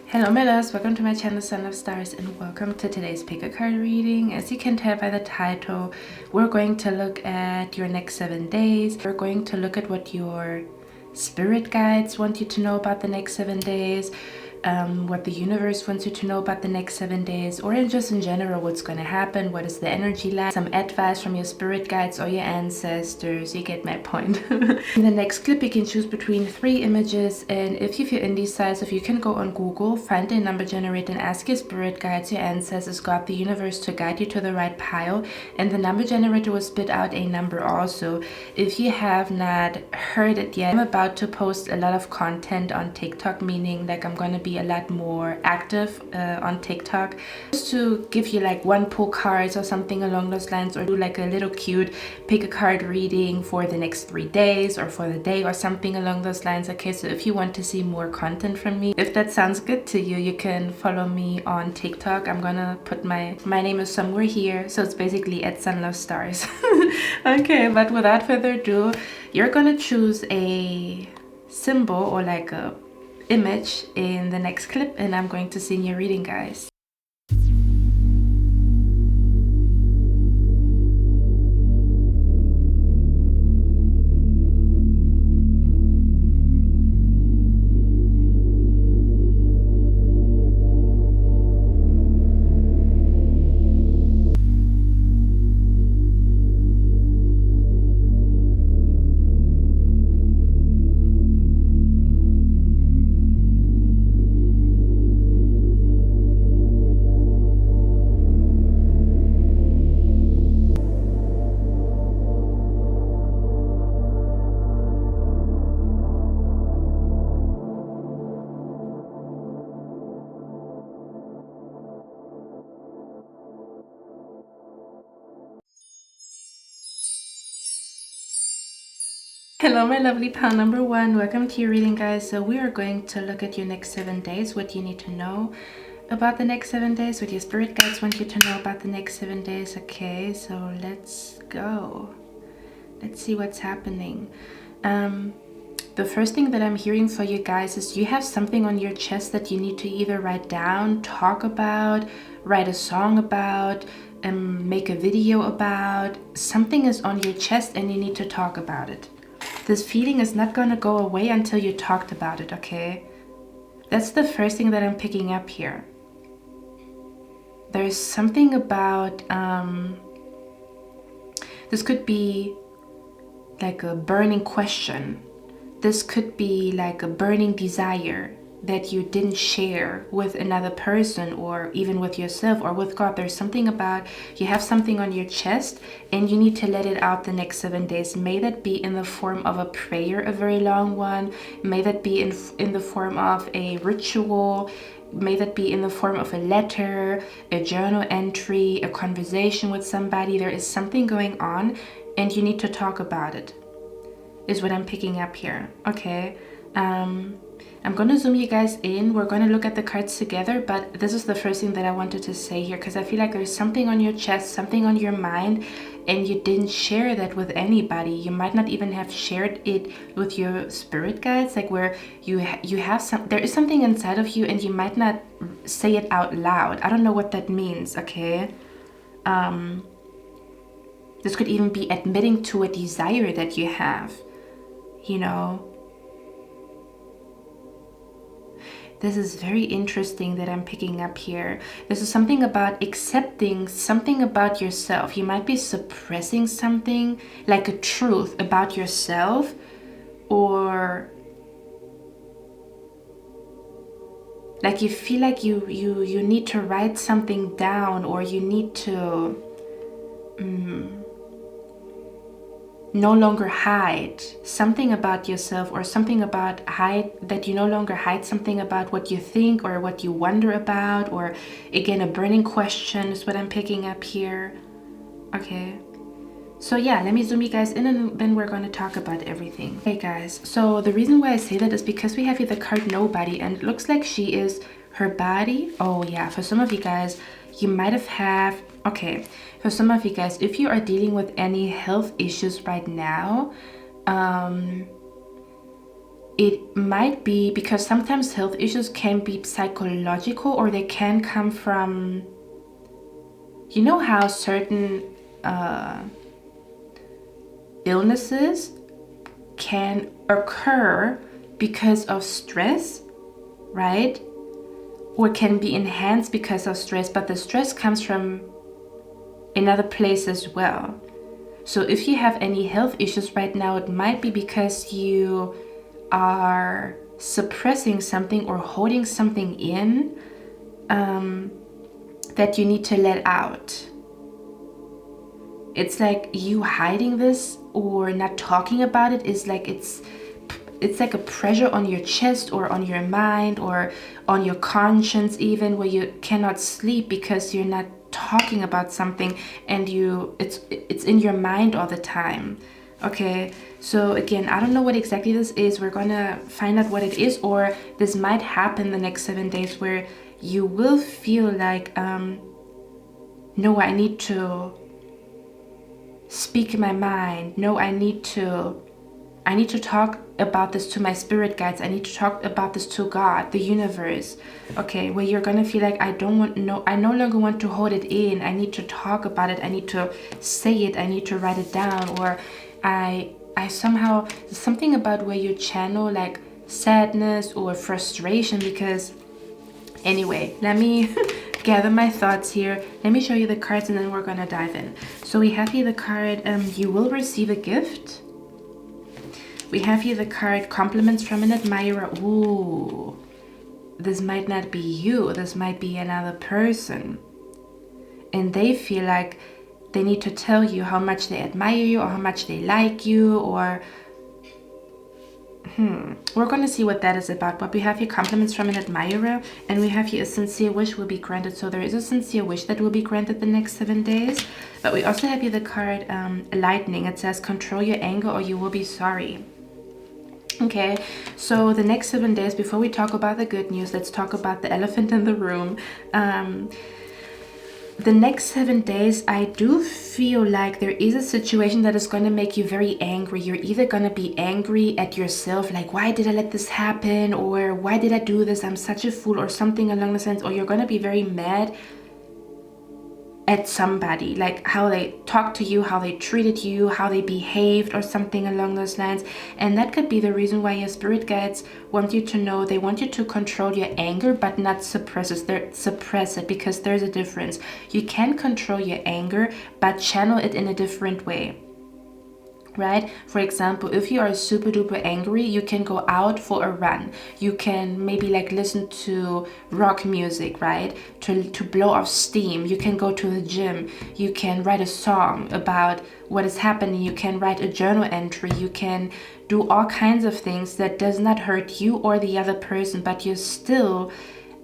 Hello my loves, welcome to my channel Son of Stars and welcome to today's pick a card reading. As you can tell by the title, we're going to look at your next 7 days. We're going to look at what your spirit guides want you to know about the next 7 days, what the universe wants you to know about the next 7 days, or just in general what's going to happen, what is the energy like, some advice from your spirit guides or your ancestors. You get my point. In the next clip you can choose between 3 images, and if you feel indecisive you can go on Google, find a number generator and ask your spirit guides, your ancestors, God, the universe to guide you to the right pile, and the number generator will spit out a number also. If you have not heard it yet, I'm about to post a lot of content on TikTok, meaning like I'm going to be a lot more active on TikTok, just to give you like 1 pull cards or something along those lines, or do like a little cute pick a card reading for the next 3 days or for the day or something along those lines. Okay, so if you want to see more content from me, if that sounds good to you, you can follow me on TikTok. I'm gonna put my name is somewhere here, so it's basically at Sun Loves Stars. Okay, but without further ado, you're gonna choose a symbol or like a image in the next clip, and I'm going to sing your reading, guys. Hello my lovely pal number 1, welcome to your reading, guys. So we are going to look at your next 7 days, what you need to know about the next 7 days, what your spirit guides want you to know about the next 7 days. Okay, so let's go. Let's see what's happening. The first thing that I'm hearing for you guys is you have something on your chest that you need to either write down, talk about, write a song about, make a video about. Something is on your chest and you need to talk about it. This feeling is not going to go away until you talked about it, okay? That's the first thing that I'm picking up here. There's something about, this could be like a burning question. This could be like a burning desire that you didn't share with another person, or even with yourself or with God. There's something about, you have something on your chest and you need to let it out the next 7 days. May that be in the form of a prayer, a very long one. May that be in the form of a ritual. May that be in the form of a letter, a journal entry, a conversation with somebody. There is something going on and you need to talk about it, is what I'm picking up here. Okay, I'm going to zoom you guys in. We're going to look at the cards together, but this is the first thing that I wanted to say here, because I feel like there's something on your chest, something on your mind, and you didn't share that with anybody. You might not even have shared it with your spirit guides, like where you have some, there is something inside of you and you might not say it out loud. I don't know what that means, okay? This could even be admitting to a desire that you have, you know? This is very interesting that I'm picking up here. This is something about accepting something about yourself. You might be suppressing something, like a truth about yourself, or like you feel like you need to write something down, or you need to no longer hide something about yourself, or something about that you no longer hide something about what you think or what you wonder about, or again a burning question is what I'm picking up here. Okay, so yeah, let me zoom you guys in and then we're going to talk about everything. Hey guys, so the reason why I say that is because we have here the card Nobody, and it looks like she is her body. Oh yeah, for some of you guys you might have okay, for some of you guys, if you are dealing with any health issues right now, it might be because sometimes health issues can be psychological, or they can come from, you know how certain illnesses can occur because of stress, right? Or can be enhanced because of stress, but the stress comes from another place as well. So if you have any health issues right now, it might be because you are suppressing something or holding something in that you need to let out. It's like you hiding this or not talking about it is like it's like a pressure on your chest or on your mind or on your conscience even, where you cannot sleep because you're not talking about something and it's in your mind all the time. Okay, so again, I don't know what exactly this is. We're gonna find out what it is, or this might happen the next 7 days where you will feel like no, I need to speak my mind. No, I need to talk about this to my spirit guides. I need to talk about this to God, the universe. Okay, where you're gonna feel like I no longer want to hold it in. I need to talk about it. I need to say it. I need to write it down. Or I somehow, something about where you channel like sadness or frustration. Because anyway, let me gather my thoughts here. Let me show you the cards and then we're gonna dive in. So we have here the card, you will receive a gift. We have here the card, compliments from an admirer. Ooh, this might not be you. This might be another person. And they feel like they need to tell you how much they admire you or how much they like you, or we're going to see what that is about. But we have here compliments from an admirer, and we have here a sincere wish will be granted. So there is a sincere wish that will be granted the next 7 days. But we also have here the card lightning. It says control your anger or you will be sorry. Okay, so the next 7 days, before we talk about the good news, let's talk about the elephant in the room. The next 7 days, I do feel like there is a situation that is going to make you very angry. You're either going to be angry at yourself, like, why did I let this happen? Or why did I do this? I'm such a fool, or something along the lines. Or you're going to be very mad at somebody, like how they talked to you, how they treated you, how they behaved, or something along those lines. And that could be the reason why your spirit guides want you to know, they want you to control your anger but not suppress it, because there's a difference. You can control your anger but channel it in a different way, right? For example, if you are super duper angry, you can go out for a run. You can maybe like listen to rock music, right? To blow off steam. You can go to the gym. You can write a song about what is happening. You can write a journal entry. You can do all kinds of things that does not hurt you or the other person, but you're still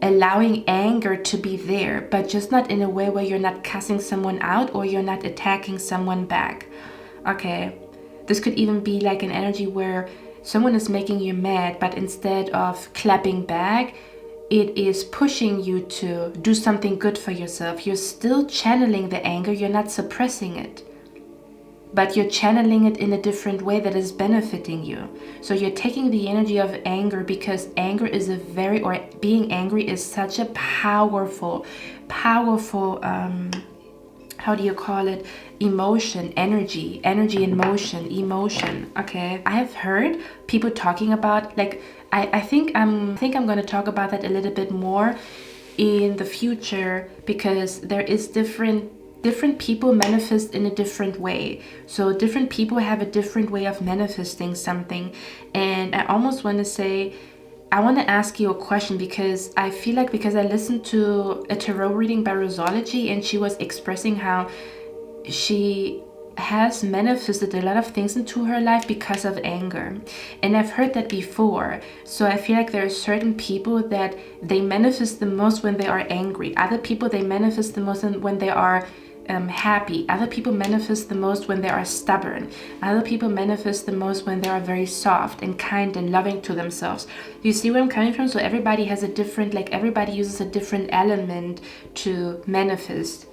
allowing anger to be there, but just not in a way where you're not cussing someone out or you're not attacking someone back. Okay. This could even be like an energy where someone is making you mad, but instead of clapping back, it is pushing you to do something good for yourself. You're still channeling the anger, you're not suppressing it, but you're channeling it in a different way that is benefiting you. So you're taking the energy of anger, because anger is being angry is such a powerful, how do you call it? Emotion, energy in motion, emotion. Okay, I have heard people talking about, like, I think I'm going to talk about that a little bit more in the future, because there is different people manifest in a different way. So different people have a different way of manifesting something. And I almost want to say, I want to ask you a question, because I feel like, because I listened to a tarot reading by 𝑘𝑒, and she was expressing how she has manifested a lot of things into her life because of anger. And I've heard that before. So I feel like there are certain people that they manifest the most when they are angry. Other people, they manifest the most when they are happy. Other people manifest the most when they are stubborn. Other people manifest the most when they are very soft and kind and loving to themselves. You see where I'm coming from? So everybody has a different, like, everybody uses a different element to manifest.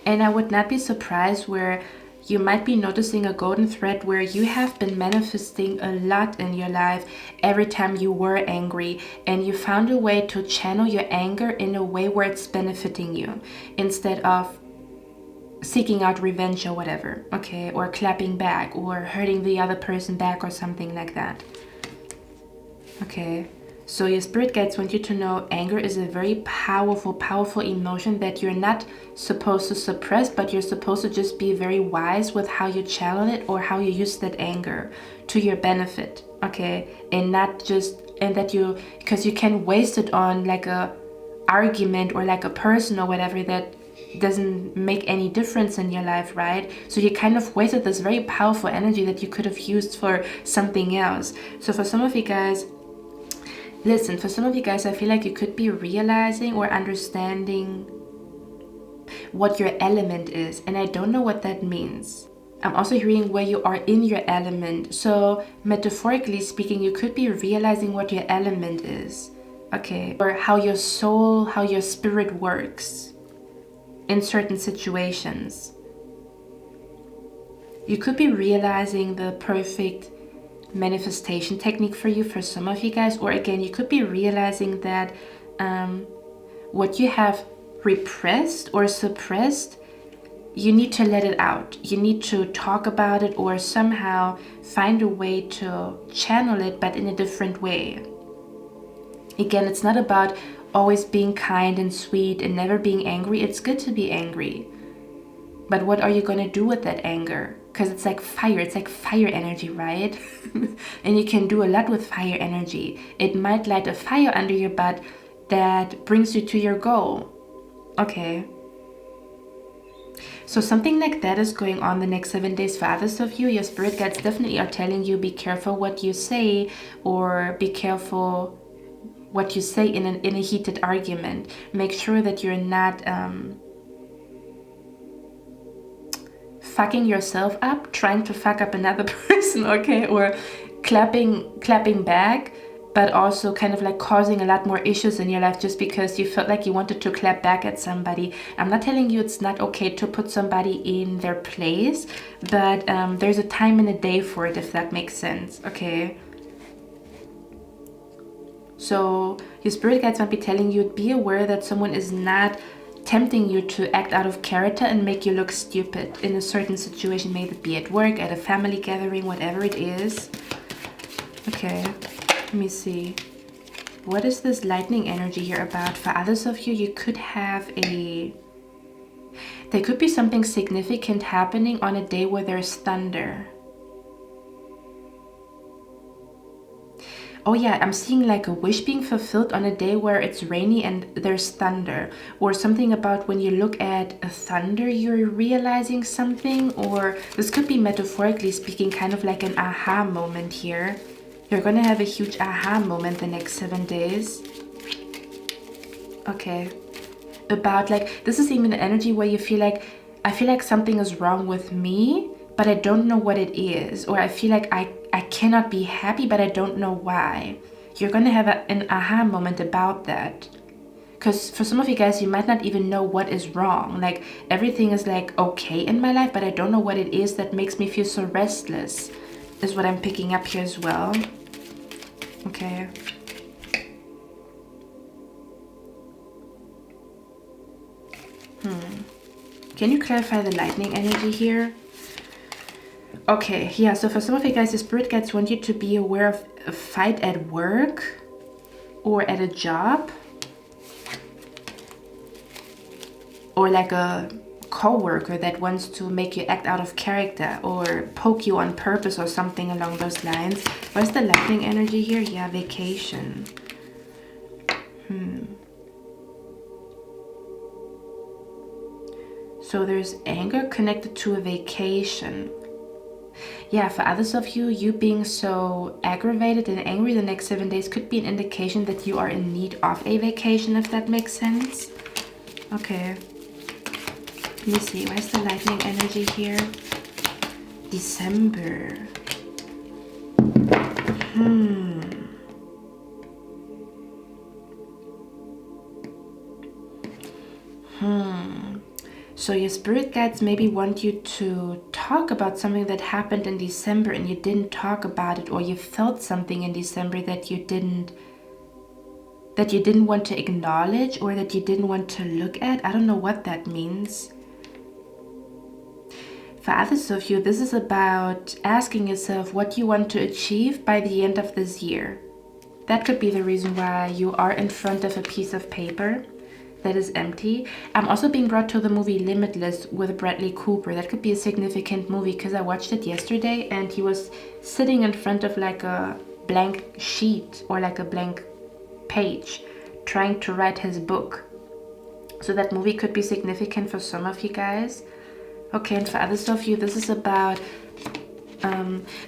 And I would not be surprised where you might be noticing a golden thread where you have been manifesting a lot in your life every time you were angry, and you found a way to channel your anger in a way where it's benefiting you instead of seeking out revenge or whatever, okay, or clapping back or hurting the other person back or something like that. Okay, so your spirit guides want you to know anger is a very powerful emotion that you're not supposed to suppress, but you're supposed to just be very wise with how you channel it or how you use that anger to your benefit, okay, and not just, and that you, because you can waste it on like a argument or like a person or whatever that doesn't make any difference in your life, right? So you kind of wasted this very powerful energy that you could have used for something else. So for some of you guys, listen, for some of you guys, I feel like you could be realizing or understanding what your element is, and I don't know what that means. I'm also hearing where you are in your element. So metaphorically speaking, you could be realizing what your element is, okay, or how your soul, how your spirit works in certain situations. You could be realizing the perfect manifestation technique for you for some of you guys, or again, you could be realizing that what you have repressed or suppressed, you need to let it out. You need to talk about it or somehow find a way to channel it, but in a different way. Again, it's not about always being kind and sweet and never being angry. It's good to be angry, but what are you going to do with that anger? Because it's like fire energy, right? And you can do a lot with fire energy. It might light a fire under your butt that brings you to your goal, okay? So something like that is going on the next 7 days for others of you. Your spirit guides definitely are telling you, be careful what you say, or be careful what you say in a heated argument. Make sure that you're not fucking yourself up, trying to fuck up another person, okay, or clapping back, but also kind of like causing a lot more issues in your life just because you felt like you wanted to clap back at somebody. I'm not telling you it's not okay to put somebody in their place, but there's a time and a day for it, if that makes sense, okay? So your spirit guides might be telling you, be aware that someone is not tempting you to act out of character and make you look stupid in a certain situation, maybe it be at work, at a family gathering, whatever it is. Okay, let me see. What is this lightning energy here about? For others of you, you could have there could be something significant happening on a day where there's thunder. Oh yeah, I'm seeing like a wish being fulfilled on a day where it's rainy and there's thunder, or something about when you look at a thunder, you're realizing something, or this could be metaphorically speaking, kind of like an aha moment here. You're gonna have a huge aha moment the next 7 days. Okay. About like, this is even an energy where you feel like, I feel like something is wrong with me, but I don't know what it is, or I feel like I cannot be happy, but I don't know why. You're gonna have an aha moment about that. Because for some of you guys, you might not even know what is wrong. Like everything is like okay in my life, but I don't know what it is that makes me feel so restless, is what I'm picking up here as well. Okay. Can you clarify the lightning energy here? Okay, yeah, so for some of you guys, the spirit guides want you to be aware of a fight at work or at a job, or like a co-worker that wants to make you act out of character or poke you on purpose or something along those lines. What's the lightning energy here? Yeah, vacation. So there's anger connected to a vacation. Yeah, for others of you, you being so aggravated and angry the next 7 days could be an indication that you are in need of a vacation, if that makes sense. Okay. Let me see, where's the lightning energy here? December. So your spirit guides maybe want you to talk about something that happened in December and you didn't talk about it, or you felt something in December that you didn't want to acknowledge, or that you didn't want to look at. I don't know what that means. For others of you, this is about asking yourself what you want to achieve by the end of this year. That could be the reason why you are in front of a piece of paper that is empty. I'm also being brought to the movie Limitless with Bradley Cooper. That could be a significant movie because I watched it yesterday and he was sitting in front of like a blank sheet or like a blank page trying to write his book. So that movie could be significant for some of you guys. Okay, and for others of you, this is about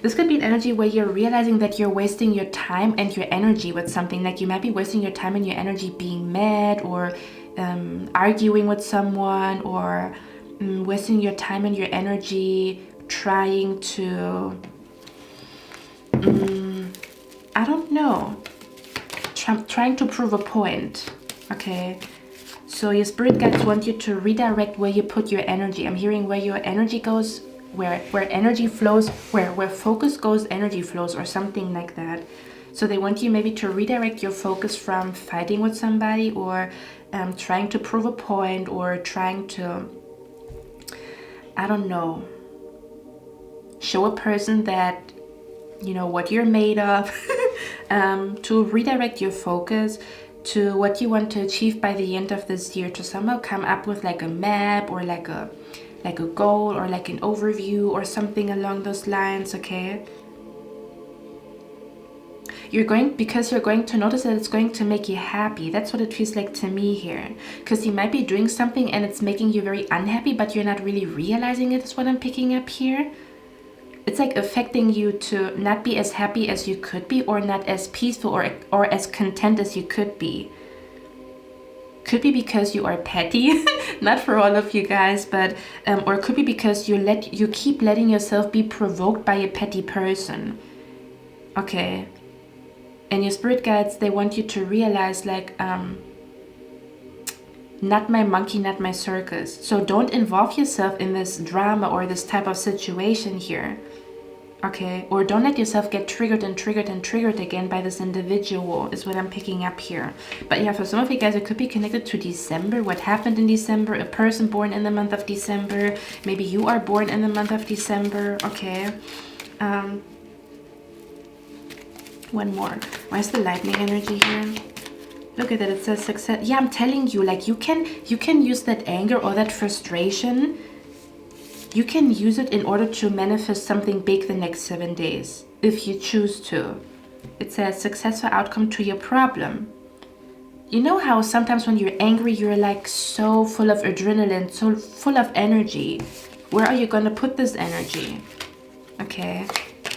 this could be an energy where you're realizing that you're wasting your time and your energy with something. Like you might be wasting your time and your energy being mad, or arguing with someone, or wasting your time and your energy trying to, I don't know, trying to prove a point. Okay, so your spirit guides want you to redirect where you put your energy. I'm hearing where your energy goes, where energy flows, where focus goes, energy flows, or something like that. So they want you maybe to redirect your focus from fighting with somebody, or trying to prove a point, or trying to, I don't know, show a person that, you know, what you're made of. To redirect your focus to what you want to achieve by the end of this year, to somehow come up with like a map, or like a goal, or like an overview, or something along those lines. Okay, because you're going to notice that it's going to make you happy. That's what it feels like to me here, because you might be doing something and it's making you very unhappy, but you're not really realizing it, is what I'm picking up here. It's like affecting you to not be as happy as you could be, or not as peaceful or as content as you could be. Could be because you are petty, not for all of you guys, but or it could be because you keep letting yourself be provoked by a petty person. Okay, and your spirit guides, they want you to realize like, not my monkey, not my circus. So don't involve yourself in this drama or this type of situation here. Okay, or don't let yourself get triggered and triggered and triggered again by this individual, is what I'm picking up here. But yeah, for some of you guys, it could be connected to December. What happened in December? A person born in the month of December. Maybe you are born in the month of December. Okay. One more. Where's the lightning energy here? Look at that. It says success. Yeah, I'm telling you, like you can use that anger or that frustration. You can use it in order to manifest something big the next 7 days, if you choose to. It says successful outcome to your problem. You know how sometimes when you're angry, you're like so full of adrenaline, so full of energy. Where are you going to put this energy? Okay.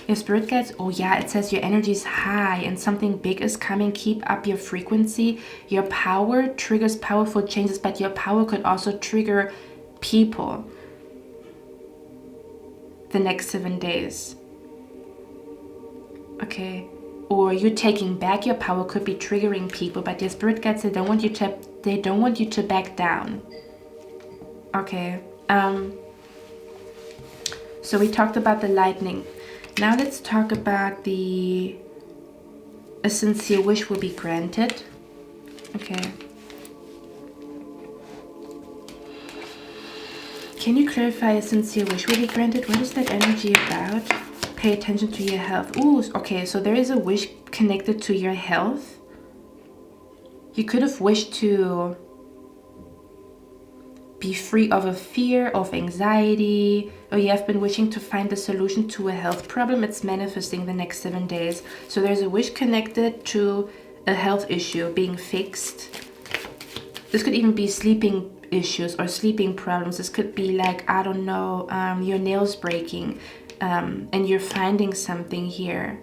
Your spirit guides, oh yeah, it says your energy is high and something big is coming. Keep up your frequency. Your power triggers powerful changes, but your power could also trigger people the next 7 days. Okay, or you taking back your power could be triggering people, but your spirit guides, they don't want you to back down. Okay, so we talked about the lightning. Now let's talk about a sincere wish will be granted. Okay. Can you clarify a sincere wish will be granted? What is that energy about? Pay attention to your health. Ooh, okay, so there is a wish connected to your health. You could have wished to be free of a fear, of anxiety, or you have been wishing to find a solution to a health problem. It's manifesting the next 7 days. So there's a wish connected to a health issue being fixed. This could even be sleeping issues or sleeping problems. This could be like, I don't know, your nails breaking, and you're finding something here.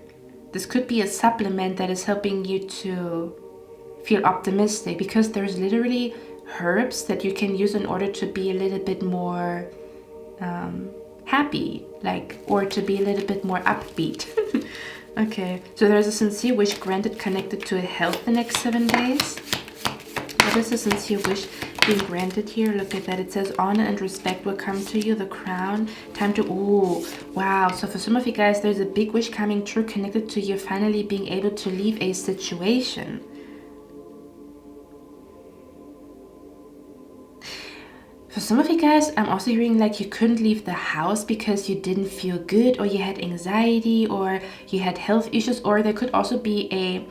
This could be a supplement that is helping you to feel optimistic, because there's literally herbs that you can use in order to be a little bit more happy, like, or to be a little bit more upbeat. Okay, so there's a sincere wish granted connected to health the next 7 days. What is a sincere wish being granted here. Look at that. It says honor and respect will come to you. The crown. Time to... Ooh, wow. So for some of you guys, there's a big wish coming true connected to you finally being able to leave a situation. For some of you guys, I'm also hearing like you couldn't leave the house because you didn't feel good, or you had anxiety, or you had health issues, or there could also be a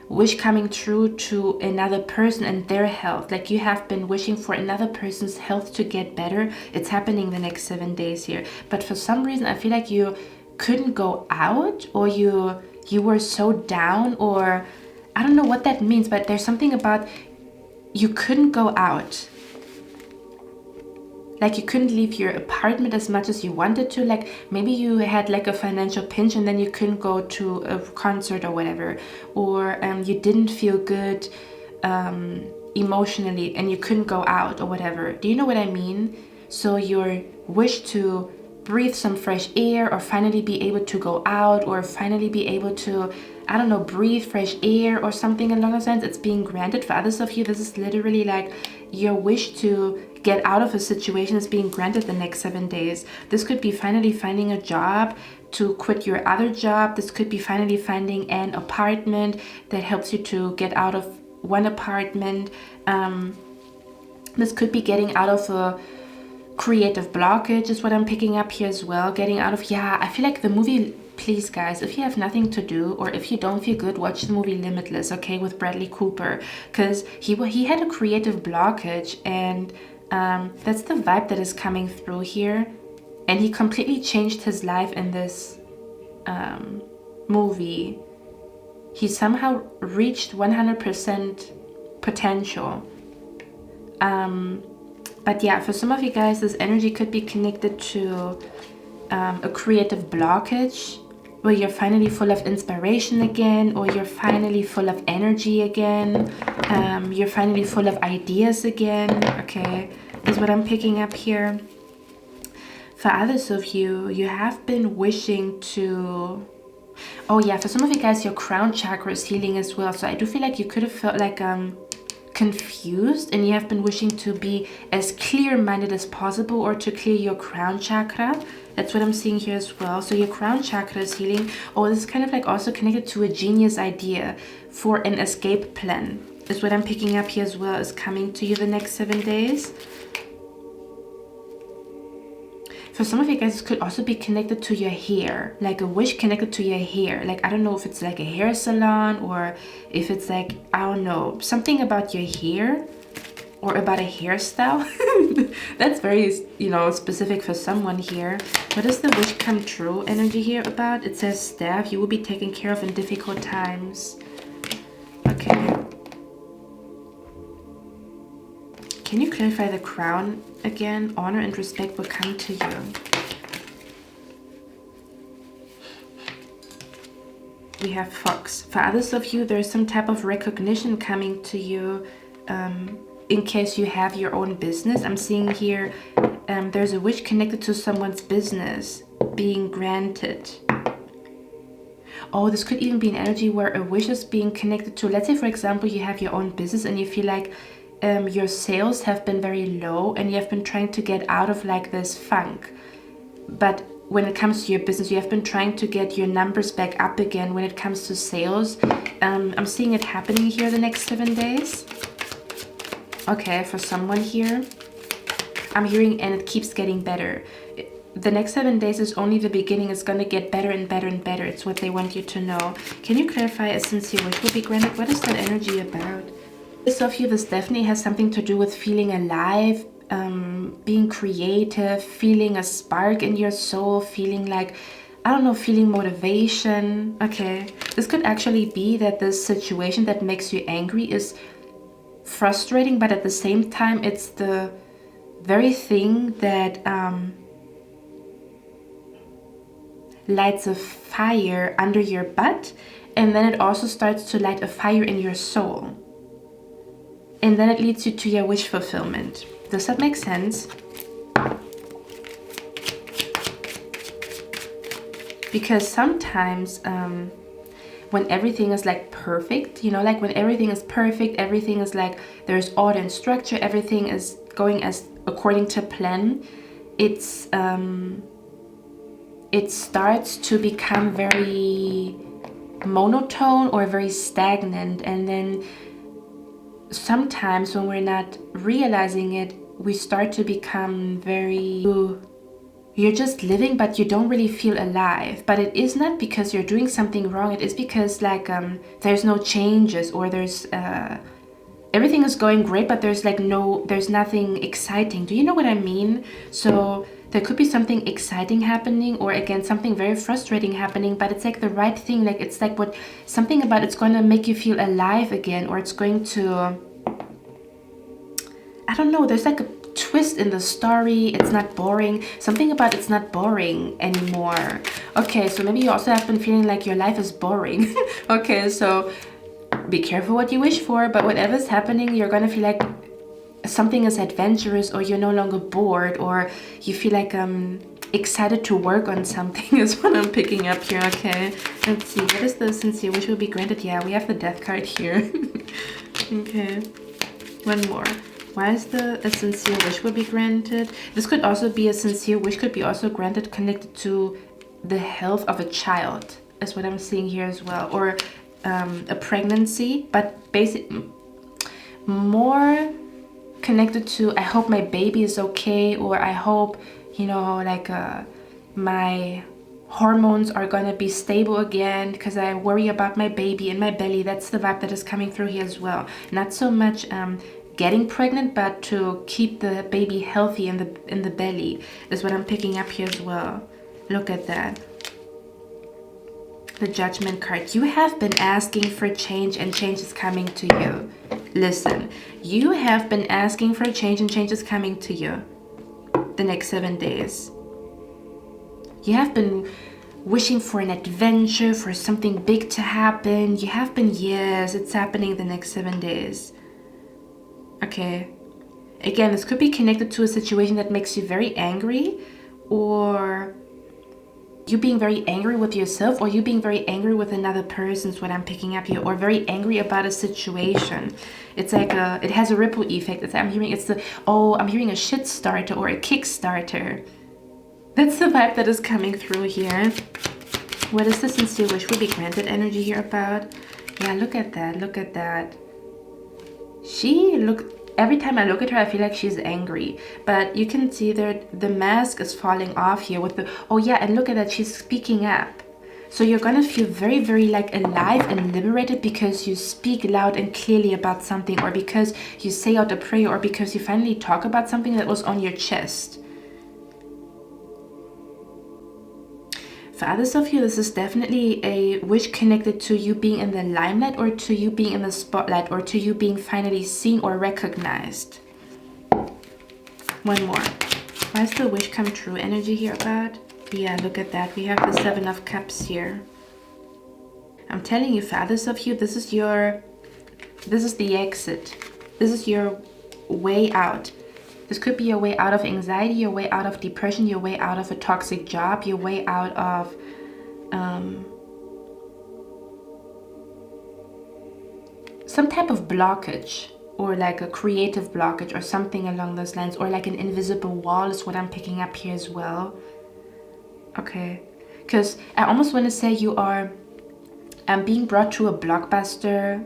wish coming true to another person and their health. Like you have been wishing for another person's health to get better. It's happening the next 7 days here. But for some reason, I feel like you couldn't go out, or you were so down, or I don't know what that means, but there's something about you couldn't go out. Like you couldn't leave your apartment as much as you wanted to. Like maybe you had like a financial pinch and then you couldn't go to a concert or whatever. Or you didn't feel good emotionally and you couldn't go out or whatever. Do you know what I mean? So your wish to breathe some fresh air, or finally be able to go out, or finally be able to, I don't know, breathe fresh air or something along those lines, it's being granted. For others of you, this is literally like your wish to get out of a situation is being granted the next 7 days. This could be finally finding a job, to quit your other job. This could be finally finding an apartment that helps you to get out of one apartment. This could be getting out of a creative blockage is what I'm picking up here as well. Getting out of, yeah, I feel like the movie, please guys, if you have nothing to do or if you don't feel good, watch the movie Limitless, okay, with Bradley Cooper, because he had a creative blockage, and that's the vibe that is coming through here. And he completely changed his life in this movie. He somehow reached 100% potential. But yeah, for some of you guys, this energy could be connected to a creative blockage, where you're finally full of inspiration again, or you're finally full of energy again. You're finally full of ideas again, okay, is what I'm picking up here. For others of you, you have been wishing to... Oh yeah, for some of you guys, your crown chakra is healing as well. So I do feel like you could have felt like confused, and you have been wishing to be as clear-minded as possible, or to clear your crown chakra. That's what I'm seeing here as well. So your crown chakra is healing. Oh, this is kind of like also connected to a genius idea for an escape plan, is what I'm picking up here as well, is coming to you the next 7 days. For some of you guys, this could also be connected to your hair, like a wish connected to your hair. Like, I don't know if it's like a hair salon, or if it's like, I don't know, something about your hair, or about a hairstyle. That's very, you know, specific for someone here. What is the wish come true energy here about? It says staff, you will be taken care of in difficult times. Okay. Can you clarify the crown again? Honor and respect will come to you. We have fox. For others of you, there's some type of recognition coming to you in case you have your own business. I'm seeing here there's a wish connected to someone's business being granted. Oh, this could even be an energy where a wish is being connected to, let's say for example, you have your own business and you feel like your sales have been very low, and you have been trying to get out of like this funk. But when it comes to your business, you have been trying to get your numbers back up again when it comes to sales. I'm seeing it happening here the next 7 days. Okay, for someone here, I'm hearing, and it keeps getting better. The next 7 days is only the beginning. It's going to get better and better and better. It's what they want you to know. Can you clarify a sincere wish will be granted? What is that energy about? This of you, this definitely has something to do with feeling alive, being creative, feeling a spark in your soul, feeling like, I don't know, feeling motivation. Okay, this could actually be that this situation that makes you angry is frustrating, but at the same time, it's the very thing that lights a fire under your butt, and then it also starts to light a fire in your soul. And then it leads you to your wish fulfillment. Does that make sense? Because sometimes when everything is like perfect, you know, like when everything is perfect, everything is like there's order and structure, everything is going as according to plan, it starts to become very monotone or very stagnant. And then sometimes when we're not realizing it, we start to become very, you're just living but you don't really feel alive. But it is not because you're doing something wrong, it is because like there's no changes, or there's everything is going great but there's like there's nothing exciting. Do you know what I mean? So there could be something exciting happening, or again something very frustrating happening, but it's like the right thing, like it's like what something about it's going to make you feel alive again, or it's going to, I don't know, there's like a twist in the story. It's not boring. Something about it's not boring anymore. Okay, so maybe you also have been feeling like your life is boring. Okay, so be careful what you wish for, but whatever's happening, you're gonna feel like something is adventurous, or you're no longer bored, or you feel like excited to work on something is what I'm picking up here. Okay, let's see, what is the sincere wish will be granted? Yeah, we have the death card here. Okay, one more. Why is a sincere wish will be granted? This could also be a sincere wish, could be also granted connected to the health of a child, is what I'm seeing here as well, or a pregnancy, but basically more connected to, I hope my baby is okay, or I hope, you know, like my hormones are gonna be stable again, because I worry about my baby in my belly. That's the vibe that is coming through here as well. Not so much getting pregnant, but to keep the baby healthy in the belly is what I'm picking up here as well. Look at that. The Judgment card. You have been asking for change, and change is coming to you. Listen, you have been asking for change, and change is coming to you the next 7 days. You have been wishing for an adventure, for something big to happen. You have been, yes, it's happening the next 7 days. Okay. Again, this could be connected to a situation that makes you very angry, or you being very angry with yourself, or you being very angry with another person is what I'm picking up here, or very angry about a situation. It's like it has a ripple effect. I'm hearing I'm hearing a shit starter or a kickstarter. That's the vibe that is coming through here. What is the sincere wish will be granted energy here about? Yeah, look at that. Look at that. Every time I look at her, I feel like she's angry. But you can see that the mask is falling off here with the, oh yeah, and look at that, she's speaking up. So you're gonna feel very, very like alive and liberated because you speak loud and clearly about something, or because you say out a prayer, or because you finally talk about something that was on your chest. For others of you, this is definitely a wish connected to you being in the limelight, or to you being in the spotlight, or to you being finally seen or recognized. One more. Why is the wish come true energy here about? Yeah, look at that. We have the 7 of Cups here. I'm telling you, for others of you, this is the exit. This is your way out. This could be your way out of anxiety, your way out of depression, your way out of a toxic job, your way out of some type of blockage, or like a creative blockage, or something along those lines, or like an invisible wall is what I'm picking up here as well. Okay, because I almost want to say you are being brought to a blockbuster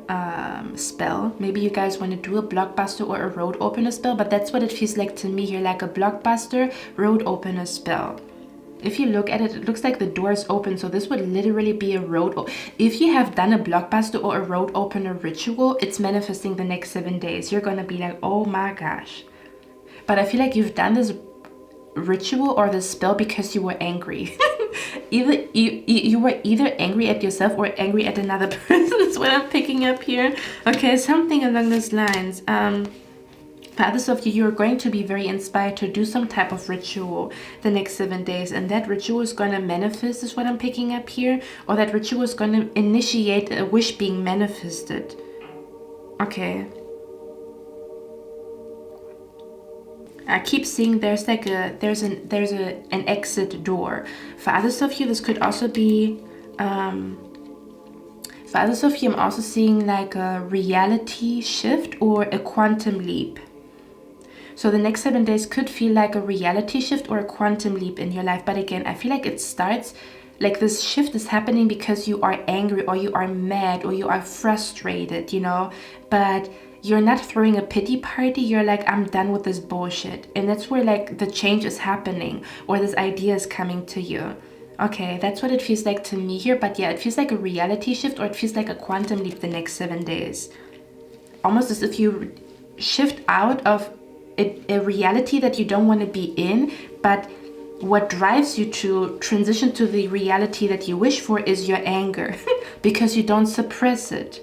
spell. Maybe you guys want to do a blockbuster or a road opener spell, but that's what it feels like to me here, like a blockbuster road opener spell. If you look at it, it looks like the door is open, so this would literally be a if you have done a blockbuster or a road opener ritual, it's manifesting the next 7 days. You're gonna be like, oh my gosh. But I feel like you've done this ritual or this spell because you were angry. You were either angry at yourself or angry at another person is what I'm picking up here. Okay, something along those lines. For others of you, you're going to be very inspired to do some type of ritual the next 7 days, and that ritual is going to manifest is what I'm picking up here, or that ritual is going to initiate a wish being manifested. Okay. I keep seeing there's like an exit door. For others of you, this could also be For others of you, I'm also seeing like a reality shift or a quantum leap. So the next 7 days could feel like a reality shift or a quantum leap in your life. But again, I feel like it starts, like this shift is happening because you are angry or you are mad or you are frustrated, you know. But you're not throwing a pity party. You're like, I'm done with this bullshit. And that's where like the change is happening, or this idea is coming to you. Okay, that's what it feels like to me here. But yeah, it feels like a reality shift, or it feels like a quantum leap the next 7 days. Almost as if you shift out of a reality that you don't want to be in, but what drives you to transition to the reality that you wish for is your anger because you don't suppress it,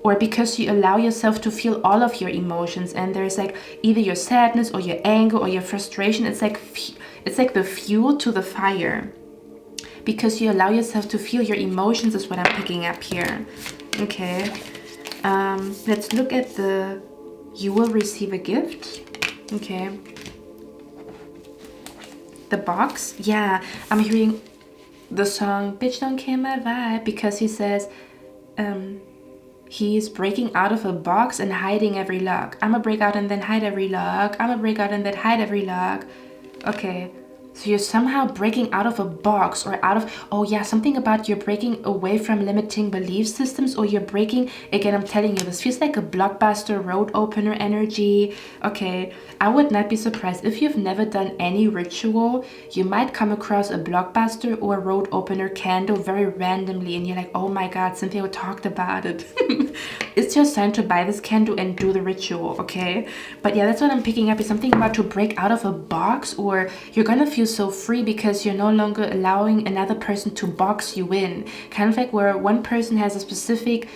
or because you allow yourself to feel all of your emotions. And there's like either your sadness or your anger or your frustration. It's like the fuel to the fire, because you allow yourself to feel your emotions is what I'm picking up here. Okay, let's look at the you will receive a gift. Okay, the box. Yeah, I'm hearing the song Bitch Don't Kill My Vibe, because he says he is breaking out of a box and hiding every lock. I'ma break out and then hide every lock. I'ma break out and then hide every lock. Okay, so you're somehow breaking out of a box, or out of, oh yeah, something about you're breaking away from limiting belief systems, or you're breaking, again, I'm telling you, this feels like a blockbuster road opener energy. Okay, I would not be surprised if you've never done any ritual. You might come across a blockbuster or a road opener candle very randomly, and you're like, oh my god, Cynthia talked about it. It's your sign to buy this candle and do the ritual. Okay, but yeah, that's what I'm picking up, is something about to break out of a box, or you're gonna feel so free because you're no longer allowing another person to box you in. Kind of like where one person has a specific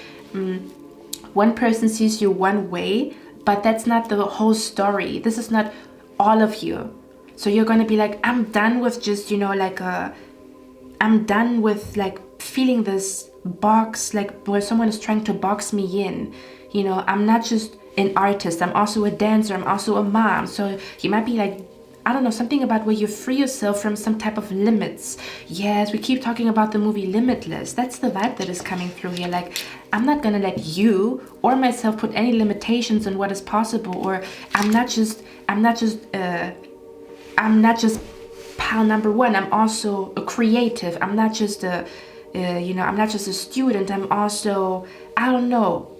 one person sees you one way, but that's not the whole story. This is not all of you. So you're gonna be like, I'm done with just, you know, like I'm done with like feeling this box, like where someone is trying to box me in. You know, I'm not just an artist, I'm also a dancer, I'm also a mom. So you might be like, I don't know, something about where you free yourself from some type of limits. Yes, we keep talking about the movie Limitless. That's the vibe that is coming through here. Like, I'm not gonna let you or myself put any limitations on what is possible, or I'm not just pile number one. I'm also a creative. I'm not just I'm not just a student. I'm also, I don't know,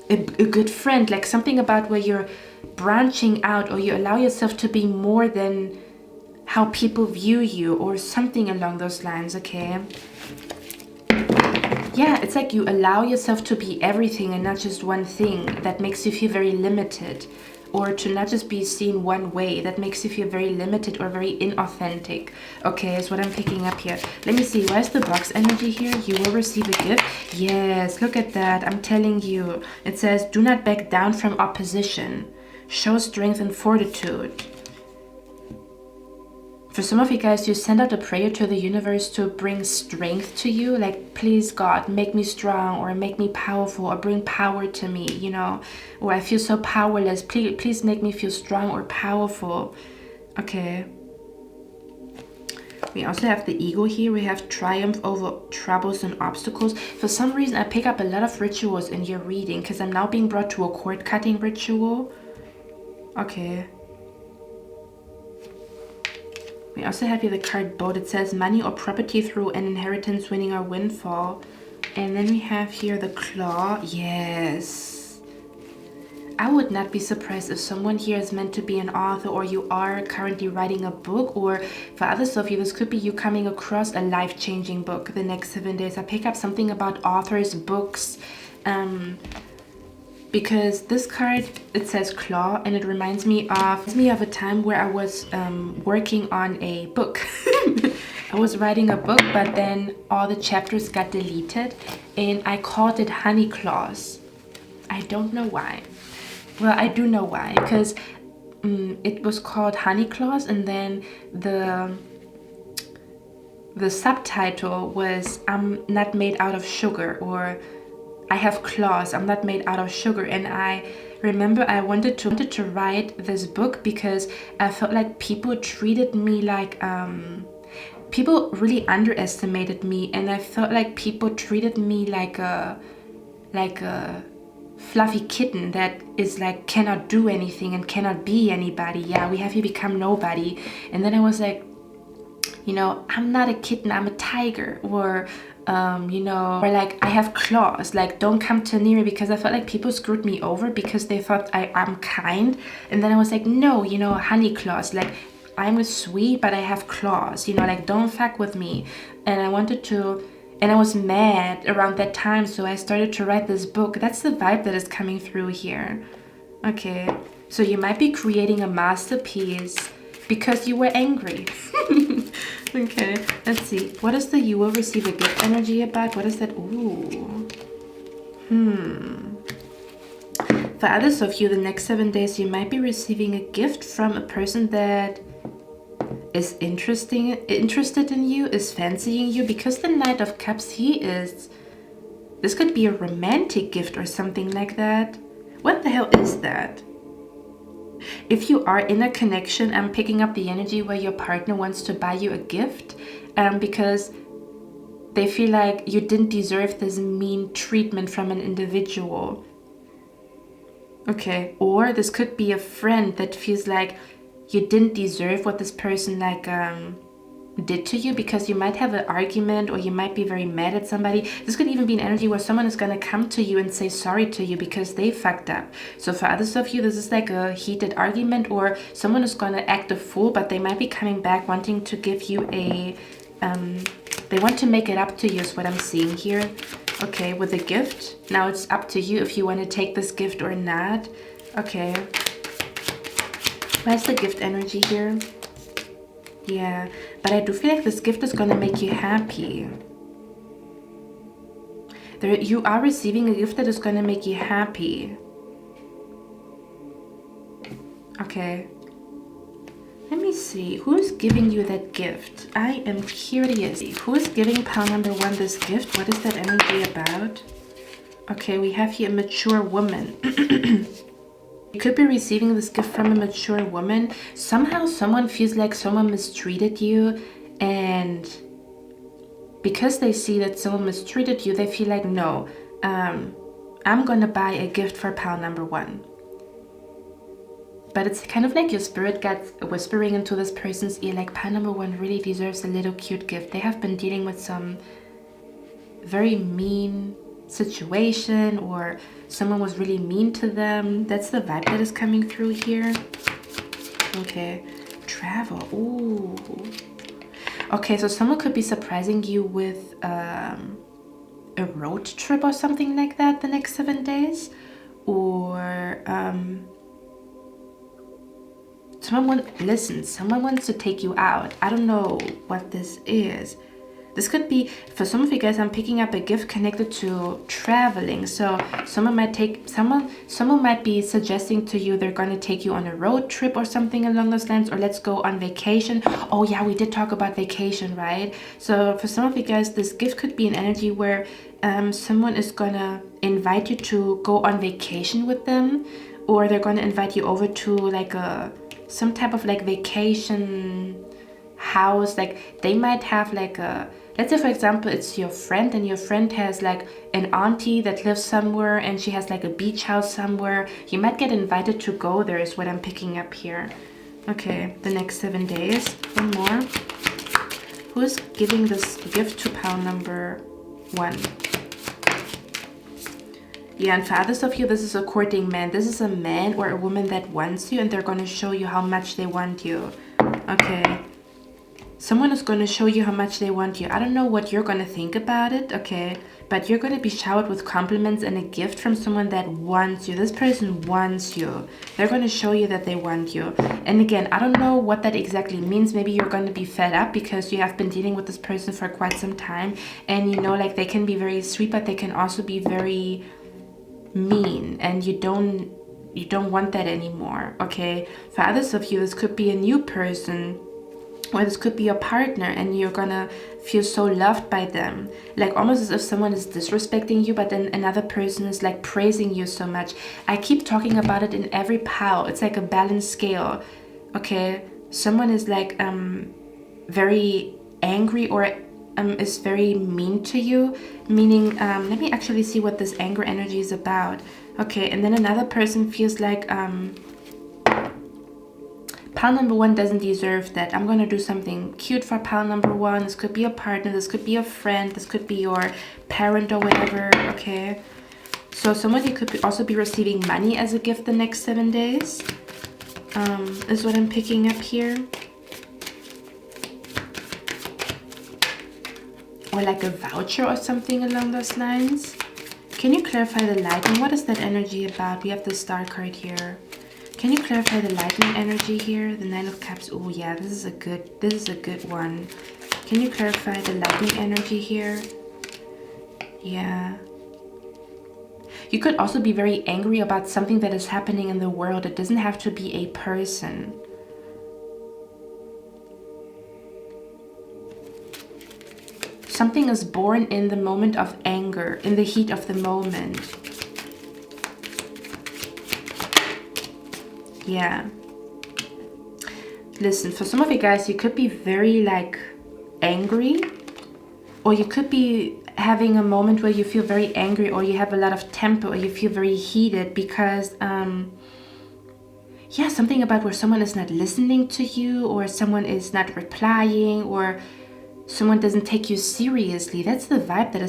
a good friend. Like something about where you're branching out, or you allow yourself to be more than how people view you, or something along those lines. Okay, yeah, it's like you allow yourself to be everything and not just one thing. That makes you feel very limited, or to not just be seen one way. That makes you feel very limited or very inauthentic. Okay, is what I'm picking up here. Let me see, where's the box energy here? You will receive a gift. Yes, look at that. I'm telling you, it says, do not back down from opposition. Show strength and fortitude. For some of you guys, you send out a prayer to the universe to bring strength to you. Like, please God, make me strong, or make me powerful, or bring power to me, you know. Or I feel so powerless. Please make me feel strong or powerful. Okay. We also have the ego here. We have triumph over troubles and obstacles. For some reason, I pick up a lot of rituals in your reading, because I'm now being brought to a cord cutting ritual. Okay. We also have here the card boat. It says money or property through an inheritance, winning or windfall. And then we have here the claw. Yes. I would not be surprised if someone here is meant to be an author, or you are currently writing a book, or for others of you, this could be you coming across a life-changing book the next 7 days. I pick up something about authors, books, because this card, it says claw, and it reminds me of a time where I was working on a book. I was writing a book, but then all the chapters got deleted, and I called it Honey Claws. I don't know why. Well, I do know why, because it was called Honey Claws, and then the subtitle was I'm not made out of sugar, or I have claws, I'm not made out of sugar. And I remember I wanted to write this book because I felt like people treated me like people really underestimated me, and I felt like people treated me like a fluffy kitten that is like cannot do anything and cannot be anybody. Yeah, we have you become nobody. And then I was like, you know, I'm not a kitten, I'm a tiger. Or you know, or like I have claws, like don't come too near me, because I felt like people screwed me over because they thought I'm kind. And then I was like, no, you know, honey claws, like I'm sweet but I have claws, you know, like don't fuck with me. And I wanted to, and I was mad around that time, so I started to write this book. That's the vibe that is coming through here. Okay, so you might be creating a masterpiece because you were angry. Okay, let's see. What is the you will receive a gift energy about? What is that? Ooh. For others of you, the next 7 days, you might be receiving a gift from a person that is interested in you, is fancying you, because the Knight of Cups, this could be a romantic gift or something like that. What the hell is that? If you are in a connection, I'm picking up the energy where your partner wants to buy you a gift because they feel like you didn't deserve this mean treatment from an individual. Okay, or this could be a friend that feels like you didn't deserve what this person like did to you, because you might have an argument or you might be very mad at somebody. This could even be an energy where someone is going to come to you and say sorry to you because they fucked up. So for others of you, this is like a heated argument, or someone is going to act a fool, but they might be coming back wanting to give you a they want to make it up to you, is what I'm seeing here. Okay, with a gift. Now it's up to you if you want to take this gift or not. Okay, where's the gift energy here? Yeah, but I do feel like this gift is gonna make you happy. You are receiving a gift that is gonna make you happy. Okay. Let me see. Who's giving you that gift? I am curious. Who's giving pile number 1 this gift? What is that energy about? Okay, we have here a mature woman. You could be receiving this gift from a mature woman. Somehow someone feels like someone mistreated you, and because they see that someone mistreated you, they feel like, no, I'm gonna buy a gift for pile number 1. But it's kind of like your spirit gets whispering into this person's ear, like pile number 1 really deserves a little cute gift. They have been dealing with some very mean situation, or someone was really mean to them. That's the vibe that is coming through here. Okay, travel. Ooh. Okay, so someone could be surprising you with a road trip or something like that the next 7 days, or someone wants to take you out. I don't know what this is. This could be, for some of you guys, I'm picking up a gift connected to traveling. So someone might be suggesting to you they're going to take you on a road trip or something along those lines, or let's go on vacation. Oh yeah, we did talk about vacation, right? So for some of you guys, this gift could be an energy where someone is going to invite you to go on vacation with them, or they're going to invite you over to like some type of like vacation house. Like they might have like a, let's say for example it's your friend, and your friend has like an auntie that lives somewhere, and she has like a beach house somewhere. You might get invited to go there, is what I'm picking up here. Okay, the next 7 days. One more. Who's giving this gift to pile number 1? Yeah, and for others of you, this is a courting man. This is a man or a woman that wants you, and they're going to show you how much they want you. Okay. Someone is going to show you how much they want you. I don't know what you're going to think about it, okay? But you're going to be showered with compliments and a gift from someone that wants you. This person wants you. They're going to show you that they want you. And again, I don't know what that exactly means. Maybe you're going to be fed up because you have been dealing with this person for quite some time. And you know, like they can be very sweet, but they can also be very mean. And you don't want that anymore, okay? For others of you, this could be a new person, or this could be your partner, and you're gonna feel so loved by them, like almost as if someone is disrespecting you, but then another person is like praising you so much. I keep talking about it in every pile. It's like a balanced scale, okay? Someone is like very angry or is very mean to you, meaning let me actually see what this anger energy is about. Okay, and then another person feels like pal number one doesn't deserve that. I'm gonna do something cute for pal number one. This could be a partner, this could be a friend, this could be your parent or whatever. Okay, so somebody could also be receiving money as a gift the next 7 days, is what I'm picking up here. Or like a voucher or something along those lines. Can you clarify the lightning? What is that energy about? We have the star card here. Can you clarify the lightning energy here? The 9 of Cups. Oh yeah, this is a good one. Can you clarify the lightning energy here? Yeah. You could also be very angry about something that is happening in the world. It doesn't have to be a person. Something is born in the moment of anger, in the heat of the moment. Yeah. Listen, for some of you guys, you could be very like angry, or you could be having a moment where you feel very angry, or you have a lot of temper, or you feel very heated because yeah, something about where someone is not listening to you, or someone is not replying, or someone doesn't take you seriously. That's the vibe that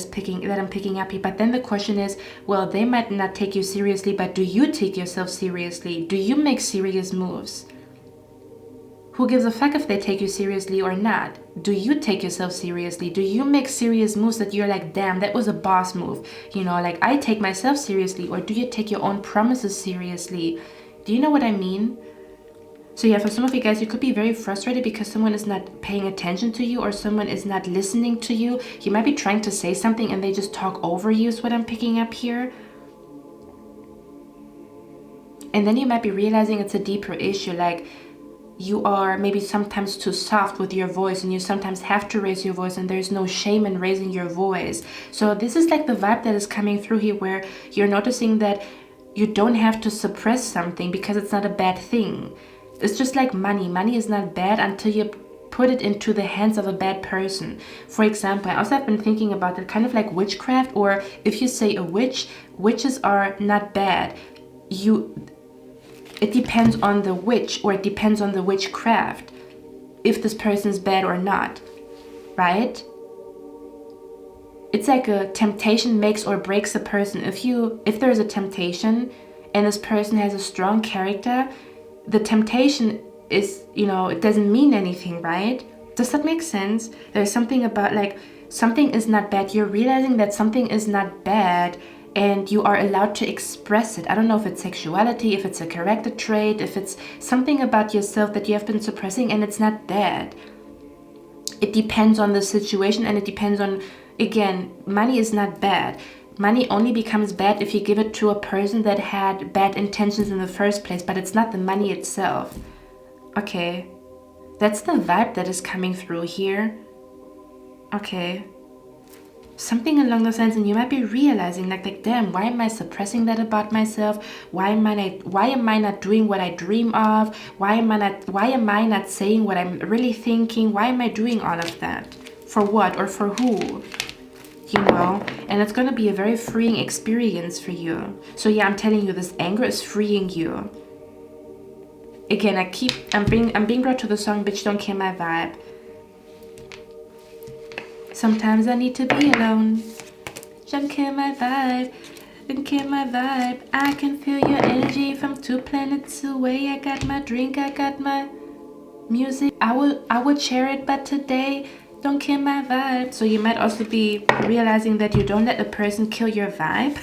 I'm picking up here. But then the question is, well, they might not take you seriously, but do you take yourself seriously? Do you make serious moves? Who gives a fuck if they take you seriously or not? Do you take yourself seriously? Do you make serious moves that you're like, damn, that was a boss move? You know, like I take myself seriously. Or do you take your own promises seriously? Do you know what I mean? So yeah, for some of you guys, you could be very frustrated because someone is not paying attention to you, or someone is not listening to you. You might be trying to say something and they just talk over you, is what I'm picking up here. And then you might be realizing it's a deeper issue, like you are maybe sometimes too soft with your voice, and you sometimes have to raise your voice, and there's no shame in raising your voice. So this is like the vibe that is coming through here, where you're noticing that you don't have to suppress something because it's not a bad thing. It's just like money. Money is not bad until you put it into the hands of a bad person. For example, I also have been thinking about it kind of like witchcraft, or if you say a witch, witches are not bad. It depends on the witch, or it depends on the witchcraft, if this person is bad or not, right? It's like a temptation makes or breaks a person. If there's a temptation and this person has a strong character, the temptation is, you know, it doesn't mean anything, right? Does that make sense? There's something about like something is not bad. You're realizing that something is not bad, and you are allowed to express it. I don't know if it's sexuality, if it's a character trait, if it's something about yourself that you have been suppressing, and it's not bad. It depends on the situation, and it depends on, again, money is not bad. Money only becomes bad if you give it to a person that had bad intentions in the first place, but it's not the money itself. Okay, that's the vibe that is coming through here. Okay, something along those lines, and you might be realizing like damn, why am I suppressing that about myself? Why am I not doing what I dream of? Why am I not saying what I'm really thinking? Why am I doing all of that? For what or for who? You know, and it's going to be a very freeing experience for you. So yeah, I'm telling you, this anger is freeing you. Again, I'm being brought to the song Bitch Don't Kill My Vibe. Sometimes I need to be alone. Don't kill my vibe, don't kill my vibe. I can feel your energy from 2 planets away. I got my drink, I got my music. I would share it, but today don't kill my vibe. So you might also be realizing that you don't let a person kill your vibe.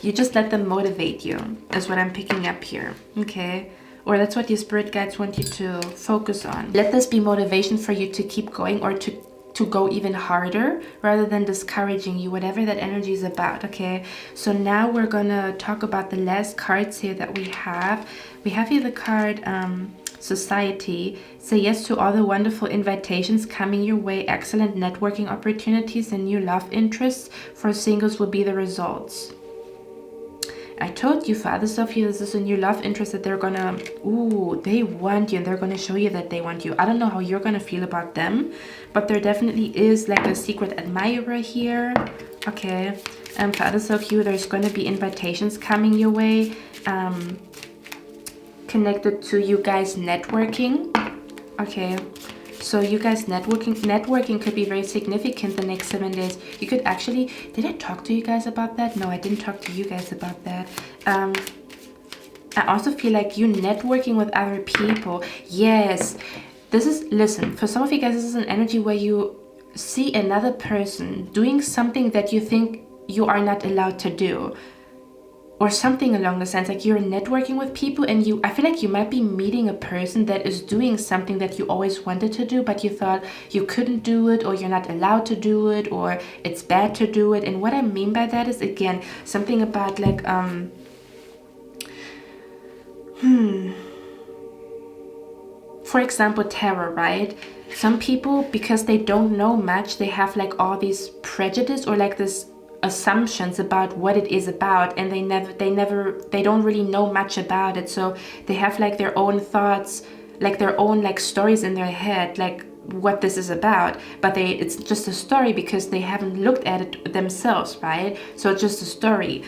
You just let them motivate you, is what I'm picking up here. Okay, or that's what your spirit guides want you to focus on. Let this be motivation for you to keep going, or to go even harder, rather than discouraging you, whatever that energy is about. Okay, so now we're gonna talk about the last cards here that we have. We have here the card Society. Say yes to all the wonderful invitations coming your way. Excellent networking opportunities and new love interests for singles will be the results. I told you, for others of you, this is a new love interest that they're gonna, ooh, they want you and they're gonna show you that they want you. I don't know how you're gonna feel about them, but there definitely is like a secret admirer here. Okay, for others of you, there's gonna be invitations coming your way, connected to you guys networking. Okay, so you guys networking could be very significant the next 7 days. You could actually, did I talk to you guys about that? No, I didn't talk to you guys about that. I also feel like you networking with other people. Yes, this is, listen, for some of you guys, this is an energy where you see another person doing something that you think you are not allowed to do, or something along the lines, like you're networking with people and I feel like you might be meeting a person that is doing something that you always wanted to do, but you thought you couldn't do it, or you're not allowed to do it, or it's bad to do it. And what I mean by that is, again, something about like, for example, tarot, right? Some people, because they don't know much, they have like all these prejudice or like this assumptions about what it is about, and they don't really know much about it, so they have like their own thoughts, like their own like stories in their head, like what this is about, but it's just a story because they haven't looked at it themselves, right? So it's just a story.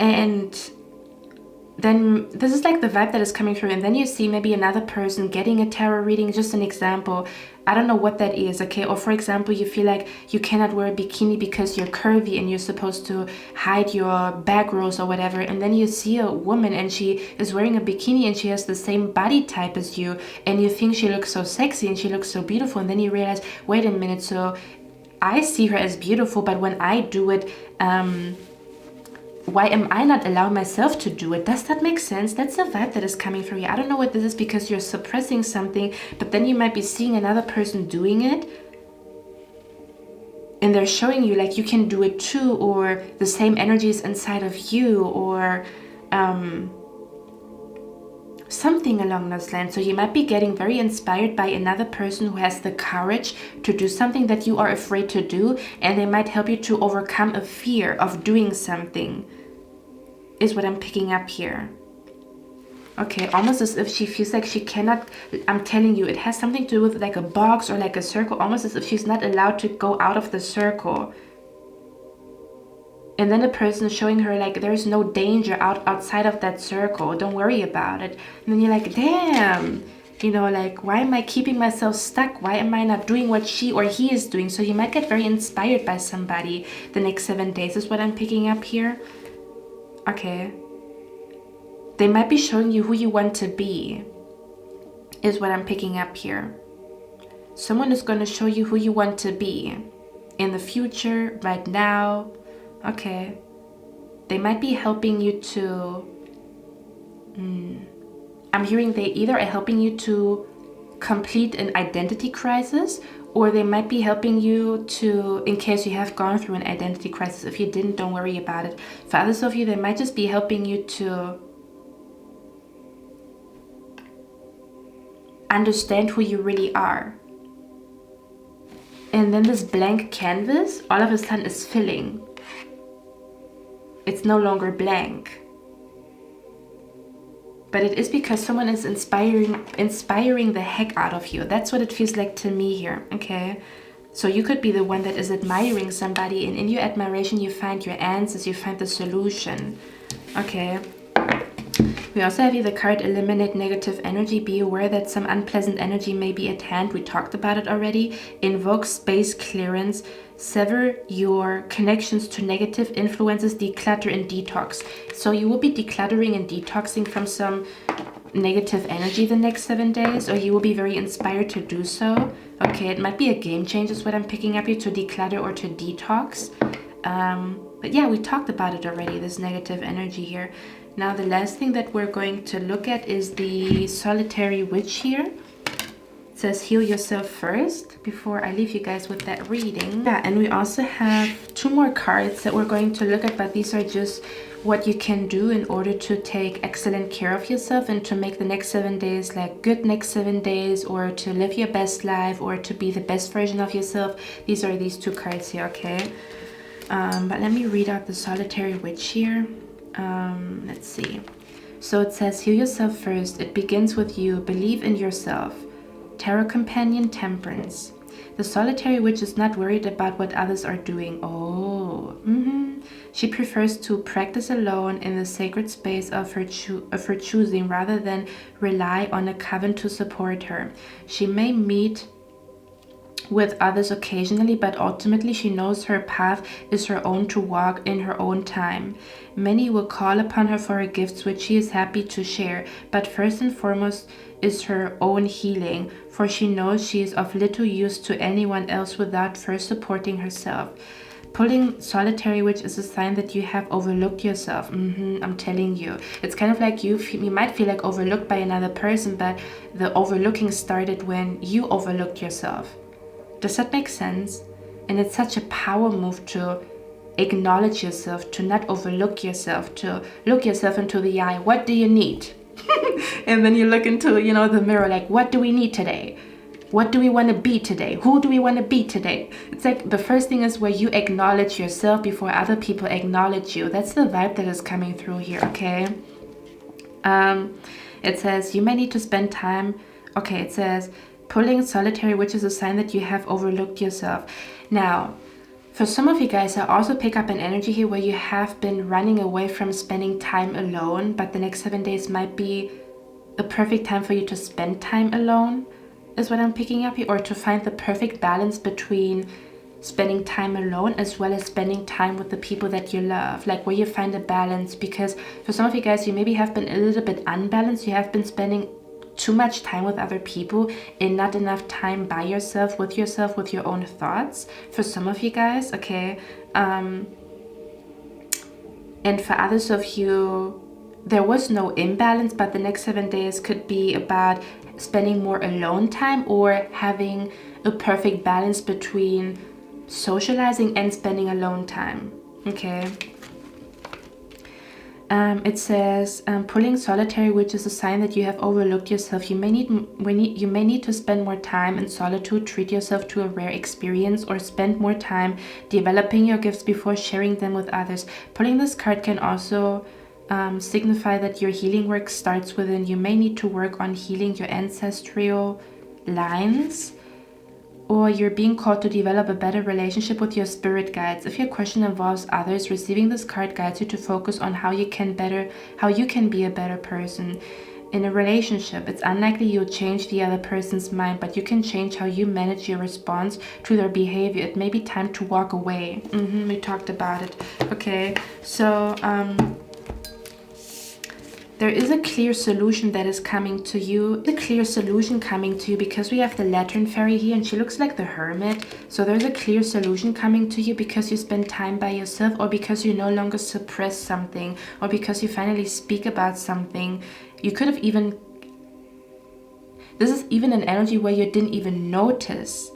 And then this is like the vibe that is coming through, and then you see maybe another person getting a tarot reading, just an example. I don't know what that is, okay? Or for example, you feel like you cannot wear a bikini because you're curvy and you're supposed to hide your back rolls or whatever, and then you see a woman and she is wearing a bikini and she has the same body type as you, and you think she looks so sexy and she looks so beautiful, and then you realize, wait a minute, so I see her as beautiful, but when I do it, why am I not allowing myself to do it? Does that make sense? That's the vibe that is coming through you. I don't know what this is, because you're suppressing something, but then you might be seeing another person doing it, and they're showing you like you can do it too, or the same energy is inside of you, or something along those lines. So you might be getting very inspired by another person who has the courage to do something that you are afraid to do, and they might help you to overcome a fear of doing something, is what I'm picking up here. Okay, almost as if she feels like she cannot, I'm telling you, it has something to do with like a box or like a circle, almost as if she's not allowed to go out of the circle. And then the person is showing her like there's no danger outside of that circle, don't worry about it. And then you're like, damn, you know, like, why am I keeping myself stuck? Why am I not doing what she or he is doing? So you might get very inspired by somebody the next 7 days, is what I'm picking up here. Okay. They might be showing you who you want to be, is what I'm picking up here. Someone is going to show you who you want to be in the future, right now. Okay. They might be helping you to... I'm hearing they either are helping you to complete an identity crisis, or they might be helping you to, in case you have gone through an identity crisis. If you didn't, don't worry about it. For others of you, they might just be helping you to understand who you really are. And then this blank canvas all of a sudden is filling. It's no longer blank. But it is because someone is inspiring the heck out of you. That's what it feels like to me here, okay? So you could be the one that is admiring somebody, and in your admiration you find your answers, you find the solution, okay? We also have here the card eliminate negative energy. Be aware that some unpleasant energy may be at hand. We talked about it already. Invoke space clearance. Sever your connections to negative influences. Declutter and detox. So you will be decluttering and detoxing from some negative energy the next 7 days, or you will be very inspired to do so. Okay, it might be a game change is what I'm picking up here, to declutter or to detox. But yeah, we talked about it already, this negative energy here. Now the last thing that we're going to look at is the solitary witch here. It says heal yourself first before I leave you guys with that reading. Yeah, and we also have 2 more cards that we're going to look at, but these are just what you can do in order to take excellent care of yourself and to make the next 7 days like good next 7 days, or to live your best life, or to be the best version of yourself. These are these 2 cards here, okay? But let me read out the solitary witch here. Let's see. So it says, heal yourself first. It begins with you. Believe in yourself. Tarot companion, temperance. The solitary witch is not worried about what others are doing. Oh, She prefers to practice alone in the sacred space of her choosing rather than rely on a coven to support her. She may meet with others occasionally, but ultimately she knows her path is her own to walk in her own time. Many will call upon her for her gifts, which she is happy to share, but first and foremost is her own healing, for she knows she is of little use to anyone else without first supporting herself. Pulling solitary witch is a sign that you have overlooked yourself. I'm telling you. It's kind of like you might feel like overlooked by another person, but the overlooking started when you overlooked yourself. Does that make sense? And it's such a power move to acknowledge yourself, to not overlook yourself, to look yourself into the eye. What do you need? And then you look into, the mirror, like, what do we need today? What do we want to be today? Who do we want to be today? It's like the first thing is where you acknowledge yourself before other people acknowledge you. That's the vibe that is coming through here, okay? It says, you may need to spend time. Okay, it says, pulling solitary witch is a sign that you have overlooked yourself. Now, for some of you guys, I also pick up an energy here where you have been running away from spending time alone, but the next 7 days might be a perfect time for you to spend time alone, is what I'm picking up here, or to find the perfect balance between spending time alone as well as spending time with the people that you love, like where you find a balance. Because for some of you guys, you maybe have been a little bit unbalanced. You have been spending too much time with other people and not enough time by yourself, with your own thoughts. For some of you guys, okay. And for others of you, there was no imbalance, but the next 7 days could be about spending more alone time or having a perfect balance between socializing and spending alone time, okay? It says, pulling solitary witch is a sign that you have overlooked yourself. You may need to spend more time in solitude, treat yourself to a rare experience, or spend more time developing your gifts before sharing them with others. Pulling this card can also signify that your healing work starts within. You may need to work on healing your ancestral lines, or you're being called to develop a better relationship with your spirit guides. If your question involves others, receiving this card guides you to focus on how you can be a better person. In a relationship, it's unlikely you'll change the other person's mind, but you can change how you manage your response to their behavior. It may be time to walk away. We talked about it. Okay, so there is a clear solution that is coming to you. The clear solution coming to you because we have the Lantern Fairy here and she looks like the Hermit. So there's a clear solution coming to you because you spend time by yourself, or because you no longer suppress something, or because you finally speak about something. You could have even... This is even an energy where you didn't even notice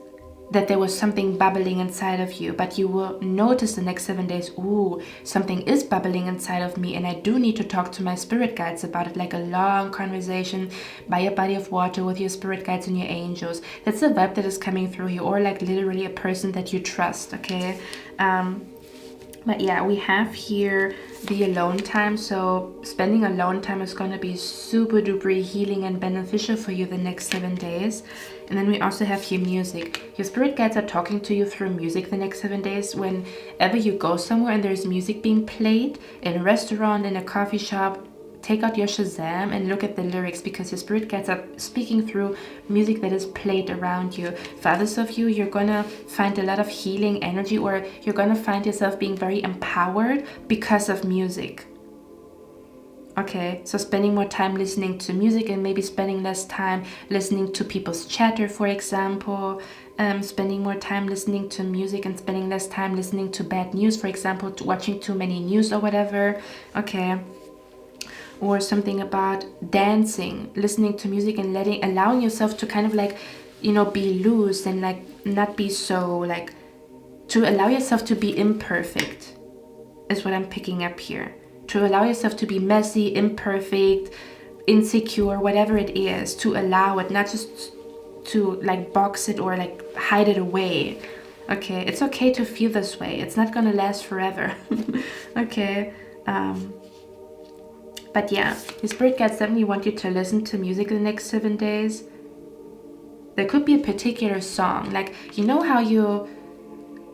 that there was something bubbling inside of you, but you will notice the next 7 days, ooh, something is bubbling inside of me and I do need to talk to my spirit guides about it, like a long conversation by a body of water with your spirit guides and your angels. That's the vibe that is coming through here, or like literally a person that you trust, okay? But yeah, we have here the alone time. So spending alone time is going to be super duper healing and beneficial for you the next 7 days. And then we also have here music. Your spirit guides are talking to you through music the next 7 days. Whenever you go somewhere and there's music being played, in a restaurant, in a coffee shop, take out your Shazam and look at the lyrics, because your spirit guides are speaking through music that is played around you. For others of you, you're gonna find a lot of healing energy, or you're gonna find yourself being very empowered because of music. Okay, so spending more time listening to music and maybe spending less time listening to people's chatter, for example. Spending more time listening to music and spending less time listening to bad news, for example, watching too many news or whatever. Okay. Or something about dancing, listening to music and allowing yourself to kind of like, be loose and like not be so like, to allow yourself to be imperfect is what I'm picking up here. To allow yourself to be messy, imperfect, insecure, whatever it is, to allow it, not just to like box it or like hide it away. Okay, it's okay to feel this way. It's not gonna last forever. Okay. But yeah, your spirit guides definitely want you to listen to music the next 7 days. There could be a particular song, like, you know how you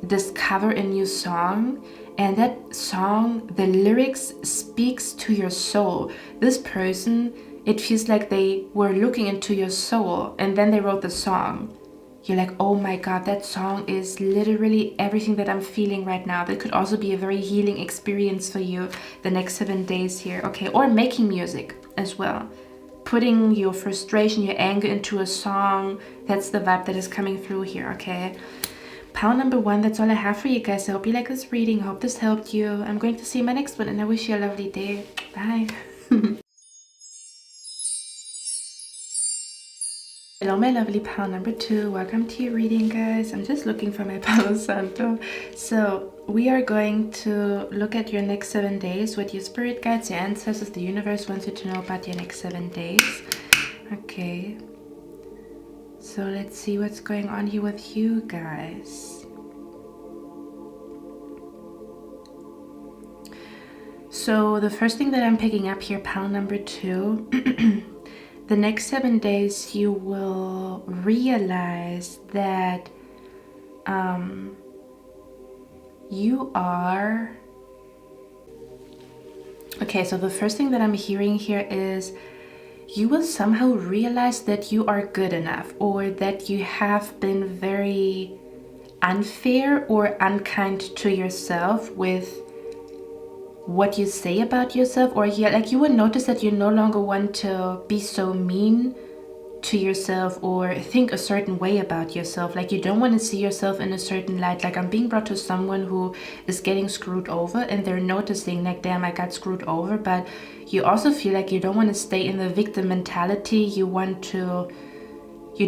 discover a new song and that song, the lyrics speaks to your soul. This person, it feels like they were looking into your soul and then they wrote the song. You're like, oh my God, that song is literally everything that I'm feeling right now. That could also be a very healing experience for you the next 7 days here. Okay, or making music as well. Putting your frustration, your anger into a song. That's the vibe that is coming through here, okay? Pile number 1, that's all I have for you guys. I hope you like this reading. I hope this helped you. I'm going to see you in my next one and I wish you a lovely day. Bye. Hello my lovely pile number 2, welcome to your reading guys. I'm just looking for my Palo Santo. So we are going to look at your next 7 days, what your spirit guides, your ancestors, the universe wants you to know about your next 7 days. Okay, so let's see what's going on here with you guys. So the first thing that I'm picking up here, pile number 2, the next 7 days you will realize that you are... Okay, so the first thing that I'm hearing here is you will somehow realize that you are good enough, or that you have been very unfair or unkind to yourself with what you say about yourself, or you will notice that you no longer want to be so mean to yourself or think a certain way about yourself. Like, you don't want to see yourself in a certain light. Like, I'm being brought to someone who is getting screwed over and they're noticing like, damn, I got screwed over. But you also feel like you don't want to stay in the victim mentality. You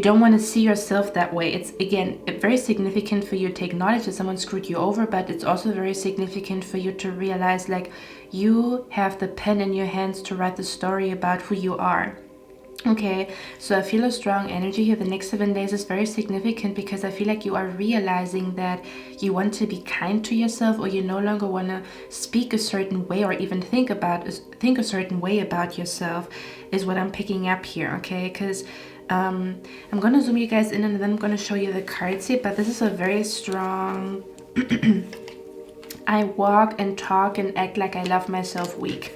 don't want to see yourself that way. It's, again, very significant for you to acknowledge that someone screwed you over, but it's also very significant for you to realize like you have the pen in your hands to write the story about who you are. Okay, so I feel a strong energy here. The next 7 days is very significant because I feel like you are realizing that you want to be kind to yourself, or you no longer want to speak a certain way or even think a certain way about yourself is what I'm picking up here, okay? Because I'm going to zoom you guys in and then I'm going to show you the cards here, but this is a very strong... I walk and talk and act like I love myself week.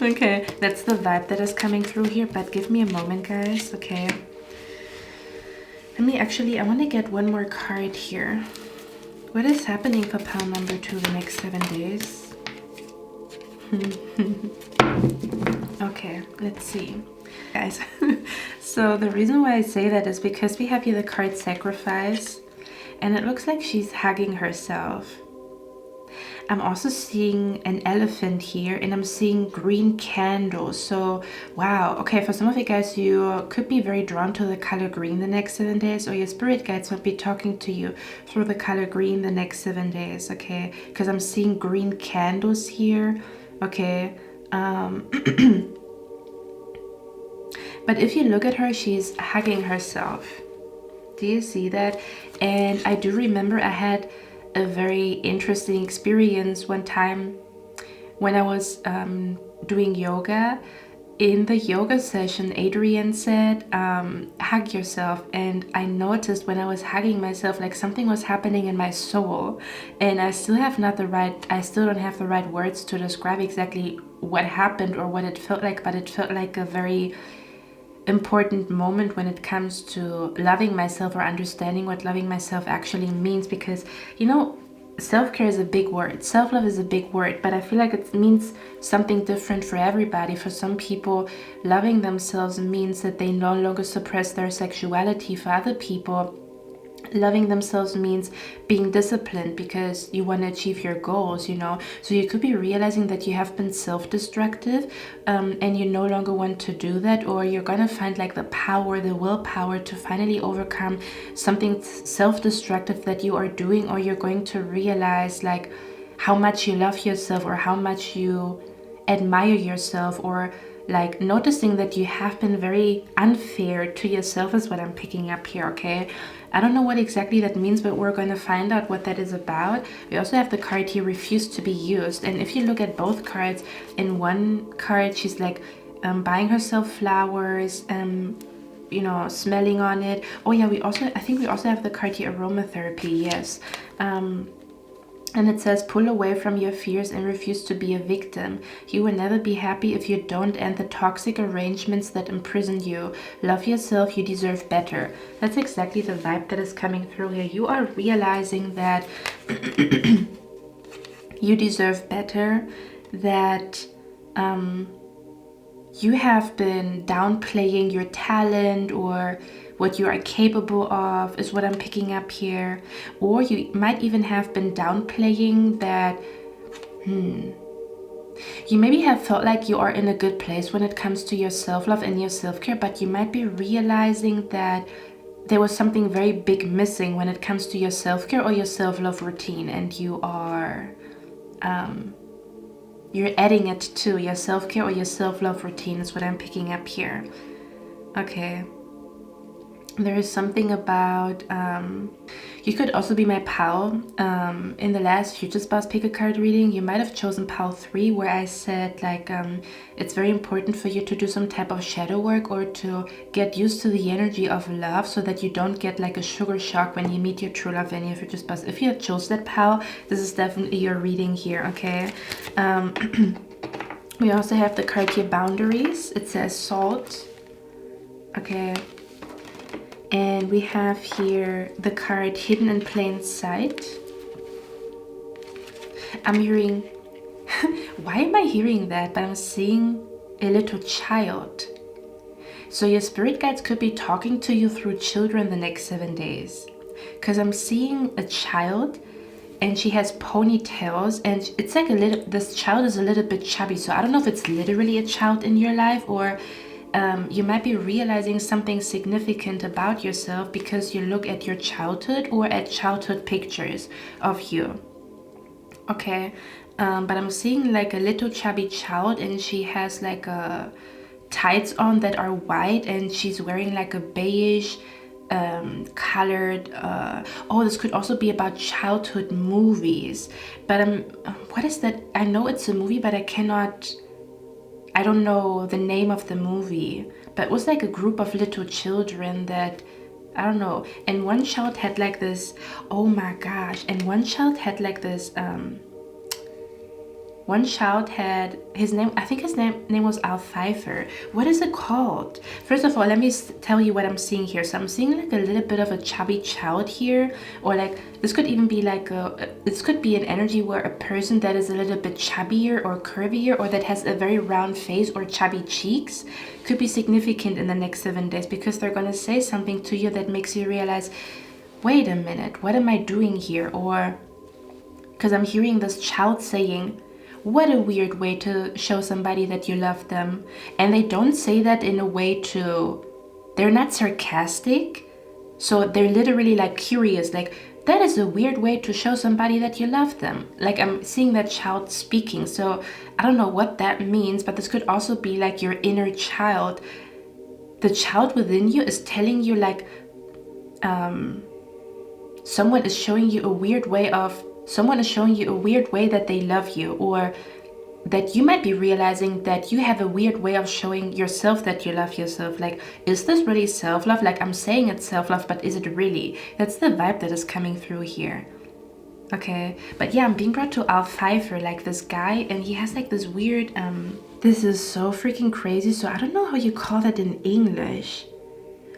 Okay, that's the vibe that is coming through here, but give me a moment guys, okay? I want to get one more card here. What is happening for pile number 2 the next 7 days? Okay, let's see. Guys, so the reason why I say that is because we have here the card sacrifice, and it looks like she's hugging herself. I'm also seeing an elephant here, and I'm seeing green candles. So wow, okay, for some of you guys, you could be very drawn to the color green the next 7 days, or your spirit guides might be talking to you through the color green the next 7 days, okay? Because I'm seeing green candles here, okay? But if you look at her, she's hugging herself. Do you see that? And I do remember I had a very interesting experience one time when I was doing yoga. In the yoga session, Adrian said, hug yourself. And I noticed when I was hugging myself, like something was happening in my soul. And I still don't have the right words to describe exactly what happened or what it felt like, but it felt like a very important moment when it comes to loving myself or understanding what loving myself actually means. Because, you know, self-care is a big word, self-love is a big word, but I feel like it means something different for everybody. For some people, loving themselves means that they no longer suppress their sexuality. For other people, loving themselves means being disciplined because you want to achieve your goals, you know. So you could be realizing that you have been self-destructive and you no longer want to do that, or you're gonna find like the power, the willpower to finally overcome something self-destructive that you are doing, or you're going to realize like how much you love yourself or how much you admire yourself, or like noticing that you have been very unfair to yourself is what I'm picking up here, okay? I don't know what exactly that means, but we're going to find out what that is about. We also have the card here, refuse to be used. And if you look at both cards, in one card, she's like buying herself flowers, you know, smelling on it. Oh yeah, I think we also have the card here, aromatherapy, yes. And it says, pull away from your fears and refuse to be a victim. You will never be happy if you don't end the toxic arrangements that imprison you. Love yourself, you deserve better. That's exactly the vibe that is coming through here. You are realizing that you deserve better, that you have been downplaying your talent or what you are capable of is what I'm picking up here. Or you might even have been downplaying that, you maybe have felt like you are in a good place when it comes to your self-love and your self-care, but you might be realizing that there was something very big missing when it comes to your self-care or your self-love routine, and you are you're adding it to your self-care or your self-love routine is what I'm picking up here. Okay. There is something about, you could also be my pal. In the last Future Spouse Pick a Card reading, you might have chosen pal 3, where I said like, it's very important for you to do some type of shadow work or to get used to the energy of love so that you don't get like a sugar shock when you meet your true love and your future spouse. If you have chose that pal, this is definitely your reading here, okay? We also have the card here, boundaries. It says salt, okay? And we have here the card hidden in plain sight. I'm hearing, why am I hearing that? But I'm seeing a little child. So your spirit guides could be talking to you through children the next 7 days. Because I'm seeing a child and she has ponytails and it's like this child is a little bit chubby. So I don't know if it's literally a child in your life, or you might be realizing something significant about yourself because you look at your childhood or at childhood pictures of you. Okay, but I'm seeing like a little chubby child and she has like tights on that are white and she's wearing like a beige colored, oh, this could also be about childhood movies, but what is that? I know it's a movie, but I don't know the name of the movie, but it was like a group of little children that, I don't know, and one child had like this, oh my gosh, and one child had like this, one child had, his name, I think his name was 𝑙𝑒𝑣𝑒. What is it called? First of all, let me tell you what I'm seeing here. So I'm seeing like a little bit of a chubby child here, or like, this could even be like this could be an energy where a person that is a little bit chubbier or curvier, or that has a very round face or chubby cheeks, could be significant in the next 7 days, because they're going to say something to you that makes you realize, wait a minute, what am I doing here? Or, because I'm hearing this child saying, what a weird way to show somebody that you love them. And they don't say that in a way they're not sarcastic. So they're literally like curious, like, that is a weird way to show somebody that you love them. Like, I'm seeing that child speaking. So I don't know what that means, but this could also be like your inner child. The child within you is telling you like, someone is showing you a weird way that they love you, or that you might be realizing that you have a weird way of showing yourself that you love yourself. Like, is this really self-love? Like, I'm saying it's self-love, but is it really? That's the vibe that is coming through here. Okay, but yeah, I'm being brought to 𝑙𝑒𝑣𝑒, like this guy, and he has like this weird, this is so freaking crazy. So I don't know how you call that in English.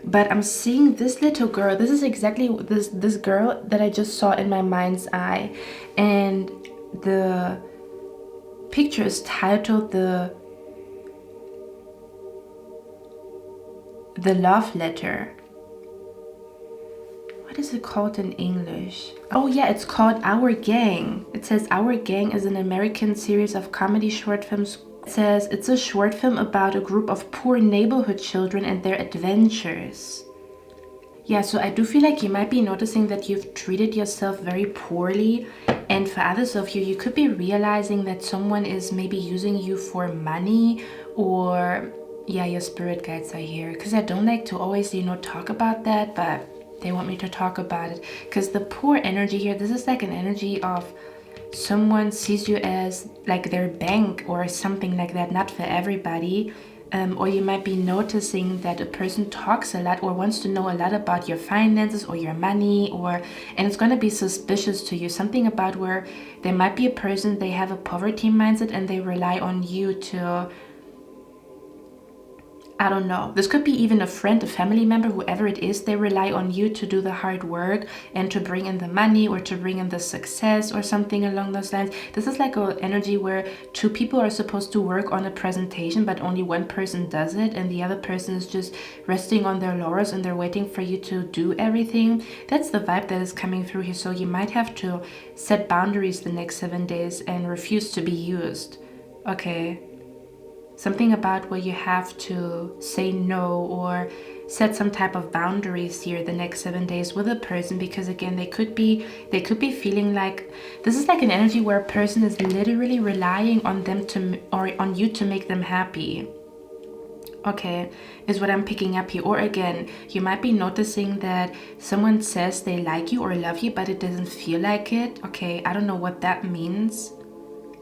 But I'm seeing this little girl. This is exactly this girl that I just saw in my mind's eye. And the picture is titled the Love Letter. What is it called in English? Oh yeah, it's called Our Gang. It says Our Gang is an American series of comedy short films. It says it's a short film about a group of poor neighborhood children and their adventures. Yeah, so I do feel like you might be noticing that you've treated yourself very poorly. And for others of you, you could be realizing that someone is maybe using you for money, or yeah, your spirit guides are here. Because I don't like to always, talk about that, but they want me to talk about it. Because the poor energy here, this is like an energy of someone sees you as like their bank or something like that, not for everybody. Or you might be noticing that a person talks a lot or wants to know a lot about your finances or your money, and it's going to be suspicious to you. Something about where there might be a person, they have a poverty mindset and they rely on you to, I don't know. This could be even a friend, a family member, whoever it is. They rely on you to do the hard work and to bring in the money or to bring in the success or something along those lines. This is like an energy where two people are supposed to work on a presentation, but only one person does it and the other person is just resting on their laurels and they're waiting for you to do everything. That's the vibe that is coming through here. So you might have to set boundaries the next 7 days and refuse to be used. Okay. Something about where you have to say no or set some type of boundaries here the next 7 days with a person, because again, they could be feeling like this is like an energy where a person is literally relying on them or on you to make them happy. Okay, is what I'm picking up here. Or again, you might be noticing that someone says they like you or love you, but it doesn't feel like it. Okay, I don't know what that means,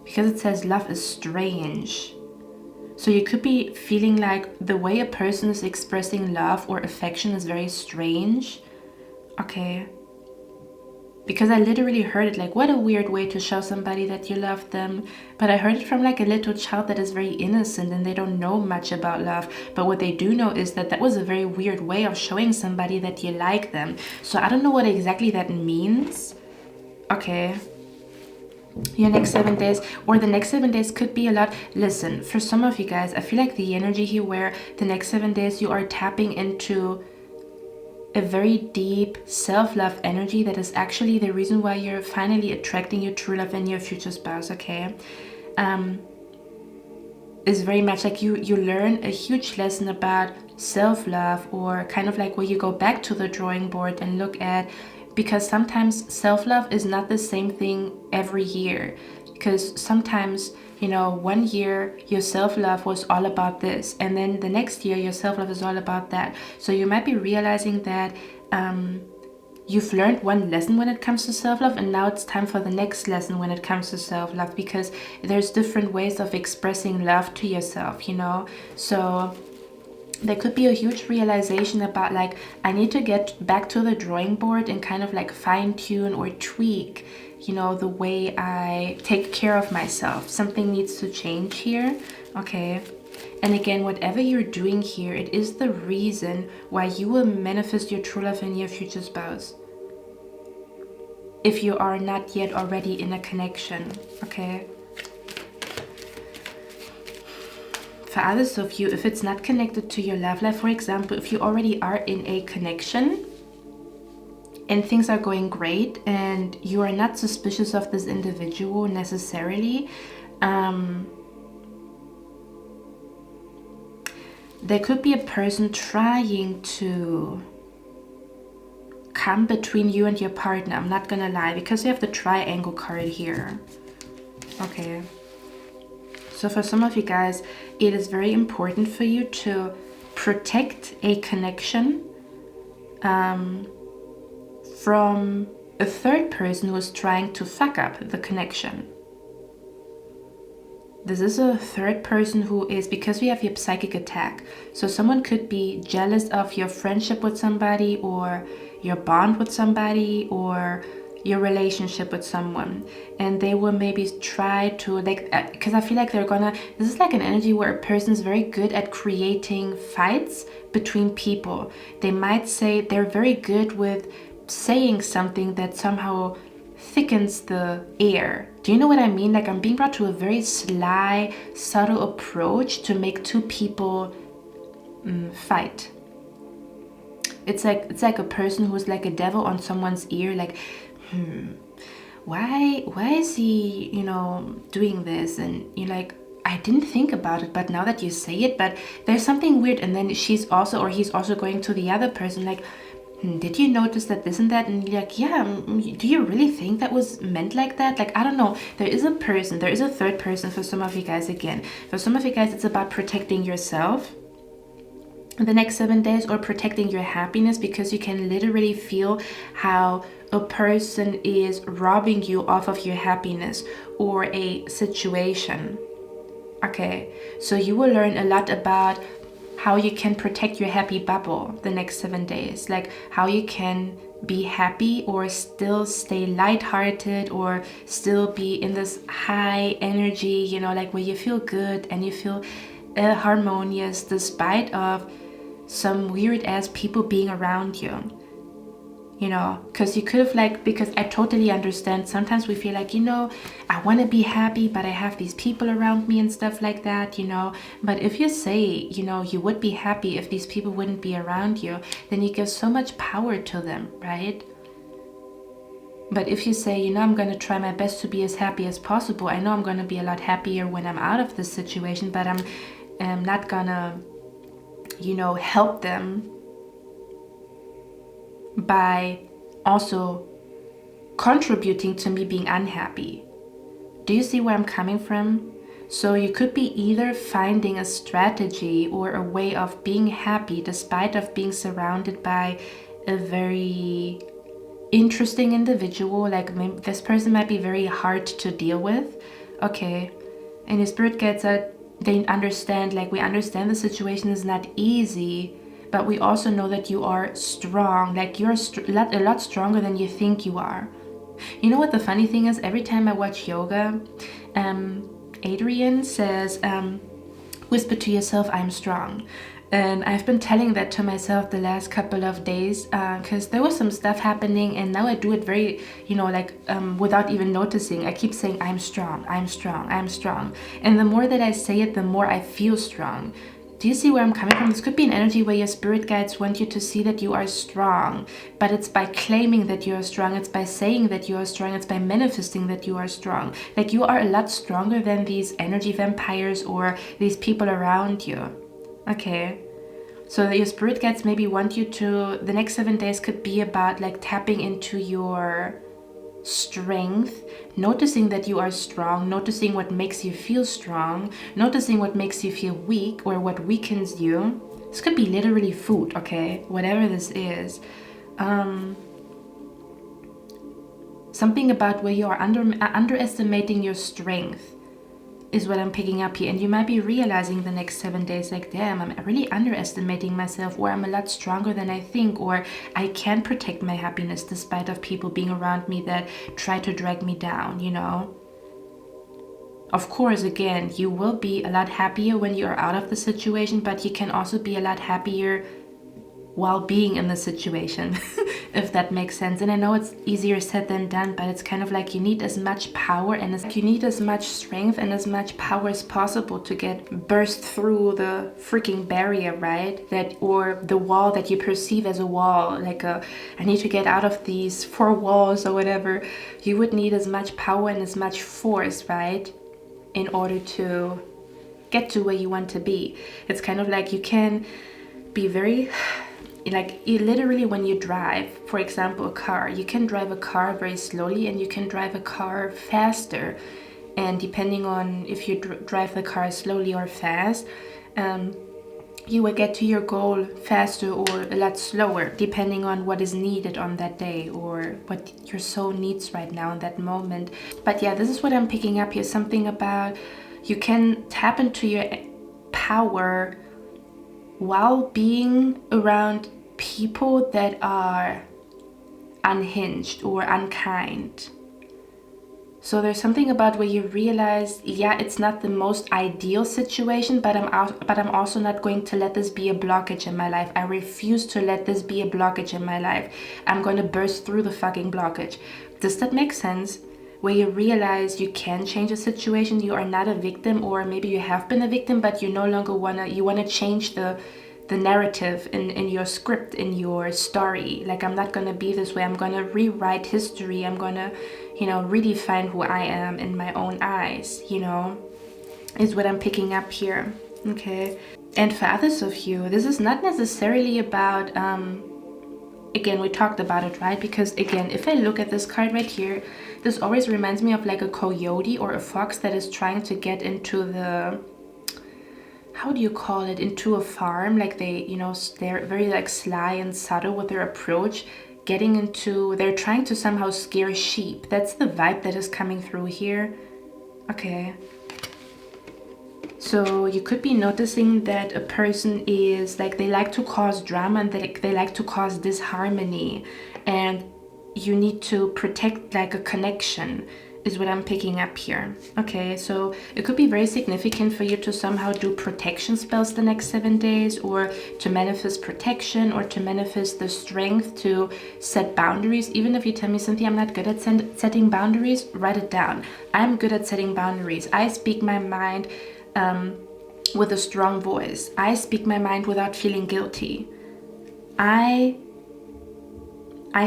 because it says love is strange. So you could be feeling like the way a person is expressing love or affection is very strange. Okay. Because I literally heard it like, what a weird way to show somebody that you love them. But I heard it from like a little child that is very innocent and they don't know much about love. But what they do know is that that was a very weird way of showing somebody that you like them. So I don't know what exactly that means. Okay. Your next 7 days, or the next 7 days could be a lot. Listen, for some of you guys, I feel like the energy here where the next 7 days you are tapping into a very deep self-love energy that is actually the reason why you're finally attracting your true love and your future spouse. Okay, is very much like you learn a huge lesson about self-love, or kind of like where you go back to the drawing board and look at, because sometimes self-love is not the same thing every year. Because sometimes, 1 year your self-love was all about this, and then the next year your self-love is all about that. So you might be realizing that you've learned one lesson when it comes to self-love, and now it's time for the next lesson when it comes to self-love, because there's different ways of expressing love to yourself, So there could be a huge realization about like, I need to get back to the drawing board and kind of like fine tune or tweak, the way I take care of myself. Something needs to change here. Okay. And again, whatever you're doing here, it is the reason why you will manifest your true love and your future spouse, if you are not yet already in a connection. Okay. For others of you, if it's not connected to your love life, for example, if you already are in a connection and things are going great and you are not suspicious of this individual necessarily, there could be a person trying to come between you and your partner. I'm not gonna lie, because you have the triangle card here. Okay. So for some of you guys, it is very important for you to protect a connection from a third person who is trying to fuck up the connection. This is a third person who is, because we have your psychic attack. So someone could be jealous of your friendship with somebody, or your bond with somebody, or your relationship with someone, and they will maybe try to because I feel like this is like an energy where a person is very good at creating fights between people. They might say they're very good with saying something that somehow thickens the air. Do you know what I mean? Like, I'm being brought to a very sly, subtle approach to make two people fight. It's like a person who's like a devil on someone's ear, like, why is he, doing this? And you're like, I didn't think about it, but now that you say it, but there's something weird. And then he's also going to the other person like, did you notice that this and that? And you're like, yeah, do you really think that was meant like that? Like, I don't know. There is a third person for some of you guys again. For some of you guys, it's about protecting yourself the next 7 days, or protecting your happiness, because you can literally feel how a person is robbing you off of your happiness or a situation. Okay, so you will learn a lot about how you can protect your happy bubble the next 7 days, like how you can be happy or still stay lighthearted or still be in this high energy, you know, like where you feel good and you feel harmonious despite of some weird ass people being around you. You know, because you could have like, because I totally understand, sometimes we feel like, you know, I want to be happy, but I have these people around me and stuff like that, you know. But if you say, you know, you would be happy if these people wouldn't be around you, then you give so much power to them, right? But if you say, you know, I'm going to try my best to be as happy as possible, I know I'm going to be a lot happier when I'm out of this situation, but I'm not gonna, you know, help them by also contributing to me being unhappy. Do you see where I'm coming from? So you could be either finding a strategy or a way of being happy despite of being surrounded by a very interesting individual, like maybe this person might be very hard to deal with. Okay, and your spirit gets that they understand, like we understand the situation is not easy, but we also know that you are strong, like you're a lot stronger than you think you are. You know what the funny thing is? Every time I watch yoga, Adrian says, whisper to yourself, I'm strong. And I've been telling that to myself the last couple of days, because there was some stuff happening, and now I do it very, you know, like without even noticing. I keep saying, I'm strong, I'm strong, I'm strong. And the more that I say it, the more I feel strong. Do you see where I'm coming from? This could be an energy where your spirit guides want you to see that you are strong, but it's by claiming that you are strong, it's by saying that you are strong, it's by manifesting that you are strong. Like you are a lot stronger than these energy vampires or these people around you. Okay, so your spirit guides maybe want you to, the next 7 days could be about like tapping into your strength, noticing that you are strong, noticing what makes you feel strong, noticing what makes you feel weak or what weakens you. This could be literally food, okay, whatever this is. Something about where you are underestimating your strength is what I'm picking up here. And you might be realizing the next 7 days, like, damn, I'm really underestimating myself, or I'm a lot stronger than I think, or I can protect my happiness despite of people being around me that try to drag me down, you know. Of course, again, you will be a lot happier when you are out of the situation, but you can also be a lot happier while being in the situation, if that makes sense. And I know it's easier said than done, but it's kind of like you need as much power and you need as much strength and as much power as possible to burst through the freaking barrier, right? That, or the wall that you perceive as a wall, like I need to get out of these 4 walls or whatever. You would need as much power and as much force, right, in order to get to where you want to be. It's kind of like you can be very, like, you literally, when you drive, for example, a car, you can drive a car very slowly and you can drive a car faster. And depending on if you drive the car slowly or fast, you will get to your goal faster or a lot slower, depending on what is needed on that day or what your soul needs right now in that moment. But yeah, this is what I'm picking up here. Something about you can tap into your power while being around people that are unhinged or unkind. So there's something about where you realize, yeah, it's not the most ideal situation, but I'm also not going to let this be a blockage in my life. I refuse to let this be a blockage in my life. I'm going to burst through the fucking blockage. Does that make sense? Where you realize you can change a situation, you are not a victim, or maybe you have been a victim, but you no longer wanna change the narrative in your script, in your story. Like, I'm not gonna be this way. I'm gonna rewrite history. I'm gonna, you know, redefine who I am in my own eyes, you know, is what I'm picking up here. Okay. And for others of you, this is not necessarily about again, we talked about it, right? Because again, if I look at this card right here, this always reminds me of like a coyote or a fox that is trying to get into the, how do you call it, into a farm. Like they, you know, they're very like sly and subtle with their approach, getting into, they're trying to somehow scare sheep. That's the vibe that is coming through here. Okay. So you could be noticing that a person is like, they like to cause drama and they like to cause disharmony, and you need to protect like a connection is what I'm picking up here. Okay, so it could be very significant for you to somehow do protection spells the next 7 days, or to manifest protection, or to manifest the strength to set boundaries. Even if you tell me, Cynthia, I'm not good at setting boundaries, write it down. I'm good at setting boundaries. I speak my mind with a strong voice. I speak my mind without feeling guilty. I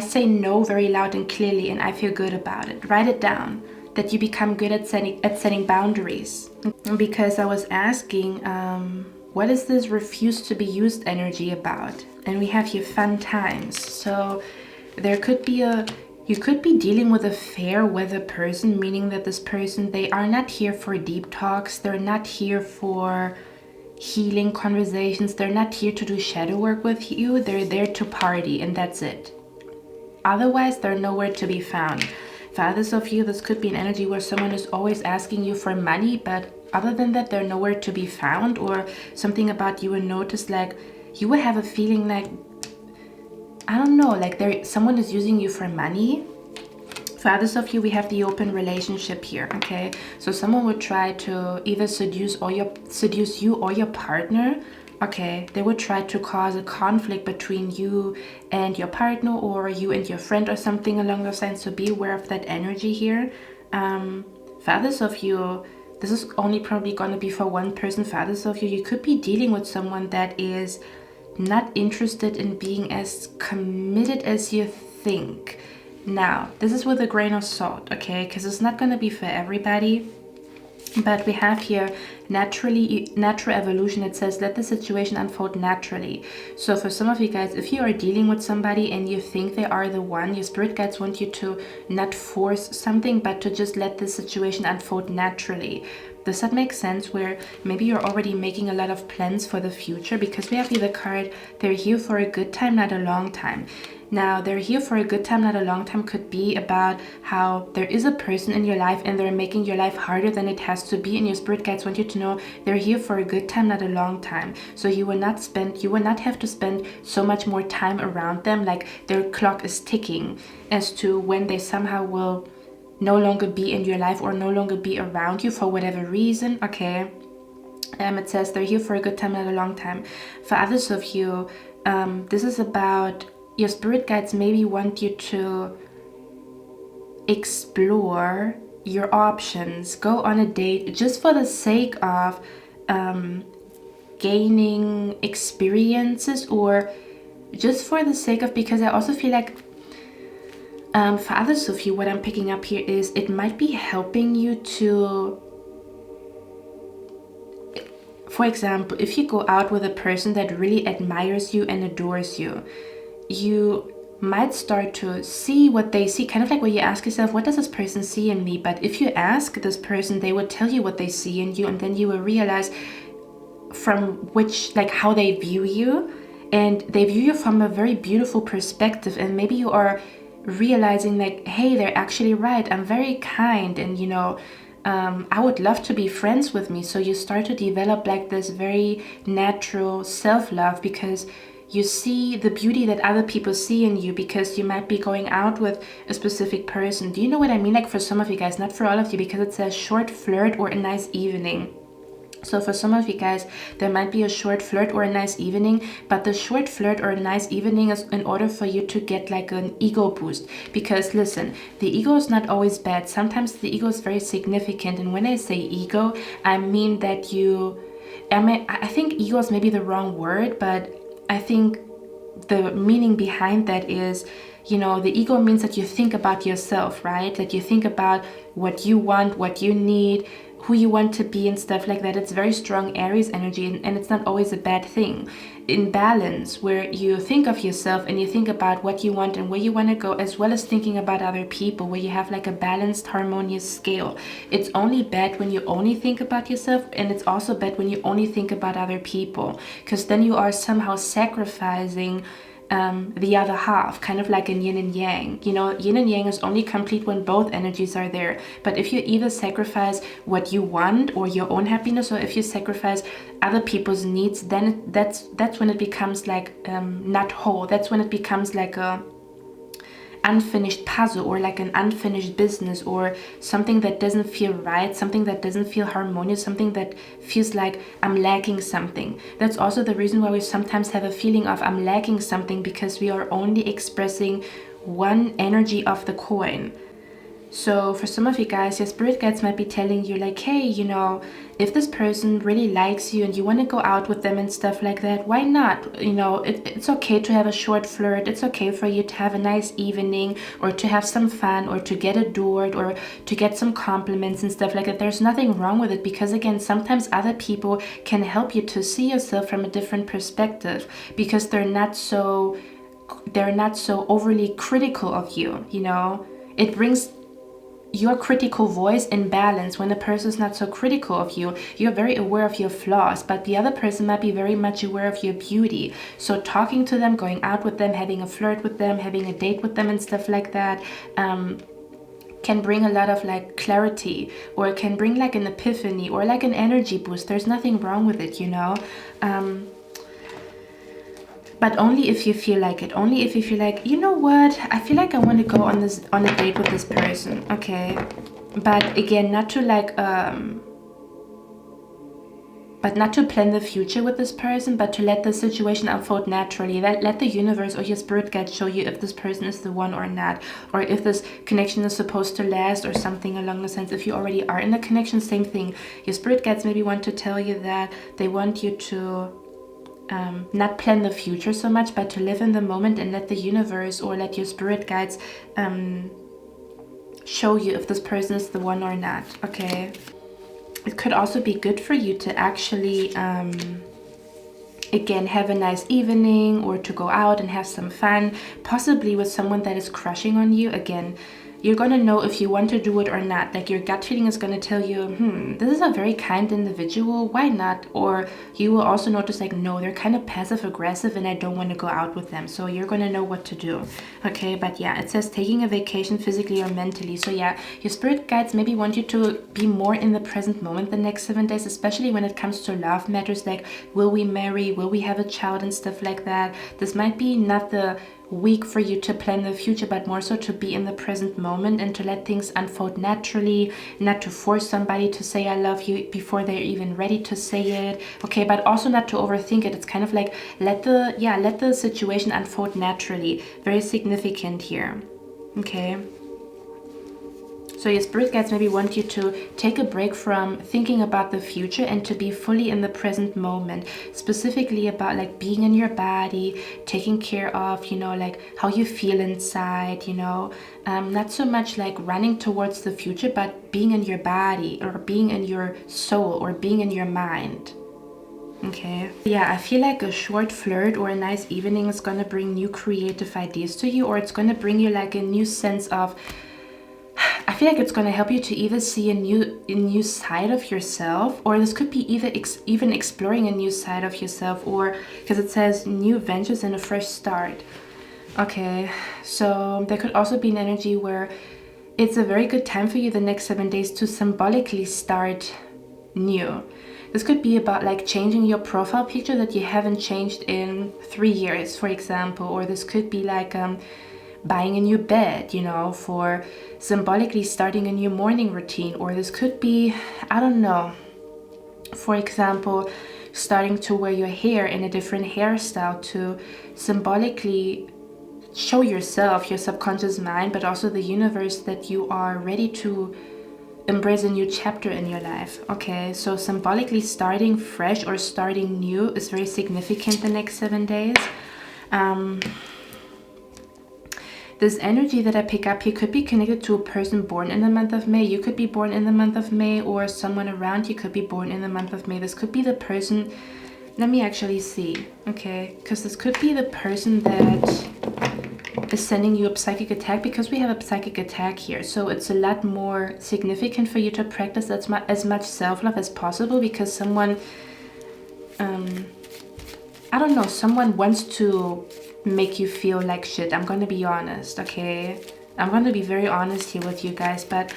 say no very loud and clearly, and I feel good about it. Write it down, that you become good at setting boundaries. Because I was asking, what is this refuse to be used energy about? And we have here fun times. So there could be you could be dealing with a fair weather person, meaning that this person, they are not here for deep talks. They're not here for healing conversations. They're not here to do shadow work with you. They're there to party, and that's it. Otherwise, they're nowhere to be found. For others of you, this could be an energy where someone is always asking you for money, but other than that, they're nowhere to be found. Or something about you will notice, like you will have a feeling like, I don't know, like someone is using you for money. For others of you, we have the open relationship here, okay? So someone would try to either seduce you or your partner. Okay, they would try to cause a conflict between you and your partner, or you and your friend, or something along those lines. So be aware of that energy here. For others of you, this is only probably going to be for one person. For others of you, you could be dealing with someone that is not interested in being as committed as you think. Now, this is with a grain of salt, okay? Because it's not going to be for everybody. But we have here natural evolution. It says, let the situation unfold naturally. So for some of you guys, if you are dealing with somebody and you think they are the one, your spirit guides want you to not force something, but to just let the situation unfold naturally. Does that make sense? Where maybe you're already making a lot of plans for the future, because we have here the card, they're here for a good time, not a long time. Now, they're here for a good time, not a long time, could be about how there is a person in your life and they're making your life harder than it has to be, and your spirit guides want you to know they're here for a good time, not a long time. So you will not have to spend so much more time around them, like their clock is ticking as to when they somehow will no longer be in your life or no longer be around you for whatever reason, okay? It says they're here for a good time, not a long time. For others of you, this is about your spirit guides maybe want you to explore your options, go on a date just for the sake of gaining experiences, or just for the sake of, because I also feel like for others of you, what I'm picking up here is it might be helping you to, for example, if you go out with a person that really admires you and adores you, you might start to see what they see, kind of like where you ask yourself, what does this person see in me? But if you ask this person, they would tell you what they see in you, and then you will realize from which, like how they view you, and they view you from a very beautiful perspective. And maybe you are realizing like, hey, they're actually right, I'm very kind, and you know, I would love to be friends with me. So you start to develop like this very natural self-love, because you see the beauty that other people see in you, because you might be going out with a specific person. Do you know what I mean? Like for some of you guys, not for all of you, because it says short flirt or a nice evening. So for some of you guys, there might be a short flirt or a nice evening, but the short flirt or a nice evening is in order for you to get like an ego boost. Because listen, the ego is not always bad. Sometimes the ego is very significant. And when I say ego, I mean that I think ego is maybe the wrong word, but I think the meaning behind that is, you know, the ego means that you think about yourself, right? That you think about what you want, what you need, who you want to be and stuff like that. It's very strong Aries energy, and it's not always a bad thing. In balance, where you think of yourself and you think about what you want and where you want to go, as well as thinking about other people, where you have like a balanced, harmonious scale. It's only bad when you only think about yourself, and it's also bad when you only think about other people, because then you are somehow sacrificing the other half, kind of like in yin and yang. You know, yin and yang is only complete when both energies are there. But if you either sacrifice what you want or your own happiness, or if you sacrifice other people's needs, then that's when it becomes like not whole. That's when it becomes like a unfinished puzzle, or like an unfinished business, or something that doesn't feel right, something that doesn't feel harmonious, something that feels like I'm lacking something. That's also the reason why we sometimes have a feeling of I'm lacking something, because we are only expressing one energy of the coin. So for some of you guys, your spirit guides might be telling you like, hey, you know, if this person really likes you and you want to go out with them and stuff like that, why not? You know, it's okay to have a short flirt. It's okay for you to have a nice evening, or to have some fun, or to get adored, or to get some compliments and stuff like that. There's nothing wrong with it, because again, sometimes other people can help you to see yourself from a different perspective, because they're not so overly critical of you. You know, it brings your critical voice in balance. When a person is not so critical of you, you're very aware of your flaws, but the other person might be very much aware of your beauty. So talking to them, going out with them, having a flirt with them, having a date with them and stuff like that can bring a lot of like clarity, or it can bring like an epiphany, or like an energy boost. There's nothing wrong with it, you know. But only if you feel like it. Only if you feel like, you know what, I feel like I want to go on a date with this person. Okay, but again, not to like but not to plan the future with this person, but to let the situation unfold naturally. Let the universe or your spirit guide show you if this person is the one or not, or if this connection is supposed to last, or something along the sense. If you already are in a connection, same thing. Your spirit guides maybe want to tell you that they want you to not plan the future so much, but to live in the moment and let the universe, or let your spirit guides show you if this person is the one or not. Okay, it could also be good for you to actually again have a nice evening, or to go out and have some fun, possibly with someone that is crushing on you. Again, you're going to know if you want to do it or not. Like, your gut feeling is going to tell you, this is a very kind individual, why not? Or you will also notice like, no, they're kind of passive aggressive and I don't want to go out with them. So you're going to know what to do. Okay, but yeah, it says taking a vacation physically or mentally. So yeah, your spirit guides maybe want you to be more in the present moment the next 7 days, especially when it comes to love matters, like will we marry, will we have a child and stuff like that. This might be not the week for you to plan the future, but more so to be in the present moment and to let things unfold naturally, not to force somebody to say I love you before they're even ready to say it. Okay, but also not to overthink it. It's kind of like let the situation unfold naturally. Very significant here. Okay, so your spirit guides maybe want you to take a break from thinking about the future and to be fully in the present moment, specifically about like being in your body, taking care of, you know, like how you feel inside, you know, not so much like running towards the future, but being in your body, or being in your soul, or being in your mind. Okay, yeah, I feel like a short flirt or a nice evening is going to bring new creative ideas to you, or it's going to bring you like a new sense of, I feel like it's going to help you to either see a new side of yourself, or this could be either even exploring a new side of yourself, or because it says new ventures and a fresh start. Okay, so there could also be an energy where it's a very good time for you the next 7 days to symbolically start new. This could be about like changing your profile picture that you haven't changed in 3 years, for example, or this could be like buying a new bed, you know, for symbolically starting a new morning routine. Or this could be, I don't know, for example, starting to wear your hair in a different hairstyle to symbolically show yourself, your subconscious mind, but also the universe, that you are ready to embrace a new chapter in your life. Okay, so symbolically starting fresh or starting new is very significant the next 7 days. This energy that I pick up here could be connected to a person born in the month of May. You could be born in the month of May, or someone around you could be born in the month of May. This could be the person. Let me actually see, okay? Because this could be the person that is sending you a psychic attack, because we have a psychic attack here. So it's a lot more significant for you to practice as much self-love as possible, because someone, I don't know, someone wants to make you feel like shit. I'm gonna be honest, okay? I'm gonna be very honest here with you guys, but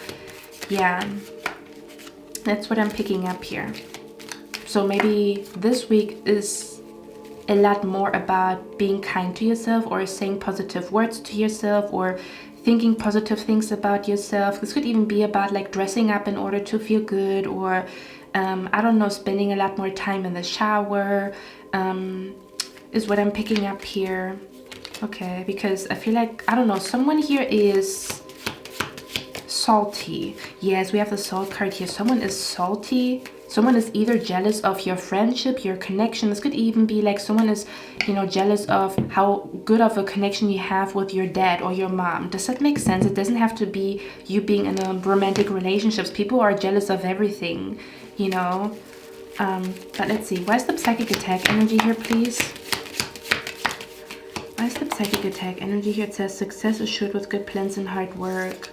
yeah, that's what I'm picking up here. So maybe this week is a lot more about being kind to yourself, or saying positive words to yourself, or thinking positive things about yourself. This could even be about like dressing up in order to feel good, or I don't know, spending a lot more time in the shower, is what I'm picking up here. Okay, because I feel like, I don't know, someone here is salty. Yes, we have the salt card here. Someone is salty. Someone is either jealous of your friendship, your connection. This could even be like someone is, you know, jealous of how good of a connection you have with your dad or your mom. Does that make sense? It doesn't have to be you being in a romantic relationships. People are jealous of everything, you know. But let's see. Why is the psychic attack energy here, please? Why is the psychic attack energy here? It says success assured with good plans and hard work.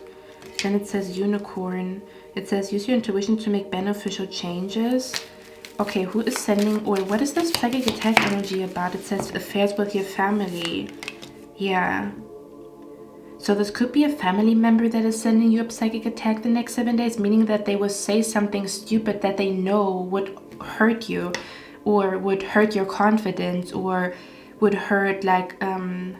Then it says unicorn. It says use your intuition to make beneficial changes. Okay, who is sending, or what is this psychic attack energy about? It says affairs with your family. Yeah. So this could be a family member that is sending you a psychic attack the next 7 days, meaning that they will say something stupid that they know would hurt you, or would hurt your confidence, or would hurt like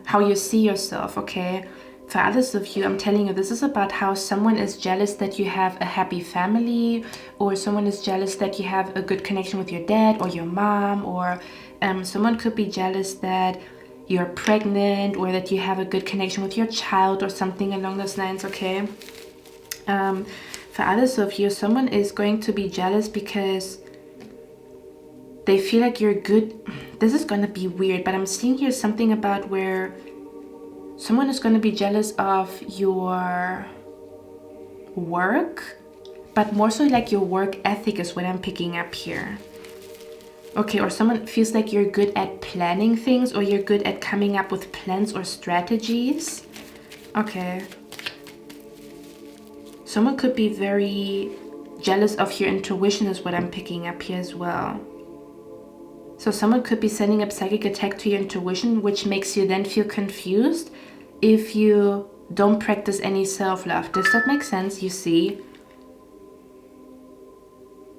how you see yourself, okay? For others of you, I'm telling you, this is about how someone is jealous that you have a happy family, or someone is jealous that you have a good connection with your dad or your mom, or someone could be jealous that you're pregnant, or that you have a good connection with your child, or something along those lines, okay? For others of you, someone is going to be jealous because they feel like you're good. This is going to be weird, but I'm seeing here something about where someone is going to be jealous of your work, but more so like your work ethic is what I'm picking up here. Okay, or someone feels like you're good at planning things, or you're good at coming up with plans or strategies. Okay. Someone could be very jealous of your intuition is what I'm picking up here as well. So someone could be sending a psychic attack to your intuition, which makes you then feel confused if you don't practice any self-love. Does that make sense? You see?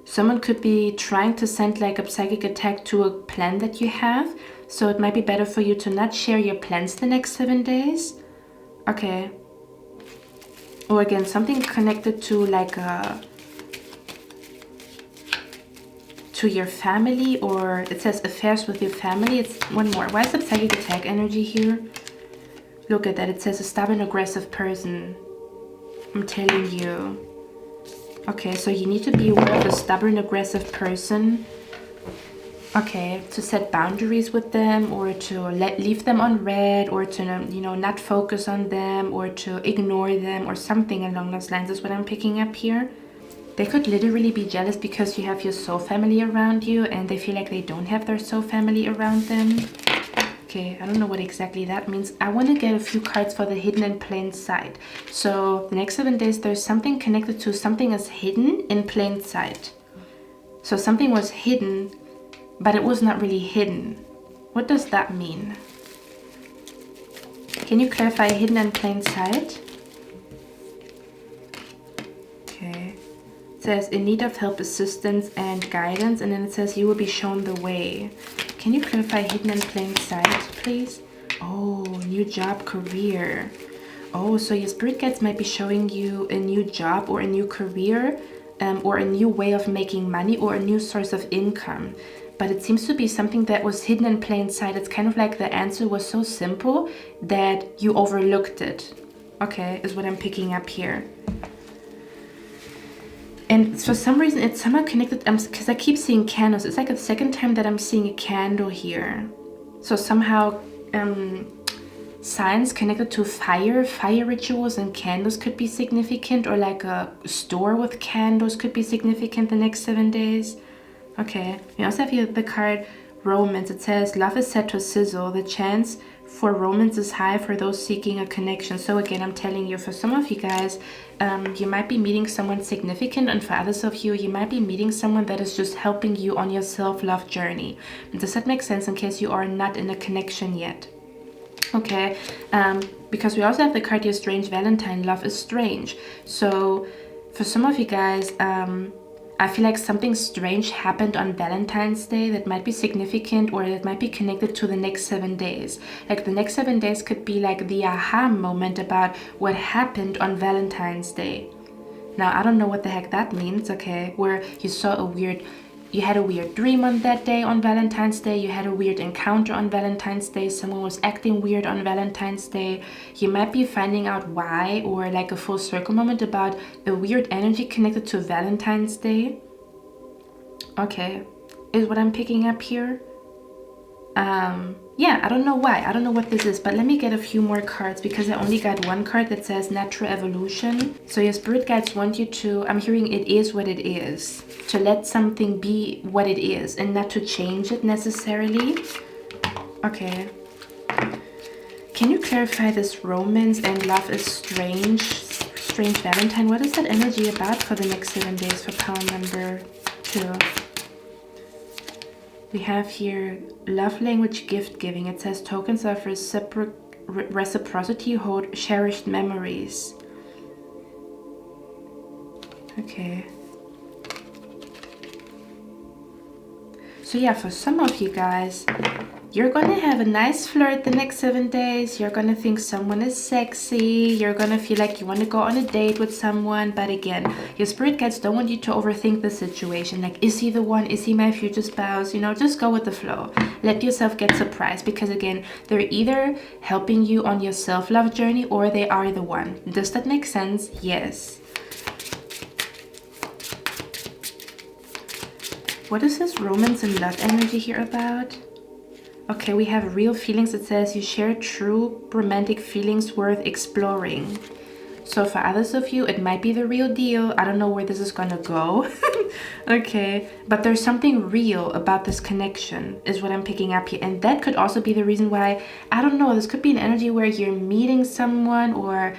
Someone could be trying to send like a psychic attack to a plan that you have. So it might be better for you to not share your plans the next 7 days. Okay. Or again, something connected to like to your family, or it says affairs with your family. It's one more. Why is the psychic attack energy here? Look at that. It says a stubborn, aggressive person. I'm telling you. Okay, so you need to be aware of a stubborn, aggressive person. Okay, to set boundaries with them, or to leave them on red, or to, you know, not focus on them, or to ignore them, or something along those lines is what I'm picking up here. They could literally be jealous because you have your soul family around you, and they feel like they don't have their soul family around them. Okay, I don't know what exactly that means. I want to get a few cards for the hidden in plain sight. So the next 7 days, there's something connected to something is hidden in plain sight. So something was hidden, but it was not really hidden. What does that mean? Can you clarify hidden in plain sight? Okay. It says in need of help, assistance, and guidance, and then it says you will be shown the way. Can you clarify hidden in plain sight, please? Oh, new job, career. Oh, so your spirit guides might be showing you a new job, or a new career, or a new way of making money, or a new source of income. But it seems to be something that was hidden in plain sight. It's kind of like the answer was so simple that you overlooked it. Okay, is what I'm picking up here. And for some reason, it's somehow connected, because I keep seeing candles. It's like the second time that I'm seeing a candle here. So somehow signs connected to fire rituals and candles could be significant, or like a store with candles could be significant the next 7 days. Okay, we also have here the card romance. It says love is set to sizzle. The chance for romance is high for those seeking a connection. So again, I'm telling you, for some of you guys, you might be meeting someone significant, and for others of you, you might be meeting someone that is just helping you on your self-love journey. Does that make sense in case you are not in a connection yet? Okay, because we also have the card here, Strange Valentine. Love is strange. So for some of you guys, I feel like something strange happened on Valentine's Day that might be significant, or that might be connected to the next 7 days. Like the next 7 days could be like the aha moment about what happened on Valentine's Day. Now, I don't know what the heck that means, okay? Where you had a weird dream on that day on Valentine's Day, you had a weird encounter on Valentine's Day, someone was acting weird on Valentine's Day. You might be finding out why, or like a full circle moment about a weird energy connected to Valentine's Day. Okay, is what I'm picking up here. Yeah, I don't know why. I don't know what this is, but let me get a few more cards because I only got one card that says natural evolution. So your spirit guides want you to, I'm hearing it is what it is, to let something be what it is and not to change it necessarily. Okay. Can you clarify this romance and love is strange? Strange Valentine. What is that energy about for the next 7 days for power number 2? We have here love language, gift giving. It says tokens of reciprocity hold cherished memories. Okay. So yeah, for some of you guys, you're gonna have a nice flirt the next 7 days. You're gonna think someone is sexy. You're gonna feel like you want to go on a date with someone. But again, your spirit guides don't want you to overthink the situation. Like, is he the one? Is he my future spouse? You know, just go with the flow. Let yourself get surprised, because again, they're either helping you on your self-love journey or they are the one. Does that make sense? Yes. What is this romance and love energy here about? Okay, we have real feelings. It says you share true romantic feelings worth exploring. So for others of you, it might be the real deal. I don't know where this is gonna go. Okay, but there's something real about this connection is what I'm picking up here. And that could also be the reason why, I don't know, this could be an energy where you're meeting someone, or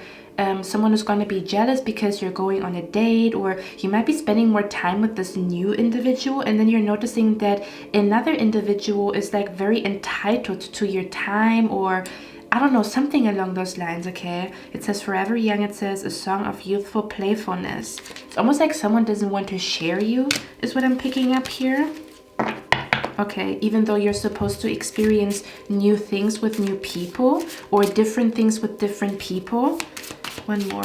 someone is going to be jealous because you're going on a date, or you might be spending more time with this new individual, and then you're noticing that another individual is like very entitled to your time, or I don't know, something along those lines. Okay, it says forever young. It says a song of youthful playfulness. It's almost like someone doesn't want to share you is what I'm picking up here. Okay, even though you're supposed to experience new things with new people, or different things with different people. One more.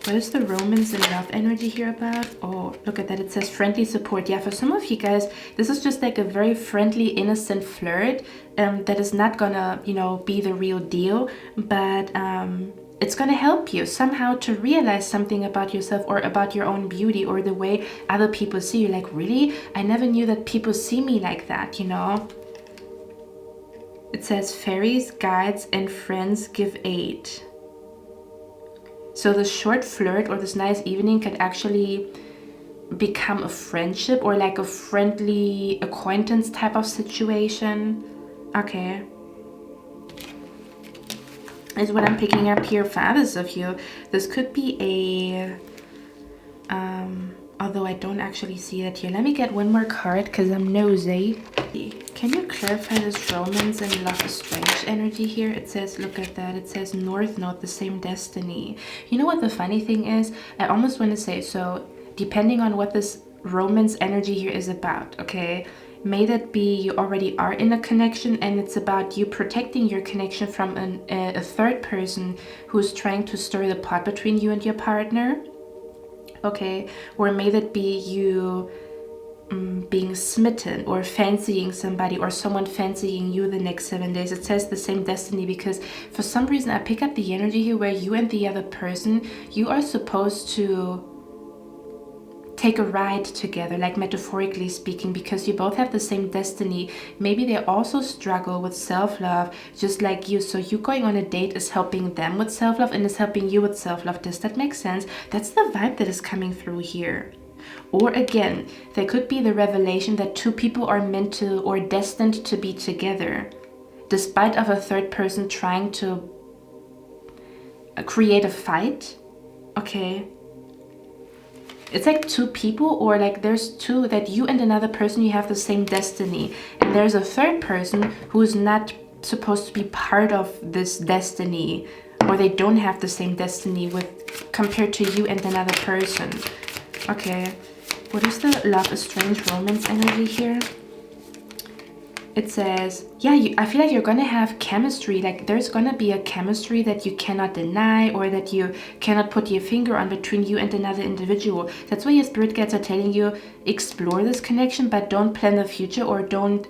What is the romance and love energy here about? Oh, look at that. It says friendly support. Yeah, for some of you guys, this is just like a very friendly, innocent flirt that is not gonna, you know, be the real deal, but it's gonna help you somehow to realize something about yourself, or about your own beauty, or the way other people see you. Like, really? I never knew that people see me like that, you know? It says fairies, guides, and friends give aid. So this short flirt or this nice evening could actually become a friendship, or like a friendly acquaintance type of situation. Okay. Is what I'm picking up here for others of you. This could be a... although I don't actually see that here. Let me get one more card because I'm nosy. Can you clarify this romance and love is strange energy here? It says, look at that. It says North Node, the same destiny. You know what the funny thing is? I almost want to say, so depending on what this romance energy here is about, okay? May that be you already are in a connection, and it's about you protecting your connection from a third person who's trying to stir the pot between you and your partner. Okay, or may that be you being smitten or fancying somebody, or someone fancying you the next 7 days. It says the same destiny because for some reason I pick up the energy here where you and the other person, you are supposed to take a ride together, like metaphorically speaking, because you both have the same destiny. Maybe they also struggle with self-love just like you, so you going on a date is helping them with self-love and is helping you with self-love. Does that make sense? That's the vibe that is coming through here. Or again, there could be the revelation that two people are meant to or destined to be together, despite of a third person trying to create a fight. Okay, it's like two people, or like there's two, that you and another person, you have the same destiny, and there's a third person who is not supposed to be part of this destiny, or they don't have the same destiny with compared to you and another person. Okay, what is the love is strange romance energy here? It says, yeah, I feel like you're gonna have chemistry. Like there's gonna be a chemistry that you cannot deny, or that you cannot put your finger on between you and another individual. That's why your spirit guides are telling you, explore this connection, but don't plan the future, or don't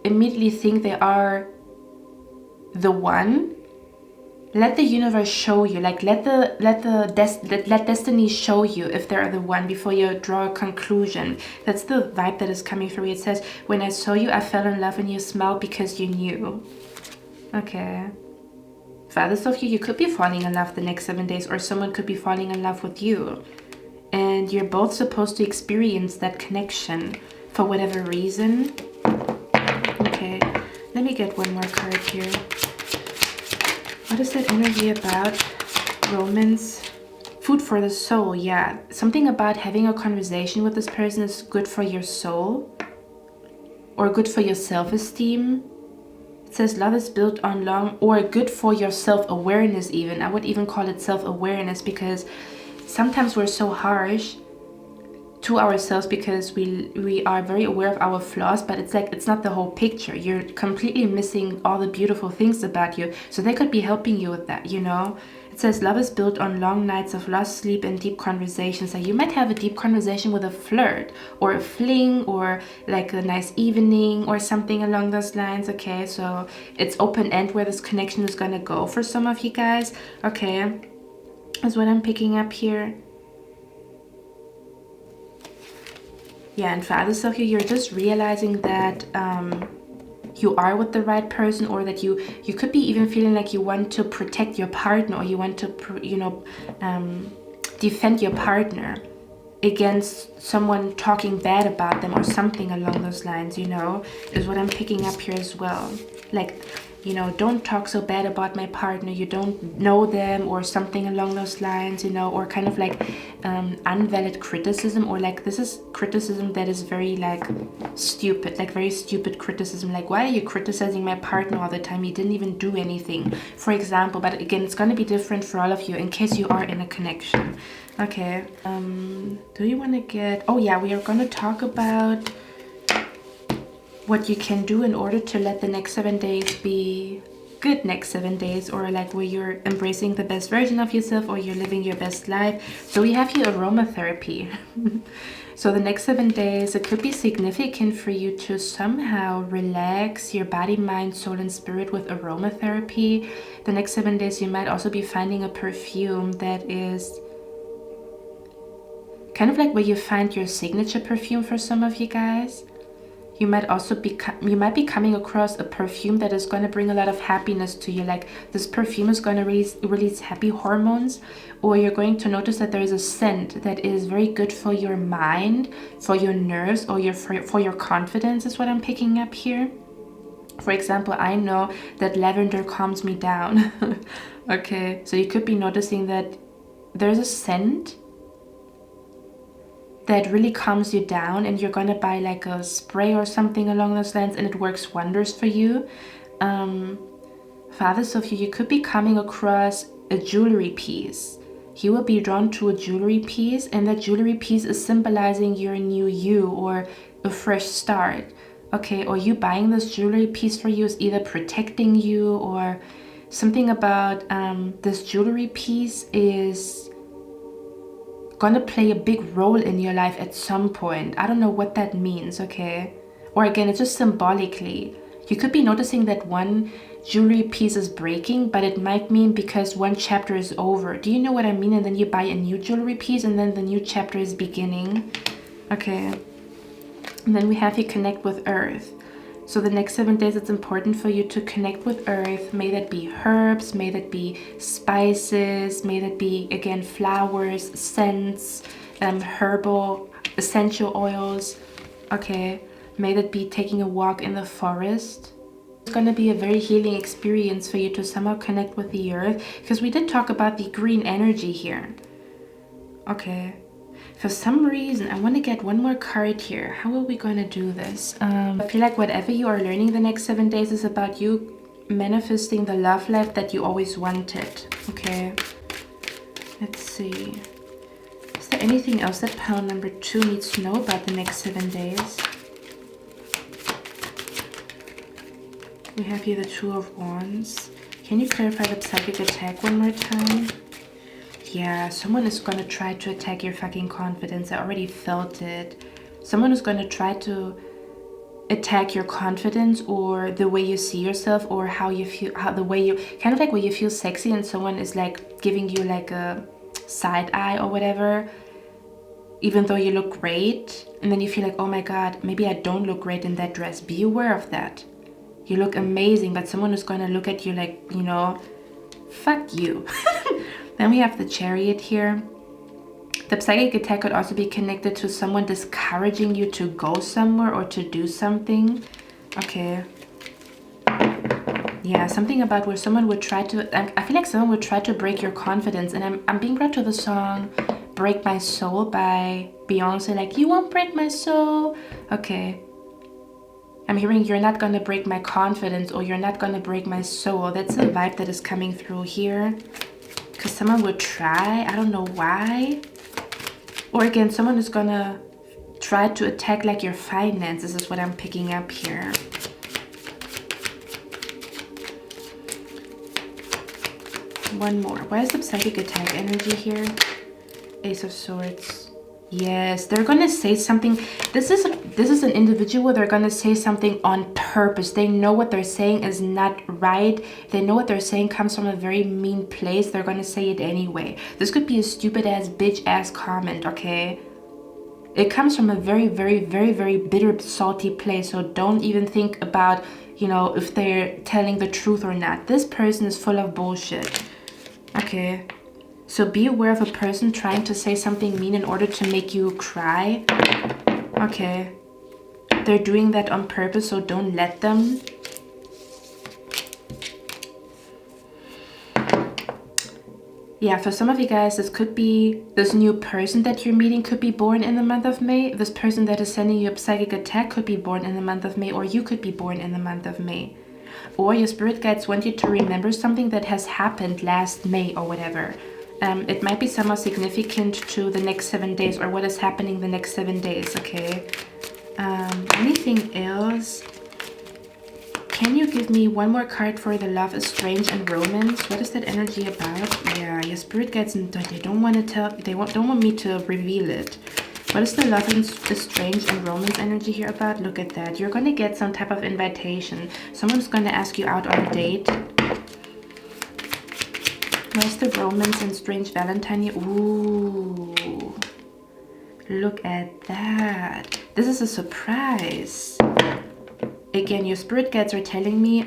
immediately think they are the one. Let the universe show you, like let destiny show you if they're the one before you draw a conclusion. That's the vibe that is coming through. It says, when I saw you, I fell in love and you smiled because you knew. Okay. For others of you, you could be falling in love the next 7 days, or someone could be falling in love with you. And you're both supposed to experience that connection for whatever reason. Okay, let me get one more card here. What is that energy about? Romance. Food for the soul. Yeah, something about having a conversation with this person is good for your soul, or good for your self-esteem. It says love is built on long, or good for your self-awareness even. I would even call it self-awareness, because sometimes we're so harsh to ourselves because we are very aware of our flaws, but it's like it's not the whole picture. You're completely missing all the beautiful things about you, so they could be helping you with that, you know. It says love is built on long nights of lost sleep and deep conversations. So you might have a deep conversation with a flirt or a fling, or like a nice evening or something along those lines. Okay, so it's open-end where this connection is gonna go for some of you guys. Okay, that's what I'm picking up here. Yeah, and for others of you, you're just realizing that you are with the right person, or that you could be even feeling like you want to protect your partner, or you want to, defend your partner against someone talking bad about them or something along those lines, you know, is what I'm picking up here as well. Like, you know, don't talk so bad about my partner, you don't know them, or something along those lines, you know, or kind of like unvalid criticism, or like this is criticism that is very like stupid, like very stupid criticism, like why are you criticizing my partner all the time, he didn't even do anything, for example. But again, it's going to be different for all of you in case you are in a connection. Okay, do you want to get, oh yeah, we are going to talk about what you can do in order to let the next 7 days be good next 7 days, or like where you're embracing the best version of yourself, or you're living your best life. So we have here aromatherapy. So the next 7 days, it could be significant for you to somehow relax your body, mind, soul, and spirit with aromatherapy. The next 7 days, you might also be finding a perfume that is kind of like where you find your signature perfume for some of you guys. You might also be coming across a perfume that is going to bring a lot of happiness to you. Like this perfume is going to release happy hormones, or you're going to notice that there is a scent that is very good for your mind, for your nerves, or for your confidence is what I'm picking up here. For example, I know that lavender calms me down. Okay, so you could be noticing that there's a scent that really calms you down, and you're gonna buy like a spray or something along those lines, and it works wonders for you. For others of you, you could be coming across a jewelry piece. You will be drawn to a jewelry piece, and that jewelry piece is symbolizing your new you, or a fresh start. Okay, or you buying this jewelry piece for you is either protecting you, or something about this jewelry piece is gonna play a big role in your life at some point. I don't know what that means, okay? Or again, it's just symbolically. You could be noticing that one jewelry piece is breaking, but it might mean because one chapter is over. Do you know what I mean? And then you buy a new jewelry piece and then the new chapter is beginning. Okay. And then we have you connect with earth. So the next 7 days, it's important for you to connect with earth. May that be herbs, may that be spices, may that be, again, flowers, scents, herbal, essential oils. Okay. May that be taking a walk in the forest. It's going to be a very healing experience for you to somehow connect with the earth, because we did talk about the green energy here. Okay. For some reason, I want to get one more card here. How are we going to do this? I feel like whatever you are learning the next 7 days is about you manifesting the love life that you always wanted. Okay. Let's see. Is there anything else that pile number 2 needs to know about the next 7 days? We have here the Two of Wands. Can you clarify the psychic attack one more time? Yeah, someone is going to try to attack your fucking confidence. I already felt it. Someone is going to try to attack your confidence or the way you see yourself or how you feel, the way you, kind of like when you feel sexy and someone is like giving you like a side eye or whatever, even though you look great. And then you feel like, oh my God, maybe I don't look great in that dress. Be aware of that. You look amazing, but someone is going to look at you like, you know, fuck you. Then we have the Chariot here. The psychic attack could also be connected to someone discouraging you to go somewhere or to do something. Okay. Yeah, something about where someone would try to, I feel like someone would try to break your confidence. And I'm being brought to the song Break My Soul by Beyonce. Like, you won't break my soul. Okay. I'm hearing you're not gonna break my confidence or you're not gonna break my soul. That's the vibe that is coming through here. Because someone would try, I don't know why. Or again, someone is gonna try to attack like your finances is what I'm picking up here. One more. Why is the psychic attack energy here? Ace of Swords. Yes, they're gonna say something. This is an individual. They're gonna say something on purpose. They know what they're saying is not right. They know what they're saying comes from a very mean place. They're gonna say it anyway. This could be a stupid ass bitch ass comment, okay? It comes from a very, very, very, very bitter, salty place. So don't even think about, you know, if they're telling the truth or not. This person is full of bullshit. Okay. So be aware of a person trying to say something mean in order to make you cry. Okay. They're doing that on purpose, so don't let them. Yeah, for some of you guys, this could be this new person that you're meeting could be born in the month of May. This person that is sending you a psychic attack could be born in the month of May, or you could be born in the month of May. Or your spirit guides want you to remember something that has happened last May or whatever. It might be somewhat significant to the next 7 days or what is happening the next 7 days, okay? Anything else? Can you give me one more card for the Love is Strange and Romance? What is that energy about? Yeah, your spirit guides, they don't want to tell, don't want me to reveal it. What is the Love is Strange and Romance energy here about? Look at that. You're going to get some type of invitation. Someone's going to ask you out on a date. Where's the Romance and Strange Valentine here? Ooh. Look at that. This is a surprise. Again, your spirit guides are telling me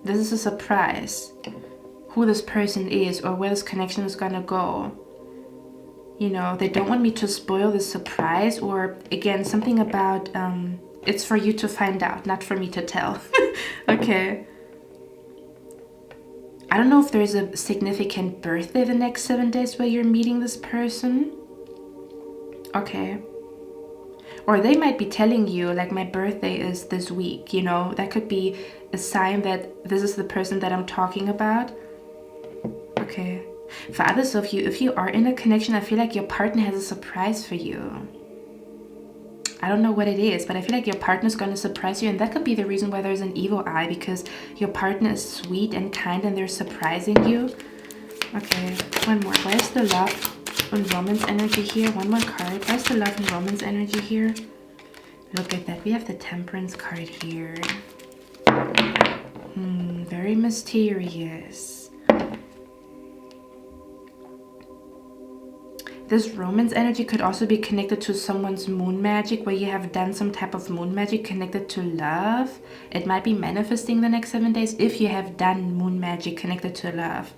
this is a surprise. Who this person is or where this connection is gonna go. You know, they don't want me to spoil the surprise, or again, something about it's for you to find out, not for me to tell. Okay. I don't know if there's a significant birthday the next 7 days where you're meeting this person. Okay. Or they might be telling you, like, my birthday is this week, you know. That could be a sign that this is the person that I'm talking about. Okay. For others of you, if you are in a connection, I feel like your partner has a surprise for you. I don't know what it is, but I feel like your partner's going to surprise you. And that could be the reason why there's an evil eye, because your partner is sweet and kind and they're surprising you. Okay, one more. Where's the Love and Romance energy here? One more card. Where's the Love and Romance energy here? Look at that. We have the Temperance card here. Very mysterious. This romance energy could also be connected to someone's moon magic, where you have done some type of moon magic connected to love. It might be manifesting the next 7 days if you have done moon magic connected to love.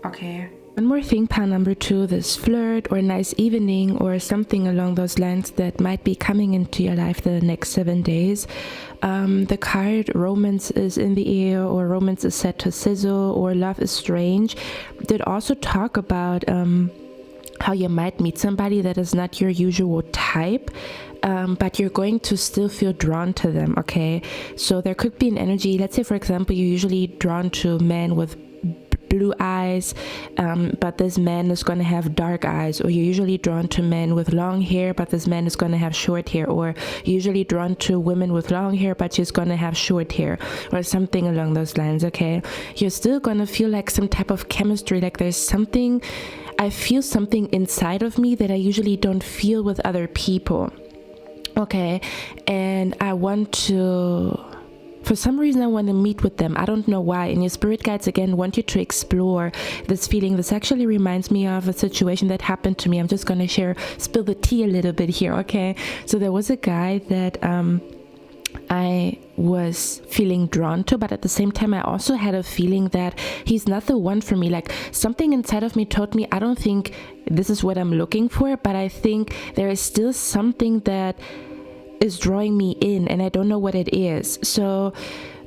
Okay. One more thing, pile number 2, this flirt or nice evening or something along those lines that might be coming into your life the next 7 days. The card romance is in the air, or romance is set to sizzle, or love is strange. Did also talk about how you might meet somebody that is not your usual type, but you're going to still feel drawn to them, okay? So there could be an energy, let's say for example, you're usually drawn to men with blue eyes, but this man is going to have dark eyes, or you're usually drawn to men with long hair, but this man is going to have short hair, or you're usually drawn to women with long hair, but she's going to have short hair, or something along those lines, okay? You're still going to feel like some type of chemistry, like there's something, I feel something inside of me that I usually don't feel with other people, okay? And I want to... For some reason, I want to meet with them. I don't know why. And your spirit guides, again, want you to explore this feeling. This actually reminds me of a situation that happened to me. I'm just going to spill the tea a little bit here, okay? So there was a guy that I was feeling drawn to, but at the same time, I also had a feeling that he's not the one for me. Like, something inside of me told me, I don't think this is what I'm looking for, but I think there is still something that is drawing me in, and I don't know what it is. So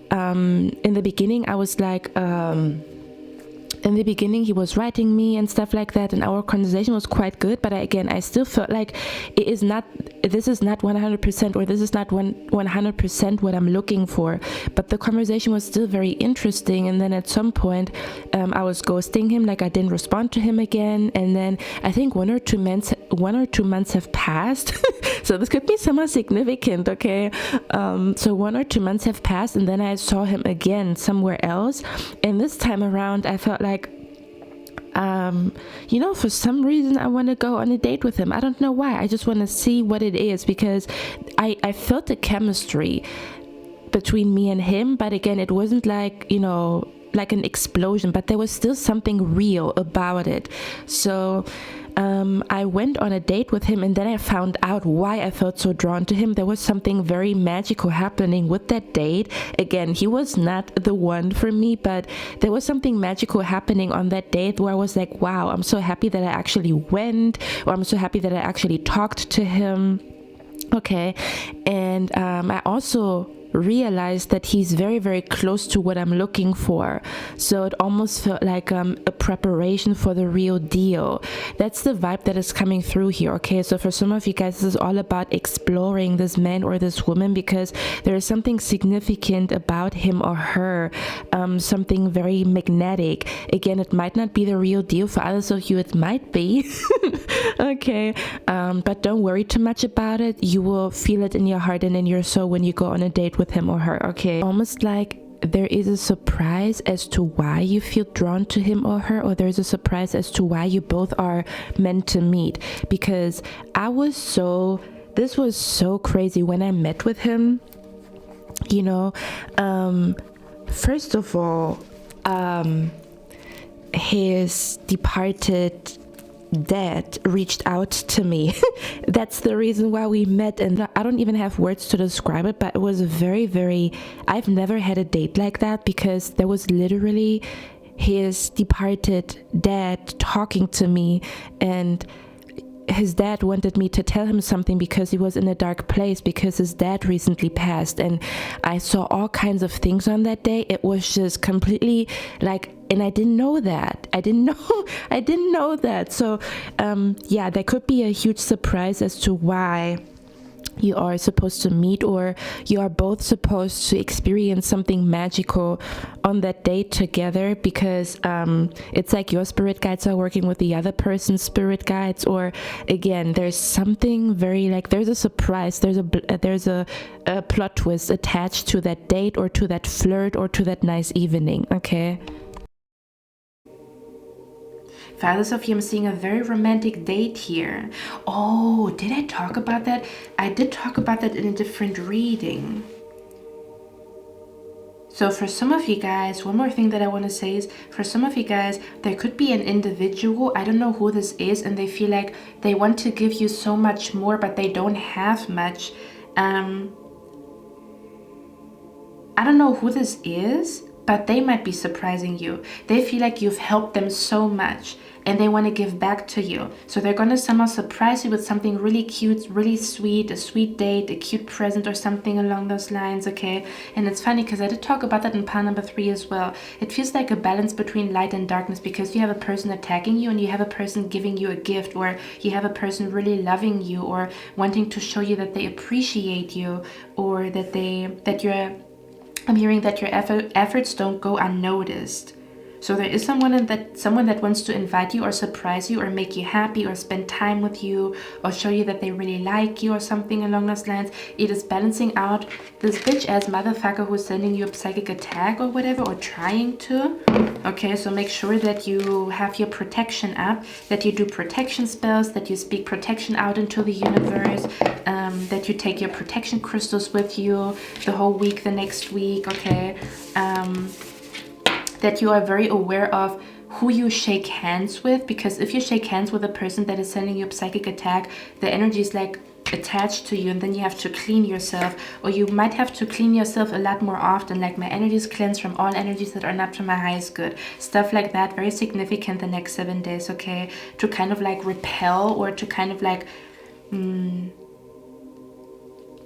in the beginning I was like in the beginning he was writing me and stuff like that, and our conversation was quite good, but I still felt like this is not 100%, or this is not 100% what I'm looking for, but the conversation was still very interesting. And then at some point I was ghosting him, like I didn't respond to him again, and then I think 1 or 2 months have passed. So this could be somewhat significant, okay? So 1 or 2 months have passed, and then I saw him again somewhere else, and this time around I felt like for some reason I want to go on a date with him. I don't know why. I just want to see what it is, because I felt the chemistry between me and him, but again, it wasn't like, like an explosion, but there was still something real about it. So I went on a date with him, and then I found out why I felt so drawn to him. There was something very magical happening with that date. Again, he was not the one for me, but there was something magical happening on that date where I was like, wow, I'm so happy that I actually went, or I'm so happy that I actually talked to him. Okay. And I also realized that he's very, very close to what I'm looking for. So it almost felt like a preparation for the real deal. That's the vibe that is coming through here. Okay, so for some of you guys, this is all about exploring this man or this woman, because there is something significant about him or her, something very magnetic. Again, it might not be the real deal. For others of you, it might be. Okay, but don't worry too much about it. You will feel it in your heart and in your soul when you go on a date with him or her. Okay, almost like there is a surprise as to why you feel drawn to him or her, or there's a surprise as to why you both are meant to meet. Because this was so crazy when I met with him. First of all, his departed dad reached out to me. That's the reason why we met, and I don't even have words to describe it, but it was very, very, I've never had a date like that, because there was literally his departed dad talking to me, and his dad wanted me to tell him something because he was in a dark place, because his dad recently passed. And I saw all kinds of things on that day. It was just completely like, and I didn't know that. I didn't know that. So there could be a huge surprise as to why you are supposed to meet, or you are both supposed to experience something magical on that date together, because it's like your spirit guides are working with the other person's spirit guides, or again, there's something very, like, there's a surprise, there's a plot twist attached to that date, or to that flirt, or to that nice evening. Okay. For others of you, I'm seeing a very romantic date here. Oh, did I talk about that? I did talk about that in a different reading. So for some of you guys, one more thing that I want to say is, for some of you guys, there could be an individual, I don't know who this is, and they feel like they want to give you so much more, but they don't have much. I don't know who this is, but they might be surprising you. They feel like you've helped them so much and they want to give back to you. So they're going to somehow surprise you with something really cute, really sweet, a sweet date, a cute present or something along those lines, okay? And it's funny because I did talk about that in pile number 3 as well. It feels like a balance between light and darkness, because you have a person attacking you and you have a person giving you a gift, or you have a person really loving you or wanting to show you that they appreciate you, or I'm hearing that your efforts don't go unnoticed. So there is someone that wants to invite you or surprise you or make you happy or spend time with you or show you that they really like you or something along those lines. It is balancing out this bitch ass motherfucker who's sending you a psychic attack or whatever, or trying to. Okay, so make sure that you have your protection up, that you do protection spells, that you speak protection out into the universe, that you take your protection crystals with you the whole week, the next week, okay? That you are very aware of who you shake hands with, because if you shake hands with a person that is sending you a psychic attack, the energy is like attached to you, and then you have to clean yourself, or you might have to clean yourself a lot more often, like my energy is cleansed from all energies that are not to my highest good, stuff like that. Very significant the next 7 days, okay? To kind of like repel, or to kind of like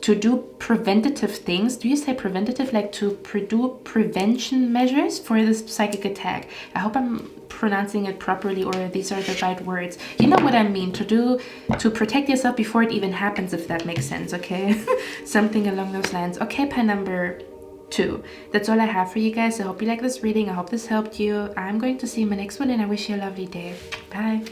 to do preventative things. Do you say preventative? Like to do prevention measures for this psychic attack. I hope I'm pronouncing it properly, or these are the right words. You know what I mean? To protect yourself before it even happens, if that makes sense, okay? Something along those lines. Okay, pile number 2. That's all I have for you guys. I hope you like this reading. I hope this helped you. I'm going to see you in my next one, and I wish you a lovely day. Bye.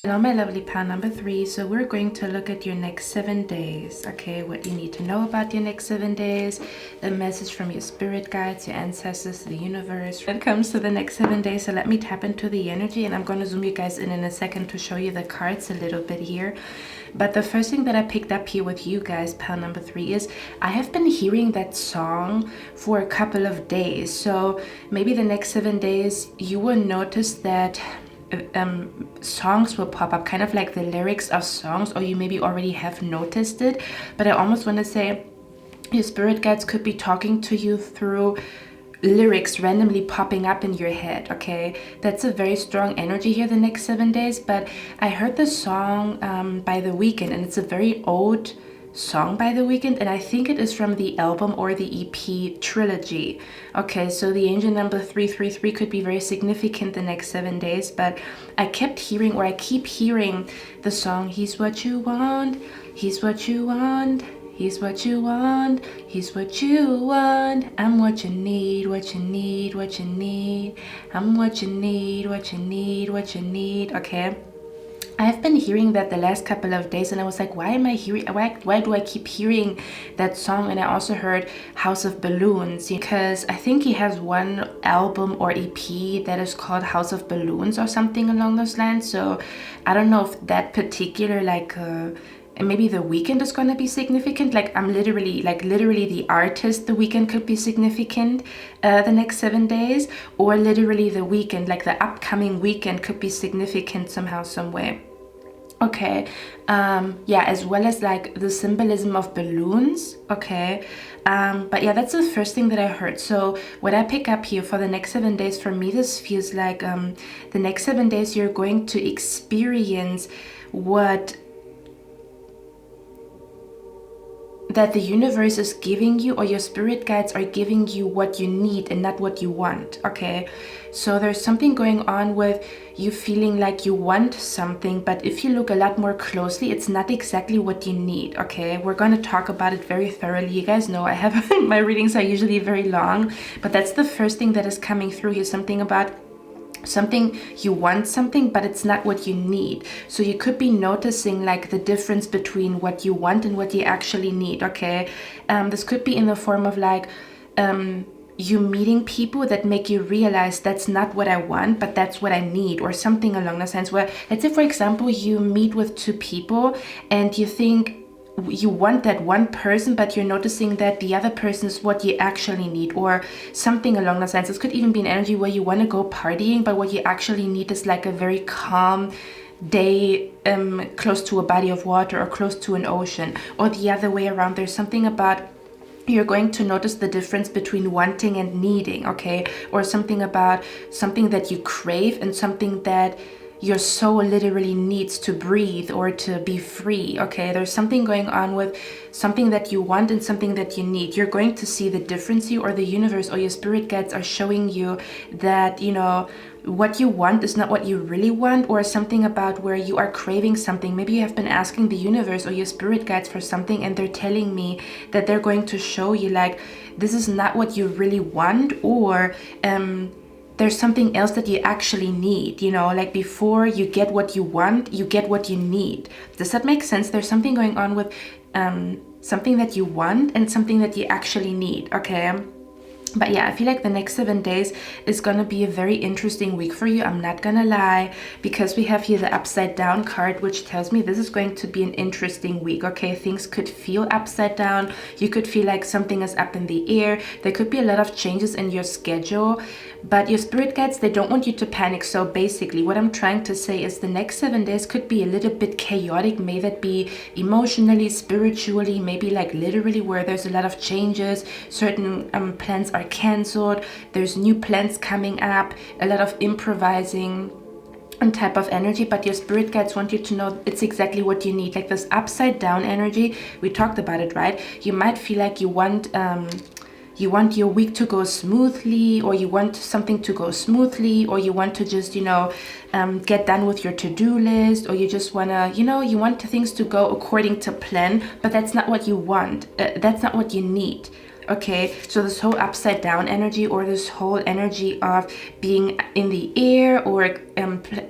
Hello my lovely pile number 3. So we're going to look at your next 7 days, okay? What you need to know about your next 7 days, a message from your spirit guides, your ancestors, the universe when it comes to the next 7 days. So let me tap into the energy, and I'm going to zoom you guys in a second to show you the cards a little bit here. But the first thing that I picked up here with you guys, pile number 3, is I have been hearing that song for a couple of days. So maybe the next 7 days you will notice that songs will pop up, kind of like the lyrics of songs, or you maybe already have noticed it. But I almost want to say your spirit guides could be talking to you through lyrics randomly popping up in your head, okay? That's a very strong energy here the next 7 days. But I heard the song by The Weeknd, and it's a very old song by The Weeknd, and I think it is from the album or the EP Trilogy. Okay, so the angel number 333 could be very significant the next 7 days. But I kept hearing, or I keep hearing the song, he's what you want, he's what you want, he's what you want, he's what you want, I'm what you need, what you need, what you need, I'm what you need, what you need, what you need, okay? I've been hearing that the last couple of days, and I was like, why am I hearing, why do I keep hearing that song? And I also heard House of Balloons, because I think he has one album or EP that is called House of Balloons or something along those lines. So I don't know if that particular, like, maybe The Weeknd is gonna be significant. Like literally the artist The Weeknd could be significant the next 7 days, or literally The Weeknd, like the upcoming weekend could be significant somehow, some way. Okay, yeah, as well as like the symbolism of balloons, okay? But yeah, that's the first thing that I heard. So what I pick up here for the next 7 days, for me, this feels like the next 7 days you're going to experience that the universe is giving you, or your spirit guides are giving you what you need and not what you want, okay? So there's something going on with you feeling like you want something, but if you look a lot more closely, it's not exactly what you need, okay? We're going to talk about it very thoroughly. You guys know I have my readings are usually very long, but that's the first thing that is coming through here. Something about something you want something, but it's not what you need. So you could be noticing like the difference between what you want and what you actually need, okay? This could be in the form of like you meeting people that make you realize that's not what I want, but that's what I need, or something along the lines where, let's say for example, you meet with two people and you think you want that one person, but you're noticing that the other person is what you actually need, or something along those lines. This could even be an energy where you want to go partying, but what you actually need is like a very calm day close to a body of water or close to an ocean, or the other way around. There's something about you're going to notice the difference between wanting and needing, okay? Or something about something that you crave and something that your soul literally needs to breathe or to be free, okay? There's something going on with something that you want and something that you need. You're going to see the difference here, or the universe or your spirit guides are showing you that, you know, what you want is not what you really want, or something about where you are craving something. Maybe you have been asking the universe or your spirit guides for something, and they're telling me that they're going to show you like this is not what you really want, or there's something else that you actually need, you know, like before you get what you want, you get what you need. Does that make sense? There's something going on with something that you want and something that you actually need, okay? But yeah, I feel like the next 7 days is gonna be a very interesting week for you. I'm not gonna lie, because we have here the upside down card, which tells me this is going to be an interesting week, okay? Things could feel upside down. You could feel like something is up in the air. There could be a lot of changes in your schedule, but your spirit guides, they don't want you to panic. So basically what I'm trying to say is the next 7 days could be a little bit chaotic. May that be emotionally, spiritually, maybe like literally, where there's a lot of changes. Certain plans are canceled, there's new plans coming up, a lot of improvising and type of energy. But your spirit guides want you to know it's exactly what you need. Like this upside down energy, we talked about it, right? You might feel like you want your week to go smoothly, or you want something to go smoothly, or you want to just, you know, get done with your to-do list, or you just want to, you know, you want things to go according to plan, but that's not what you want. That's not what you need. Okay, so this whole upside down energy, or this whole energy of being in the air, or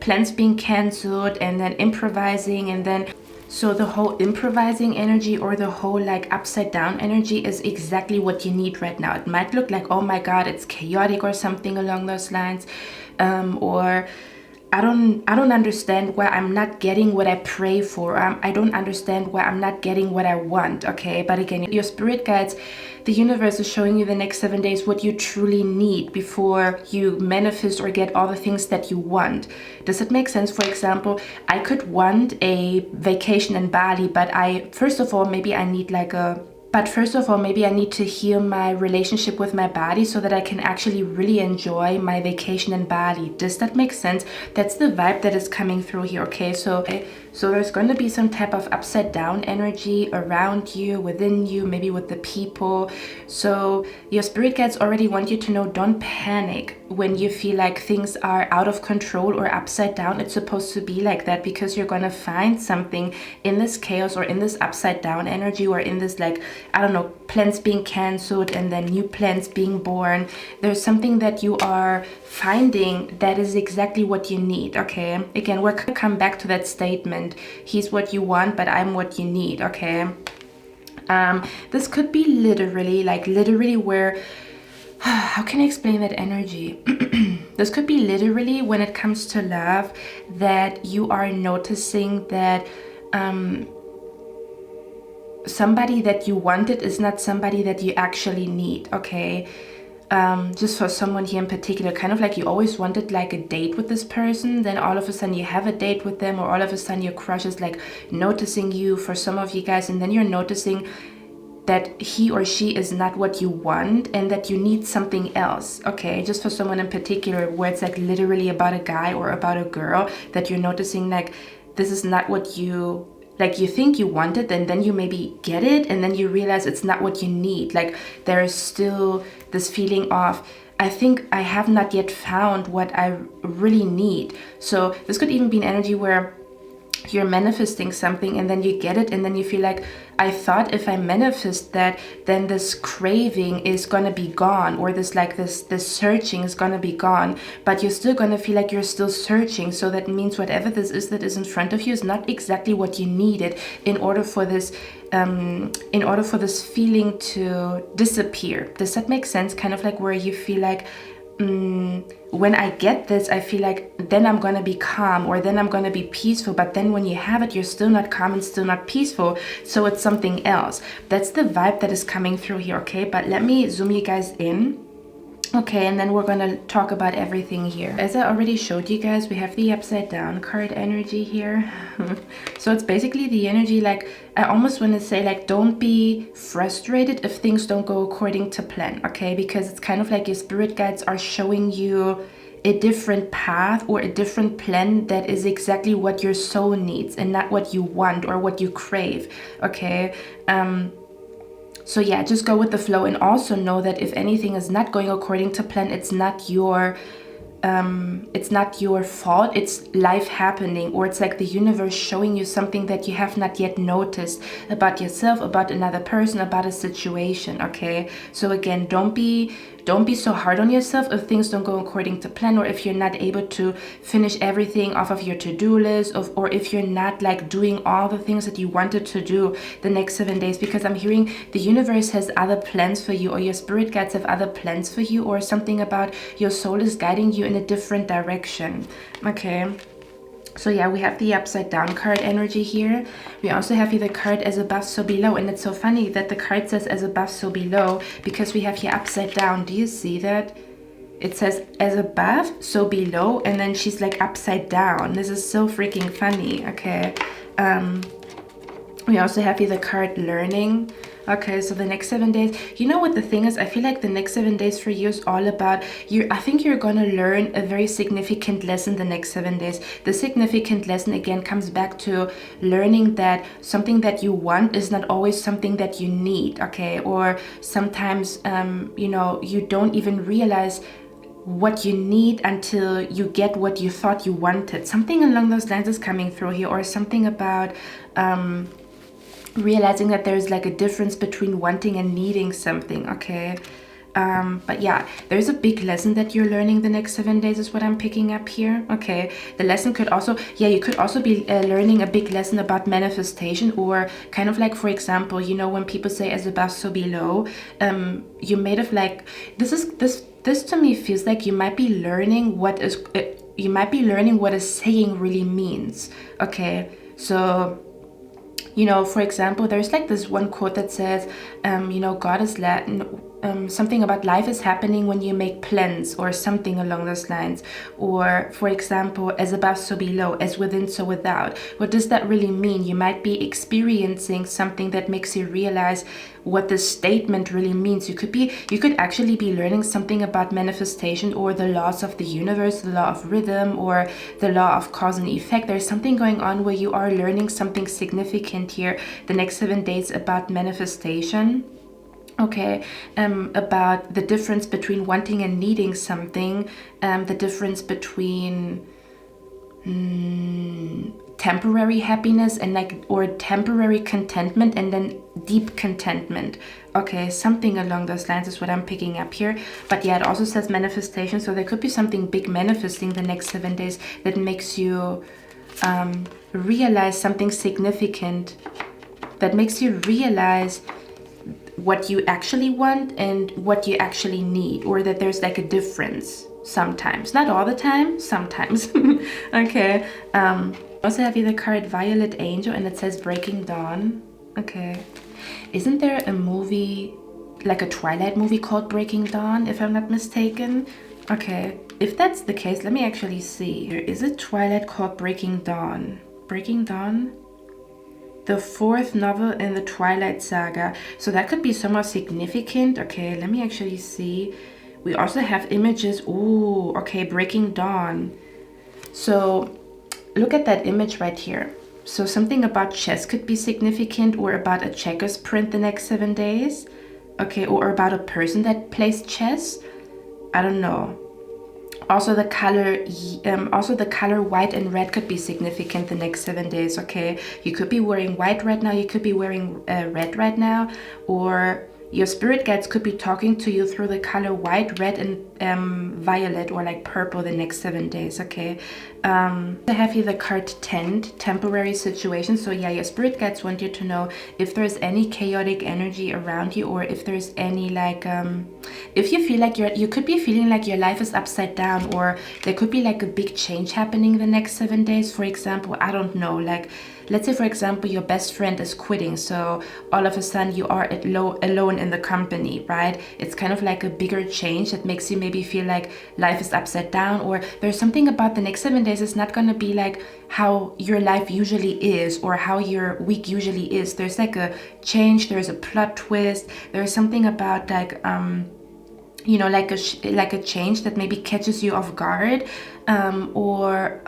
plans being canceled, and then improvising, and then so the whole improvising energy, or the whole like upside down energy, is exactly what you need right now. It might look like, oh my god, it's chaotic or something along those lines, or I don't understand why I'm not getting what I pray for. I don't understand why I'm not getting what I want, okay? But again, your spirit guides, the universe is showing you the next 7 days what you truly need before you manifest or get all the things that you want. Does it make sense? For example, I could want a vacation in Bali, but first of all, maybe I need to heal my relationship with my body so that I can actually really enjoy my vacation in Bali. Does that make sense? That's the vibe that is coming through here, okay? So there's going to be some type of upside down energy around you, within you, maybe with the people. So your spirit guides already want you to know, don't panic when you feel like things are out of control or upside down. It's supposed to be like that, because you're going to find something in this chaos, or in this upside down energy, or in this, like, I don't know, plans being canceled and then new plans being born. There's something that you are finding that is exactly what you need, okay? Again, we're gonna come back to that statement. He's what you want, but I'm what you need, okay? This could be literally where, how can I explain that energy? This could be literally when it comes to love, that you are noticing that somebody that you wanted is not somebody that you actually need, okay? Just for someone here in particular, kind of like you always wanted like a date with this person, then all of a sudden you have a date with them, or all of a sudden your crush is like noticing you, for some of you guys, and then you're noticing that he or she is not what you want, and that you need something else, okay? Just for someone in particular, where it's like literally about a guy or about a girl, that you're noticing like this is not what you, like, you think you want it, and then you maybe get it, and then you realize it's not what you need. Like, there is still this feeling of, I think I have not yet found what I really need. So this could even be an energy where you're manifesting something and then you get it, and then you feel like, I thought if I manifest that, then this craving is gonna be gone, or this searching is gonna be gone, but you're still gonna feel like you're still searching. So that means whatever this is that is in front of you is not exactly what you needed in order for this feeling to disappear. Does that make sense? Kind of like where you feel like, when I get this, I feel like then I'm gonna be calm, or then I'm gonna be peaceful. But then when you have it, you're still not calm and still not peaceful. So it's something else. That's the vibe that is coming through here, okay? But let me zoom you guys in. Okay, and then we're gonna talk about everything here. As I already showed you guys, we have the upside down card energy here. So it's basically the energy, like, I almost want to say, like, don't be frustrated if things don't go according to plan, okay? Because it's kind of like your spirit guides are showing you a different path or a different plan that is exactly what your soul needs and not what you want or what you crave, okay? So yeah, just go with the flow, and also know that if anything is not going according to plan, it's not your fault. It's life happening, or it's like the universe showing you something that you have not yet noticed about yourself, about another person, about a situation, okay? So again, don't be so hard on yourself if things don't go according to plan, or if you're not able to finish everything off of your to-do list, or if you're not like doing all the things that you wanted to do the next 7 days, because I'm hearing the universe has other plans for you, or your spirit guides have other plans for you, or something about your soul is guiding you in a different direction, okay? So yeah, we have the upside down card energy here. We also have here the card as above, so below. And it's so funny that the card says as above, so below, because we have here upside down. Do you see that? It says as above, so below, and then she's like upside down. This is so freaking funny, okay? We also have here the card learning. Okay, so the next 7 days, you know what the thing is? I feel like the next 7 days for you is all about I think you're gonna learn a very significant lesson the next 7 days. The significant lesson again comes back to learning that something that you want is not always something that you need, okay? Or sometimes, you know, you don't even realize what you need until you get what you thought you wanted. Something along those lines is coming through here, or something about realizing that there's like a difference between wanting and needing something, okay? But yeah, there's a big lesson that you're learning the next 7 days is what I'm picking up here, okay? The lesson could also, yeah, you could also be learning a big lesson about manifestation, or kind of like, for example, you know, when people say as above, so below, you made of like, this to me feels like you might be learning what a saying really means, okay? So, you know, for example, there's like this one quote that says, you know, God is something about life is happening when you make plans, or something along those lines. Or, for example, as above, so below, as within, so without. What does that really mean? You might be experiencing something that makes you realize what this statement really means. You could actually be learning something about manifestation, or the laws of the universe, the law of rhythm, or the law of cause and effect. There's something going on where you are learning something significant here the next 7 days about manifestation. Okay, about the difference between wanting and needing something, the difference between temporary happiness and or temporary contentment, and then deep contentment. Okay, something along those lines is what I'm picking up here. But yeah, it also says manifestation, so there could be something big manifesting the next 7 days that makes you realize something significant, that makes you realize what you actually want and what you actually need, or that there's like a difference sometimes, not all the time, sometimes. Okay, also have you the card Violet Angel, and it says Breaking Dawn. Okay, isn't there a movie, like a Twilight movie called Breaking Dawn, if I'm not mistaken? Okay, if that's the case, let me actually see. Is it Twilight called Breaking Dawn? Breaking Dawn? The 4th novel in the Twilight saga. So that could be somewhat significant. Okay, let me actually see. We also have images. Ooh, okay, Breaking Dawn. So look at that image right here. So something about chess could be significant, or about a checkers print the next 7 days. Okay, or about a person that plays chess. I don't know. Also the color white and red could be significant the next 7 days. Okay, you could be wearing white right now, you could be wearing red right now, or your spirit guides could be talking to you through the color white, red, and violet, or like purple the next 7 days. Okay, I have here the card Tend, temporary situation. So yeah, your spirit guides want you to know if there's any chaotic energy around you, or if there's any like if you feel like you could be feeling like your life is upside down, or there could be like a big change happening the next 7 days. For example, I don't know, like let's say for example your best friend is quitting, so all of a sudden you are alone in the company, right? It's kind of like a bigger change that makes you maybe feel like life is upside down, or there's something about the next 7 days is not going to be like how your life usually is or how your week usually is. There's like a change, there's a plot twist, there's something about like you know, like a change that maybe catches you off guard, or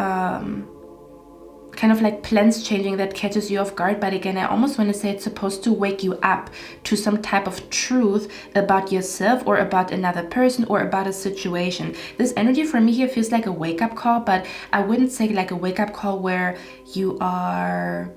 kind of like plans changing that catches you off guard. But again, I almost want to say it's supposed to wake you up to some type of truth about yourself, or about another person, or about a situation. This energy for me here feels like a wake-up call, but I wouldn't say like a wake-up call where you are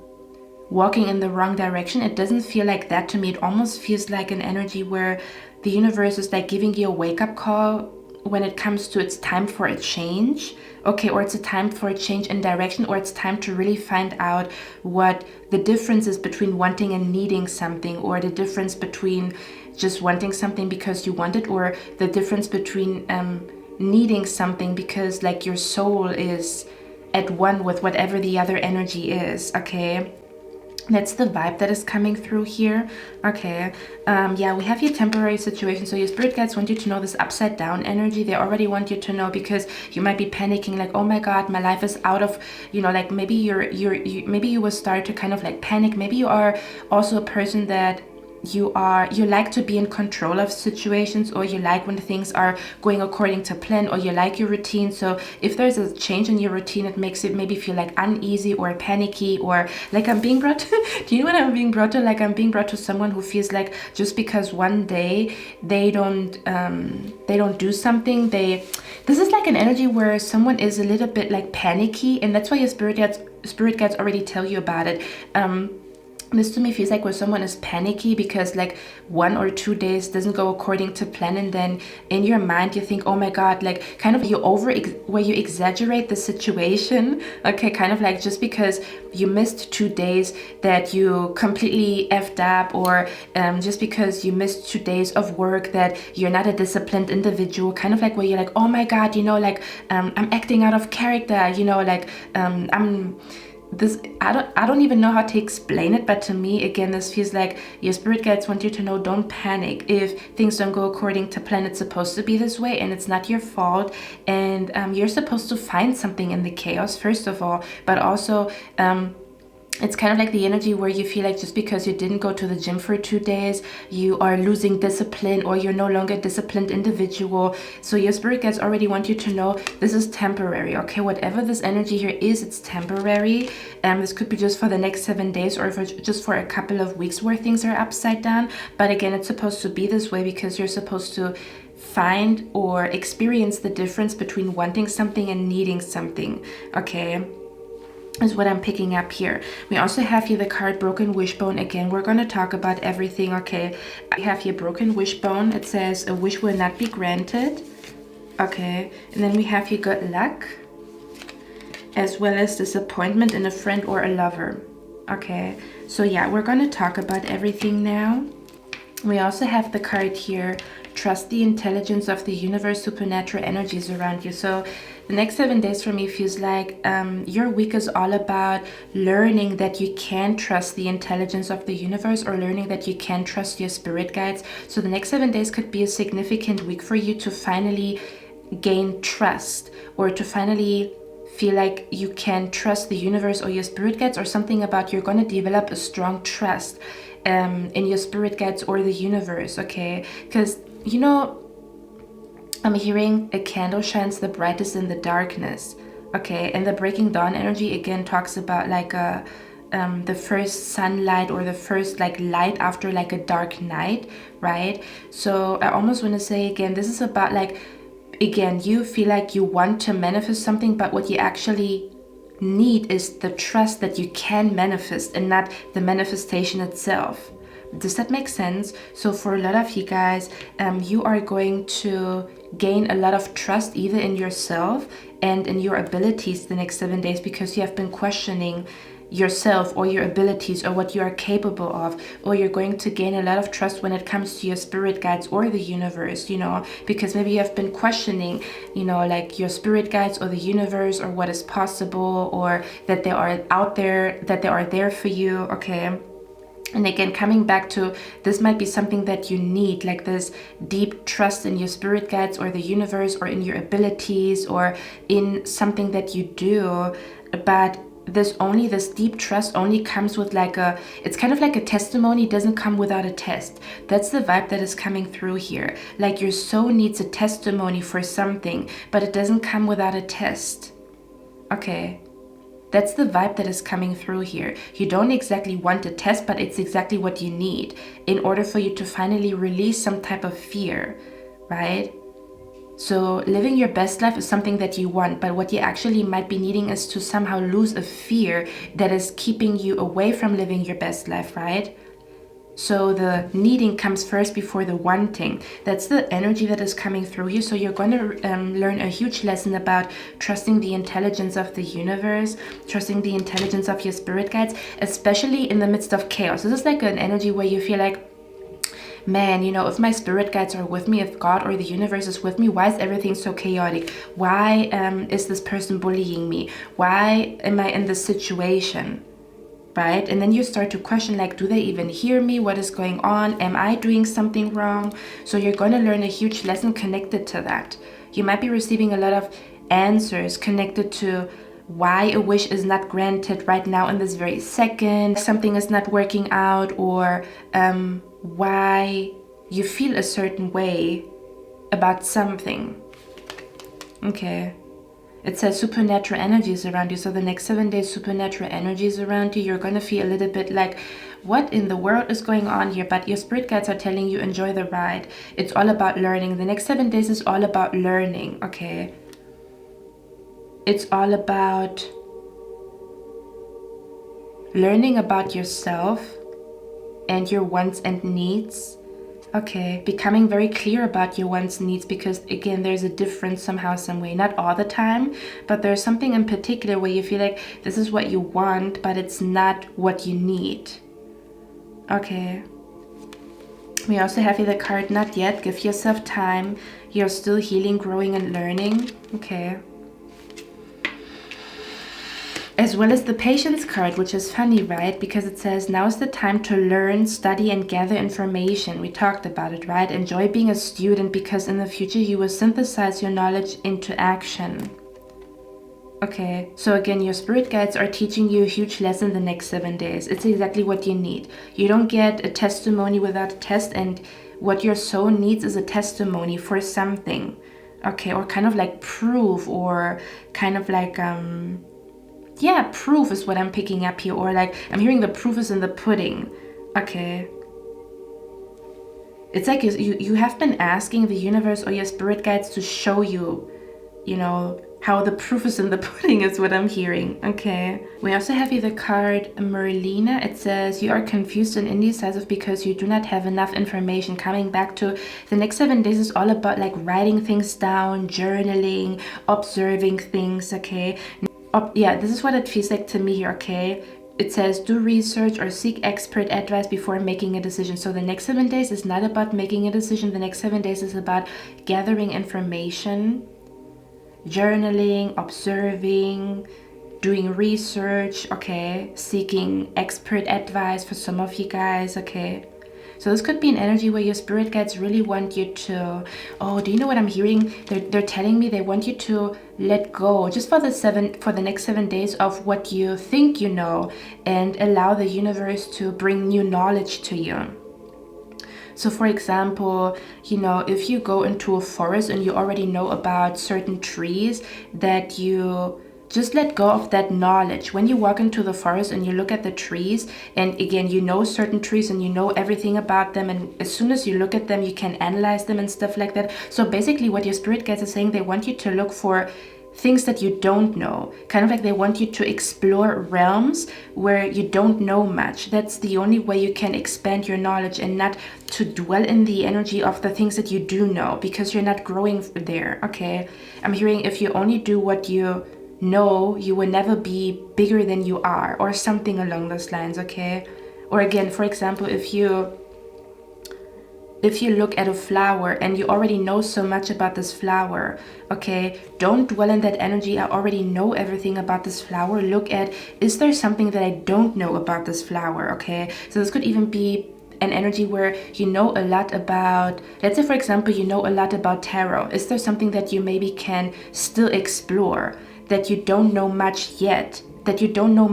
walking in the wrong direction. It doesn't feel like that to me. It almost feels like an energy where the universe is like giving you a wake-up call when it comes to it's time for a change. Okay, or it's a time for a change in direction, or it's time to really find out what the difference is between wanting and needing something, or the difference between just wanting something because you want it, or the difference between needing something because like your soul is at one with whatever the other energy is. Okay, that's the vibe that is coming through here. Okay, yeah, we have your temporary situation. So your spirit guides want you to know this upside down energy. They already want you to know, because you might be panicking like, oh my god, my life is out of, you know, like maybe maybe you will start to kind of like panic. Maybe you are also a person that you like to be in control of situations, or you like when things are going according to plan, or you like your routine. So if there's a change in your routine, it makes it maybe feel like uneasy or panicky, or like I'm being brought to, do you know what I'm being brought to? Like I'm being brought to someone who feels like just because one day they don't do something, this is like an energy where someone is a little bit like panicky, and that's why your spirit guides already tell you about it. This to me feels like where someone is panicky because like 1 or 2 days doesn't go according to plan, and then in your mind you think, oh my god, like kind of where you exaggerate the situation. Okay, kind of like just because you missed 2 days that you completely effed up, or just because you missed 2 days of work that you're not a disciplined individual, kind of like where you're like, oh my god, you know, like I'm acting out of character, you know, like I don't even know how to explain it, but to me, again, this feels like your spirit guides want you to know, don't panic if things don't go according to plan. It's supposed to be this way, and it's not your fault, and you're supposed to find something in the chaos, first of all, but also it's kind of like the energy where you feel like just because you didn't go to the gym for 2 days, you are losing discipline, or you're no longer a disciplined individual. So your spirit guides already want you to know this is temporary. Okay, whatever this energy here is, it's temporary. This could be just for the next 7 days, or just for a couple of weeks where things are upside down. But again, it's supposed to be this way because you're supposed to find or experience the difference between wanting something and needing something. Okay, is what I'm picking up here. We also have here the card Broken Wishbone. Again, we're going to talk about everything. Okay, I have here Broken Wishbone. It says a wish will not be granted. Okay, and then we have here Good Luck, as well as disappointment in a friend or a lover. Okay, so yeah, we're going to talk about everything now. We also have the card here, Trust the intelligence of the universe, supernatural energies around you. So the next 7 days for me feels like your week is all about learning that you can trust the intelligence of the universe, or learning that you can trust your spirit guides. So the next 7 days could be a significant week for you to finally gain trust, or to finally feel like you can trust the universe or your spirit guides, or something about you're going to develop a strong trust in your spirit guides or the universe. Okay, because you know, I'm hearing a candle shines the brightest in the darkness. Okay, and the breaking dawn energy again talks about like the first sunlight, or the first like light after like a dark night, right? So I almost want to say again, this is about like again, you feel like you want to manifest something, but what you actually need is the trust that you can manifest and not the manifestation itself. Does that make sense? So for a lot of you guys, you are going to gain a lot of trust either in yourself and in your abilities the next 7 days, because you have been questioning yourself or your abilities or what you are capable of, or you're going to gain a lot of trust when it comes to your spirit guides or the universe, you know, because maybe you have been questioning, you know, like your spirit guides or the universe or what is possible, or that they are out there, that they are there for you. Okay. And again, coming back to this might be something that you need, like this deep trust in your spirit guides or the universe or in your abilities or in something that you do. But this deep trust only comes with like it's kind of like a testimony. It doesn't come without a test. That's the vibe that is coming through here. Like your soul needs a testimony for something, but it doesn't come without a test. Okay. That's the vibe that is coming through here. You don't exactly want a test, but it's exactly what you need in order for you to finally release some type of fear, right? So living your best life is something that you want, but what you actually might be needing is to somehow lose a fear that is keeping you away from living your best life, right? So the needing comes first before the wanting. That's the energy that is coming through here. So you're going to learn a huge lesson about trusting the intelligence of the universe, trusting the intelligence of your spirit guides, especially in the midst of chaos. This is like an energy where you feel like, man, you know, if my spirit guides are with me, if God or the universe is with me, why is everything so chaotic? Why is this person bullying me? Why am I in this situation? Right? And then you start to question, like, do they even hear me? What is going on? Am I doing something wrong? So you're going to learn a huge lesson connected to that. You might be receiving a lot of answers connected to why a wish is not granted right now in this very second, something is not working out, or why you feel a certain way about something. Okay. It says supernatural energies around you. So the next 7 days, supernatural energies around you. You're going to feel a little bit like, what in the world is going on here? But your spirit guides are telling you, enjoy the ride. It's all about learning. The next 7 days is all about learning, okay? It's all about learning about yourself and your wants and needs. Okay, becoming very clear about your wants and needs, because again, there's a difference somehow, some way. Not all the time, but there's something in particular where you feel like this is what you want, but it's not what you need. Okay. We also have here the card, not yet. Give yourself time. You're still healing, growing, and learning. Okay. As well as the patience card, which is funny, right? Because it says, now is the time to learn, study, and gather information. We talked about it, right? Enjoy being a student, because in the future you will synthesize your knowledge into action. Okay, so again, your spirit guides are teaching you a huge lesson the next 7 days. It's exactly what you need. You don't get a testimony without a test, and what your soul needs is a testimony for something. Okay, or kind of like proof, or kind of like yeah, proof is what I'm picking up here, or like I'm hearing the proof is in the pudding. Okay. It's like you have been asking the universe or your spirit guides to show you, you know, how the proof is in the pudding is what I'm hearing. Okay. We also have here the card Merlina. It says you are confused and indecisive because you do not have enough information. Coming back to the next 7 days is all about like writing things down, journaling, observing things. Okay. Yeah, this is what it feels like to me here, okay? It says do research or seek expert advice before making a decision. So the next 7 days is not about making a decision. The next 7 days is about gathering information, journaling, observing, doing research, okay? Seeking expert advice for some of you guys, okay? So this could be an energy where your spirit guides really want you to, oh, do you know what I'm hearing? They're telling me they want you to let go just for the next 7 days of what you think you know, and allow the universe to bring new knowledge to you. So for example, you know, if you go into a forest and you already know about certain trees that you just let go of that knowledge. When you walk into the forest and you look at the trees, and again, you know certain trees and you know everything about them, and as soon as you look at them, you can analyze them and stuff like that. So basically what your spirit guides are saying, they want you to look for things that you don't know. Kind of like they want you to explore realms where you don't know much. That's the only way you can expand your knowledge, and not to dwell in the energy of the things that you do know, because you're not growing there, okay? I'm hearing if you only do what you know, you will never be bigger than you are, or something along those lines, okay? Or again, for example, if you look at a flower and you already know so much about this flower, okay, don't dwell in that energy. I already know everything about this flower. Look at, is there something that I don't know about this flower, okay? So this could even be an energy where you know a lot about, let's say for example, you know a lot about tarot. Is there something that you maybe can still explore, that you don't know much yet, that you don't know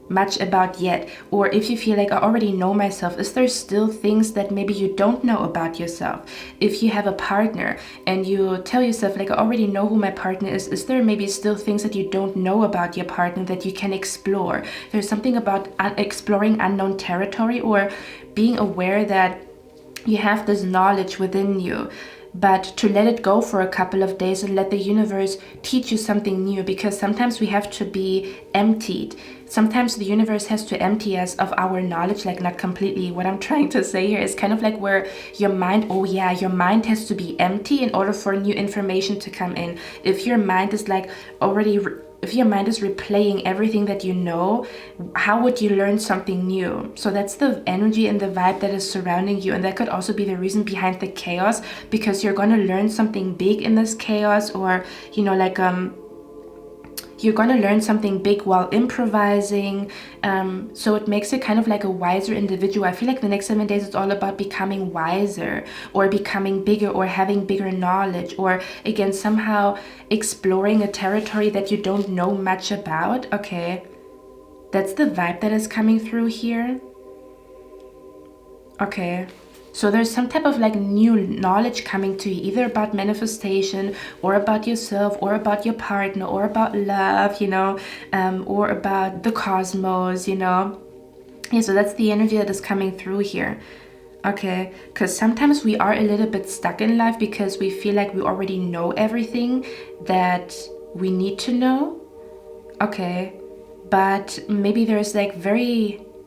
much about yet? Or if you feel like I already know myself, is there still things that maybe you don't know about yourself? If you have a partner and you tell yourself like I already know who my partner is there maybe still things that you don't know about your partner that you can explore? There's something about exploring unknown territory, or being aware that you have this knowledge within you, but to let it go for a couple of days and let the universe teach you something new, because sometimes we have to be emptied. Sometimes the universe has to empty us of our knowledge, like not completely. What I'm trying to say here is kind of like where your mind, your mind has to be empty in order for new information to come in. If your mind is like if your mind is replaying everything that you know, how would you learn something new? So that's the energy and the vibe that is surrounding you. And that could also be the reason behind the chaos, because you're going to learn something big in this chaos, or, you know, like, you're going to learn something big while improvising. So it makes it kind of like a wiser individual. I feel like the next 7 days it's all about becoming wiser, or becoming bigger, or having bigger knowledge, or again, somehow exploring a territory that you don't know much about. Okay, that's the vibe that is coming through here. Okay. So there's some type of like new knowledge coming to you, either about manifestation, or about yourself, or about your partner, or about love, you know, or about the cosmos, you know. Yeah, so that's the energy that is coming through here. Okay, because sometimes we are a little bit stuck in life because we feel like we already know everything that we need to know. Okay, but maybe there's like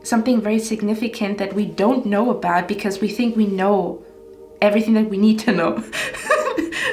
something very significant that we don't know about because we think we know everything that we need to know.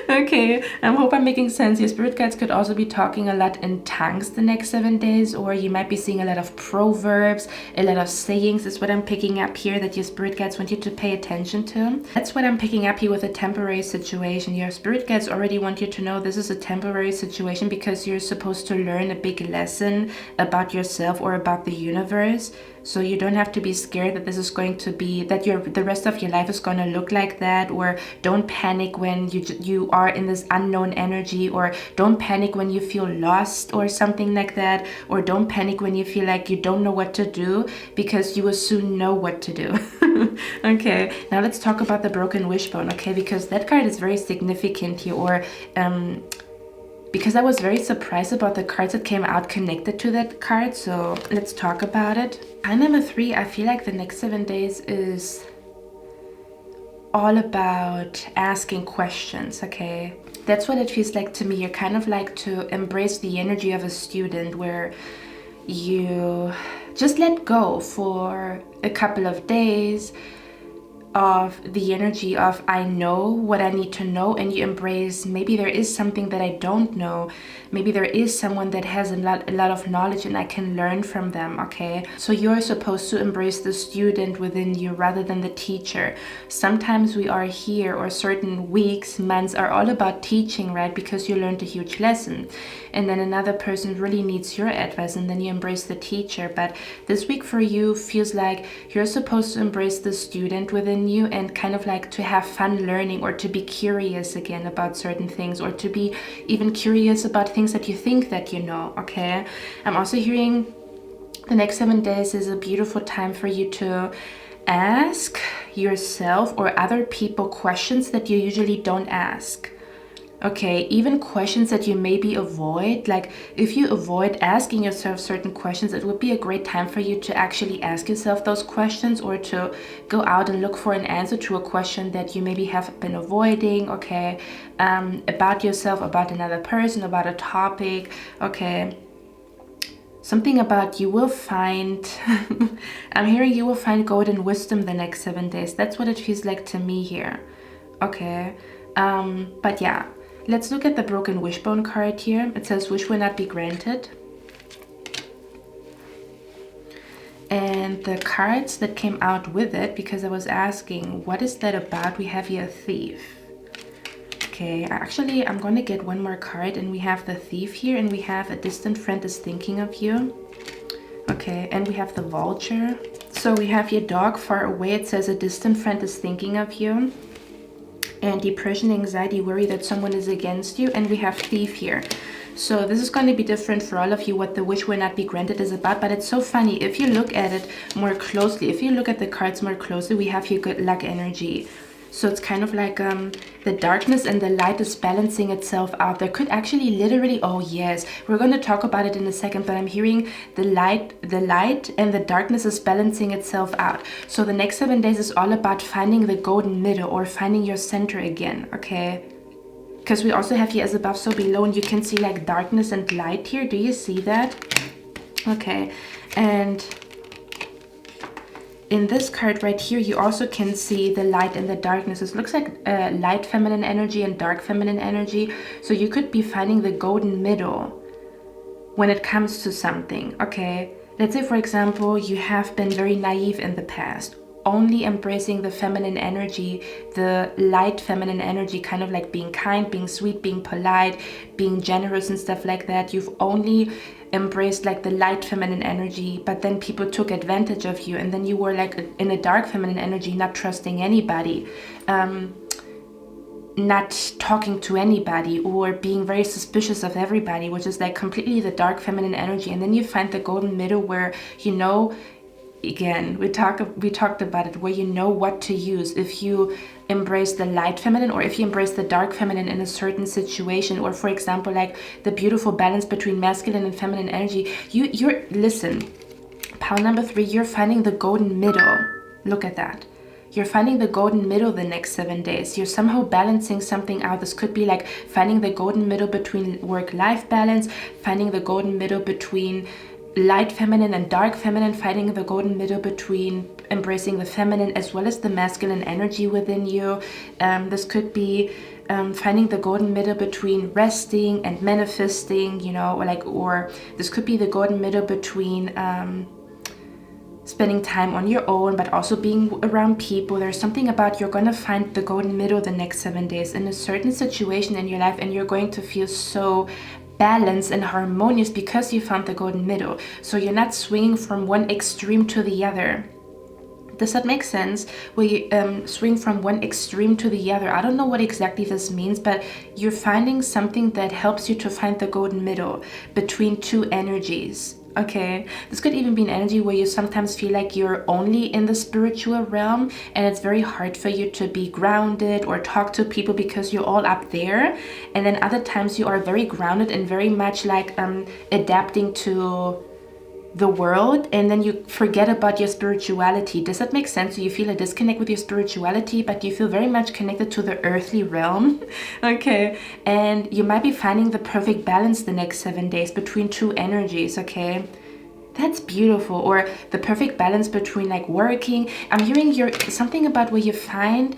Okay, I hope I'm making sense. Your spirit guides could also be talking a lot in tongues the next 7 days, or you might be seeing a lot of proverbs, a lot of sayings is what I'm picking up here that your spirit guides want you to pay attention to. That's what I'm picking up here with a temporary situation. Your spirit guides already want you to know this is a temporary situation because you're supposed to learn a big lesson about yourself or about the universe. So you don't have to be scared that this is going to be, that the rest of your life is going to look like that, or don't panic when you are in this unknown energy, or don't panic when you feel lost or something like that, or don't panic when you feel like you don't know what to do, because you will soon know what to do. Okay, now let's talk about the broken wishbone, okay, because that card is very significant here, or because I was very surprised about the cards that came out connected to that card. So let's talk about it. Card number 3, I feel like the next 7 days is all about asking questions, okay? That's what it feels like to me. You're kind of like to embrace the energy of a student where you just let go for a couple of days of the energy of I know what I need to know, and you embrace maybe there is something that I don't know, maybe there is someone that has a lot of knowledge and I can learn from them. Okay, so you're supposed to embrace the student within you rather than the teacher. Sometimes we are here, or certain weeks, months are all about teaching, right? Because you learned a huge lesson, and then another person really needs your advice, and then you embrace the teacher. But this week for you feels like you're supposed to embrace the student within you and kind of like to have fun learning, or to be curious again about certain things, or to be even curious about things that you think that you know. Okay, I'm also hearing the next 7 days is a beautiful time for you to ask yourself or other people questions that you usually don't ask. Okay, even questions that you maybe avoid, like if you avoid asking yourself certain questions, it would be a great time for you to actually ask yourself those questions, or to go out and look for an answer to a question that you maybe have been avoiding, okay, about yourself, about another person, about a topic, okay. Something about you will find, I'm hearing you will find golden wisdom the next 7 days. That's what it feels like to me here, okay. But yeah. Let's look at the broken wishbone card here. It says wish will not be granted. And the cards that came out with it, because I was asking, what is that about? We have here a thief. Okay, actually, I'm going to get one more card, and we have the thief here, and we have a distant friend is thinking of you. Okay, and we have the vulture. So we have your dog far away. It says a distant friend is thinking of you. And depression, anxiety, worry that someone is against you. And we have thief here. So this is going to be different for all of you what the wish will not be granted is about. But it's so funny. If you look at it more closely, if you look at the cards more closely, we have here good luck energy. So it's kind of like the darkness and the light is balancing itself out. There could actually literally, oh yes, we're going to talk about it in a second, but I'm hearing the light and the darkness is balancing itself out. So the next 7 days is all about finding the golden middle, or finding your center again, okay? Because we also have here as above, so below, and you can see like darkness and light here. Do you see that? Okay, and in this card right here, you also can see the light and the darkness. It looks like light feminine energy and dark feminine energy. So you could be finding the golden middle when it comes to something, okay? Let's say, for example, you have been very naive in the past, only embracing the feminine energy, the light feminine energy, kind of like being kind, being sweet, being polite, being generous and stuff like that. You've only embraced like the light feminine energy, but then people took advantage of you, and then you were like in a dark feminine energy, not trusting anybody, not talking to anybody, or being very suspicious of everybody, which is like completely the dark feminine energy. And then you find the golden middle where, you know, again, we talked about it, where you know what to use if you embrace the light feminine, or if you embrace the dark feminine in a certain situation, or for example, like the beautiful balance between masculine and feminine energy. You're listen, pile number 3, you're finding the golden middle. Look at that. You're finding the golden middle the next 7 days. You're somehow balancing something out. This could be like finding the golden middle between work-life balance, finding the golden middle between light feminine and dark feminine, finding the golden middle between embracing the feminine as well as the masculine energy within you. This could be finding the golden middle between resting and manifesting, you know, or this could be the golden middle between spending time on your own, but also being around people. There's something about you're going to find the golden middle the next 7 days in a certain situation in your life, and you're going to feel so balanced and harmonious because you found the golden middle. So you're not swinging from one extreme to the other. Does that make sense? Where you swing from one extreme to the other. I don't know what exactly this means, but you're finding something that helps you to find the golden middle between two energies. Okay, this could even be an energy where you sometimes feel like you're only in the spiritual realm, and it's very hard for you to be grounded or talk to people because you're all up there. And then other times you are very grounded and very much like adapting to the world, and then you forget about your spirituality. Does that make sense? So you feel a disconnect with your spirituality, but you feel very much connected to the earthly realm. Okay, and you might be finding the perfect balance the next 7 days between two energies. Okay, that's beautiful. Or the perfect balance between like working. I'm hearing something about where you find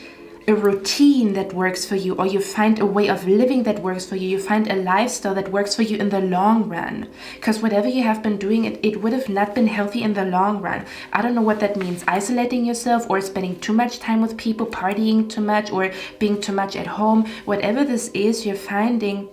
a routine that works for you, or you find a way of living that works for you. You find a lifestyle that works for you in the long run. Because whatever you have been doing, it would have not been healthy in the long run. I don't know what that means. Isolating yourself, or spending too much time with people, partying too much, or being too much at home. Whatever this is, you're finding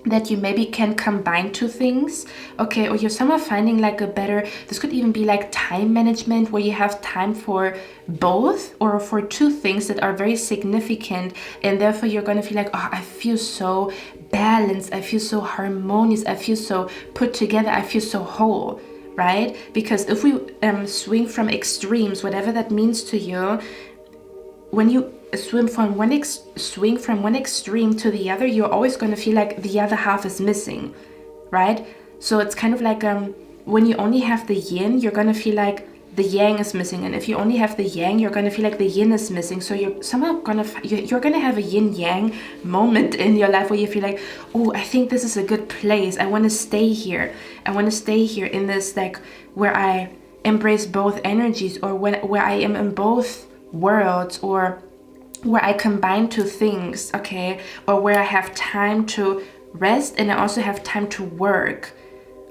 that you maybe can combine two things, okay? Or you're somehow finding like a better, this could even be like time management, where you have time for both, or for two things that are very significant, and therefore you're going to feel like, oh, I feel so balanced, I feel so harmonious, I feel so put together, I feel so whole, right? Because if we swing from extremes, whatever that means to you, when you swing from one extreme to the other, you're always going to feel like the other half is missing, right? So it's kind of like when you only have the yin, you're going to feel like the yang is missing, and if you only have the yang, you're going to feel like the yin is missing. So you're somehow you're going to have a yin yang moment in your life where you feel like, oh, I think this is a good place, I want to stay here, I want to stay here in this, like, where I embrace both energies, or where I am in both worlds, or where I combine two things, okay, or where I have time to rest and I also have time to work,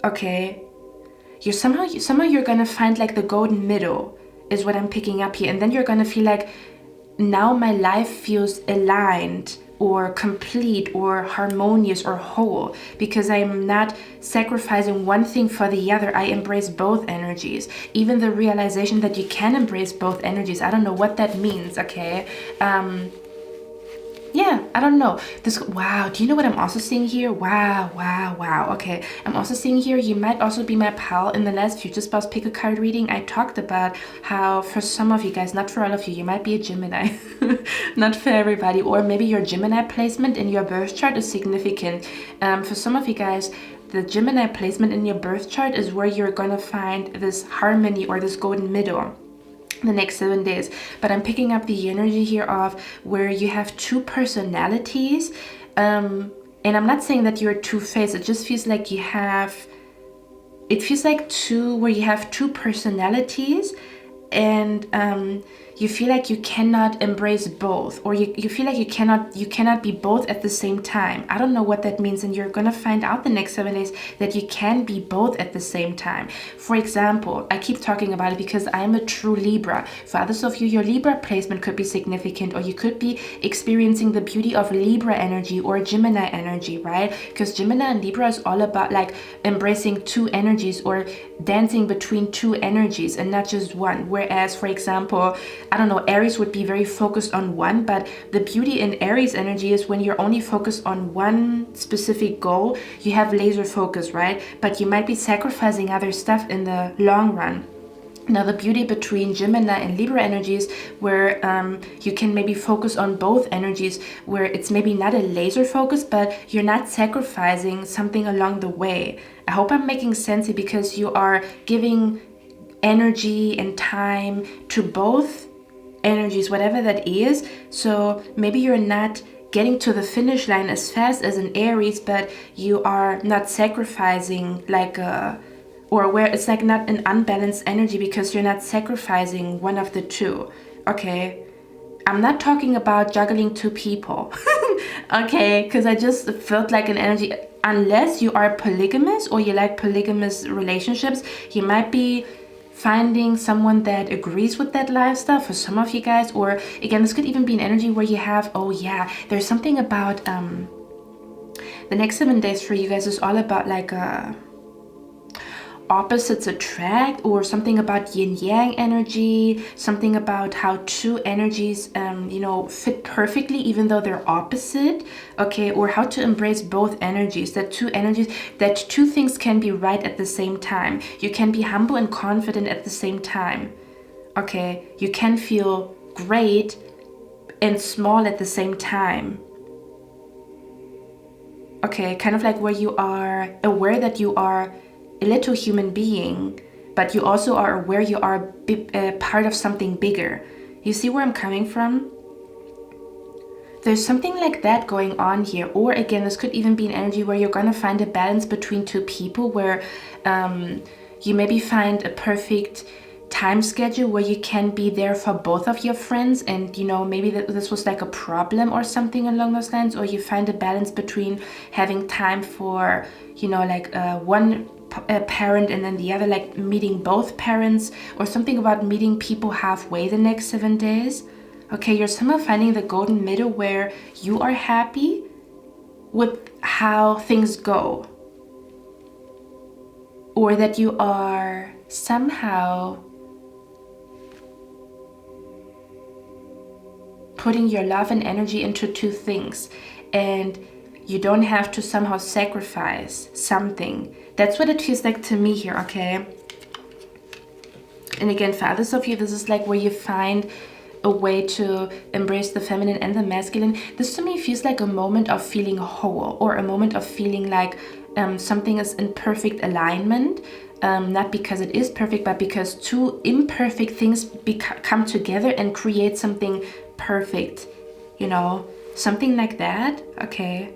okay. You're somehow you're gonna find like the golden middle is what I'm picking up here, and then you're gonna feel like, now my life feels aligned or complete or harmonious or whole, because I'm not sacrificing one thing for the other. I embrace both energies. Even the realization that you can embrace both energies, I don't know what that means, okay. Yeah, I don't know. Wow, do you know what I'm also seeing here? Wow. Okay, I'm also seeing here, you might also be my pal. In the last Future Spouse Pick a Card reading, I talked about how for some of you guys, not for all of you, you might be a Gemini. Not for everybody. Or maybe your Gemini placement in your birth chart is significant. For some of you guys, the Gemini placement in your birth chart is where you're gonna find this harmony or this golden middle the next 7 days. But I'm picking up the energy here of where you have two personalities, and I'm not saying that you're two-faced, it just feels like it feels like where you have two personalities, and you feel like you cannot embrace both, or you feel like you cannot be both at the same time. I don't know what that means, and you're gonna find out the next 7 days that you can be both at the same time. For example, I keep talking about it because I'm a true Libra. For others of you, your Libra placement could be significant, or you could be experiencing the beauty of Libra energy or Gemini energy, right? Because Gemini and Libra is all about like embracing two energies or dancing between two energies and not just one. Whereas, for example, I don't know, Aries would be very focused on one, but the beauty in Aries energy is when you're only focused on one specific goal, you have laser focus, right? But you might be sacrificing other stuff in the long run. Now, the beauty between Gemini and Libra energies, where you can maybe focus on both energies, where it's maybe not a laser focus, but you're not sacrificing something along the way. I hope I'm making sense here, because you are giving energy and time to both energies, whatever that is. So maybe you're not getting to the finish line as fast as an Aries, but you are not sacrificing like or where it's like not an unbalanced energy, because you're not sacrificing one of the two, okay? I'm not talking about juggling two people, okay? Because I just felt like an energy, unless you are polygamous or you like polygamous relationships, you might be finding someone that agrees with that lifestyle for some of you guys. Or again, this could even be an energy where you have, oh yeah, there's something about the next 7 days for you guys is all about like opposites attract, or something about yin yang energy, something about how two energies fit perfectly even though they're opposite, okay? Or how to embrace both energies, that two things can be right at the same time. You can be humble and confident at the same time, okay? You can feel great and small at the same time, okay? Kind of like where you are aware that you are a little human being, but you also are aware you are part of something bigger. You see where I'm coming from? There's something like that going on here. Or again, this could even be an energy where you're gonna find a balance between two people, where you maybe find a perfect time schedule where you can be there for both of your friends, and maybe this was like a problem or something along those lines. Or you find a balance between having time for one parent and then the other, like meeting both parents, or something about meeting people halfway the next 7 days. Okay, you're somehow finding the golden middle where you are happy with how things go, or that you are somehow putting your love and energy into two things, and you don't have to somehow sacrifice something. That's what it feels like to me here, okay? And again, for others of you, this is like where you find a way to embrace the feminine and the masculine. This to me feels like a moment of feeling whole, or a moment of feeling like something is in perfect alignment. Not because it is perfect, but because two imperfect things come together and create something perfect, you know, something like that. Okay,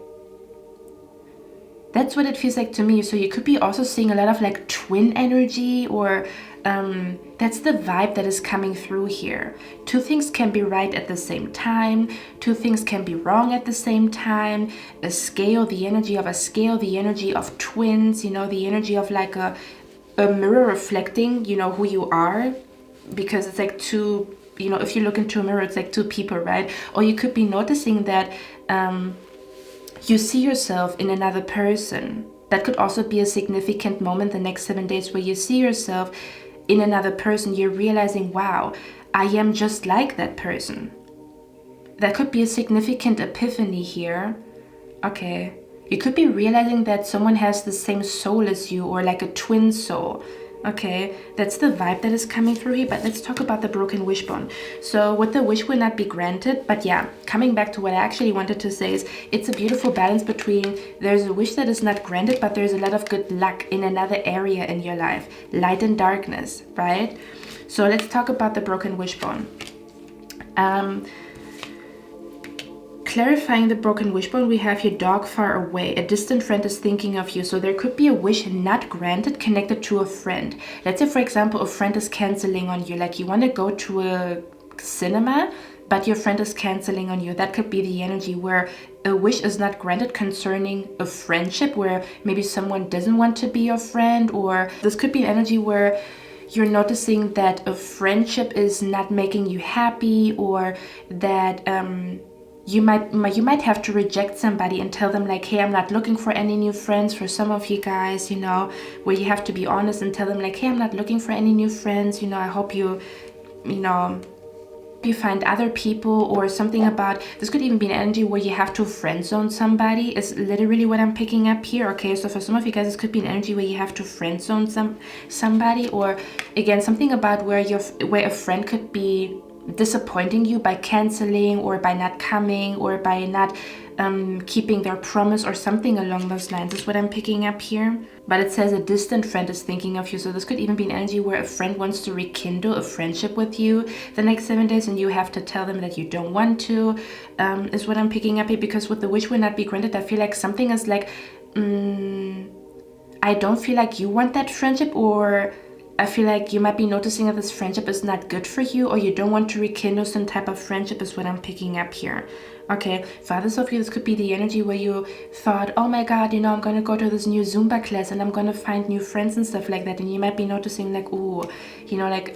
that's what it feels like to me. So you could be also seeing a lot of like twin energy, or that's the vibe that is coming through here. Two things can be right at the same time. Two things can be wrong at the same time. A scale, the energy of a scale, the energy of twins, you know, the energy of like a mirror reflecting, you know, who you are, because it's like two, you know, if you look into a mirror, it's like two people, right? Or you could be noticing that you see yourself in another person. That could also be a significant moment the next 7 days, where you see yourself in another person. You're realizing, wow, I am just like that person. That could be a significant epiphany here. Okay. You could be realizing that someone has the same soul as you, or like a twin soul. Okay, that's the vibe that is coming through here. But let's talk about the broken wishbone. So what the wish will not be granted, but yeah, coming back to what I actually wanted to say is, it's a beautiful balance between, there's a wish that is not granted, but there's a lot of good luck in another area in your life, light and darkness, right? So let's talk about the broken wishbone. Clarifying the broken wishbone, we have your dog far away. A distant friend is thinking of you. So there could be a wish not granted connected to a friend. Let's say, for example, a friend is canceling on you. Like you want to go to a cinema, but your friend is canceling on you. That could be the energy where a wish is not granted concerning a friendship, where maybe someone doesn't want to be your friend. Or this could be an energy where you're noticing that a friendship is not making you happy, or that you might have to reject somebody and tell them like, hey, I'm not looking for any new friends. For some of you guys, you know, where you have to be honest and tell them like, hey, I'm not looking for any new friends. You know, I hope you know, you find other people, or something about, this could even be an energy where you have to friend zone somebody, is literally what I'm picking up here. Okay, so for some of you guys, this could be an energy where you have to friend zone somebody, or again, something about where a friend could be disappointing you by canceling, or by not coming, or by not keeping their promise, or something along those lines is what I'm picking up here. But it says a distant friend is thinking of you. So this could even be an energy where a friend wants to rekindle a friendship with you the next 7 days, and you have to tell them that you don't want to, is what I'm picking up here. Because with the wish will not be granted, I feel like something is like, I don't feel like you want that friendship, or I feel like you might be noticing that this friendship is not good for you, or you don't want to rekindle some type of friendship is what I'm picking up here. Okay, for others of you, this could be the energy where you thought, oh my God, you know, I'm going to go to this new Zumba class and I'm going to find new friends and stuff like that. And you might be noticing like, ooh, you know, like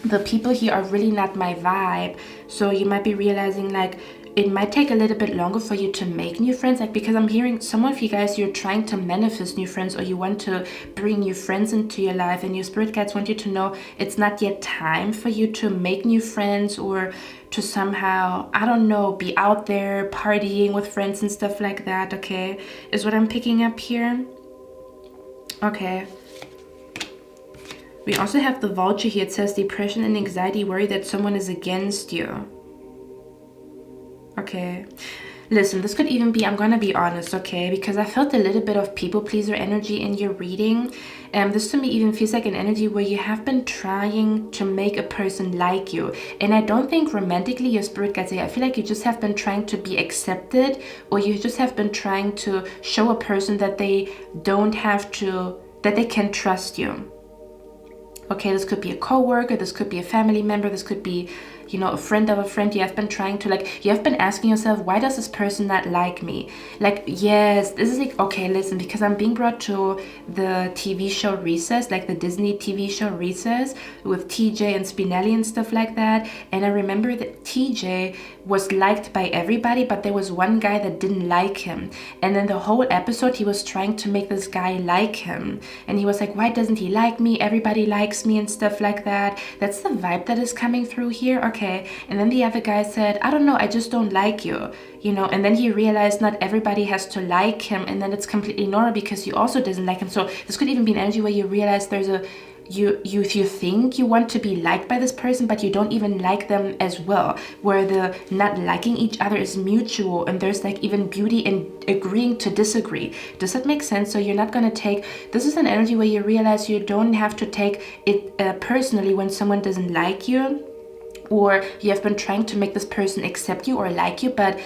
the people here are really not my vibe. So you might be realizing like, it might take a little bit longer for you to make new friends, like, because I'm hearing some of you guys, you're trying to manifest new friends, or you want to bring new friends into your life, and your spirit guides want you to know it's not yet time for you to make new friends, or to somehow, I don't know, be out there partying with friends and stuff like that. Okay, is what I'm picking up here. Okay. We also have the vulture here. It says depression and anxiety, worry that someone is against you. Okay, listen, this could even be, I'm gonna be honest, okay, because I felt a little bit of people pleaser energy in your reading. This to me even feels like an energy where you have been trying to make a person like you. And I don't think romantically, your spirit guides say, I feel like you just have been trying to be accepted, or you just have been trying to show a person that they don't have to, that they can trust you. Okay, this could be a co-worker, this could be a family member, this could be, you know, a friend of a friend. You have been trying to, like, you have been asking yourself, why does this person not like me? Like, yes, this is like, okay, listen, because I'm being brought to the TV show Recess, like the Disney TV show Recess with TJ and Spinelli and stuff like that. And I remember that TJ was liked by everybody, but there was one guy that didn't like him. And then the whole episode, he was trying to make this guy like him. And he was like, why doesn't he like me? Everybody likes me and stuff like that. That's the vibe that is coming through here. Okay. And then the other guy said, I don't know, I just don't like you, you know. And then he realized not everybody has to like him, and then it's completely normal because he also doesn't like him. So this could even be an energy where you realize there's a you think you want to be liked by this person, but you don't even like them as well, where the not liking each other is mutual, and there's like even beauty in agreeing to disagree. Does that make sense? So you're not going to take, this is an energy where you realize you don't have to take it personally when someone doesn't like you, or you have been trying to make this person accept you or like you, but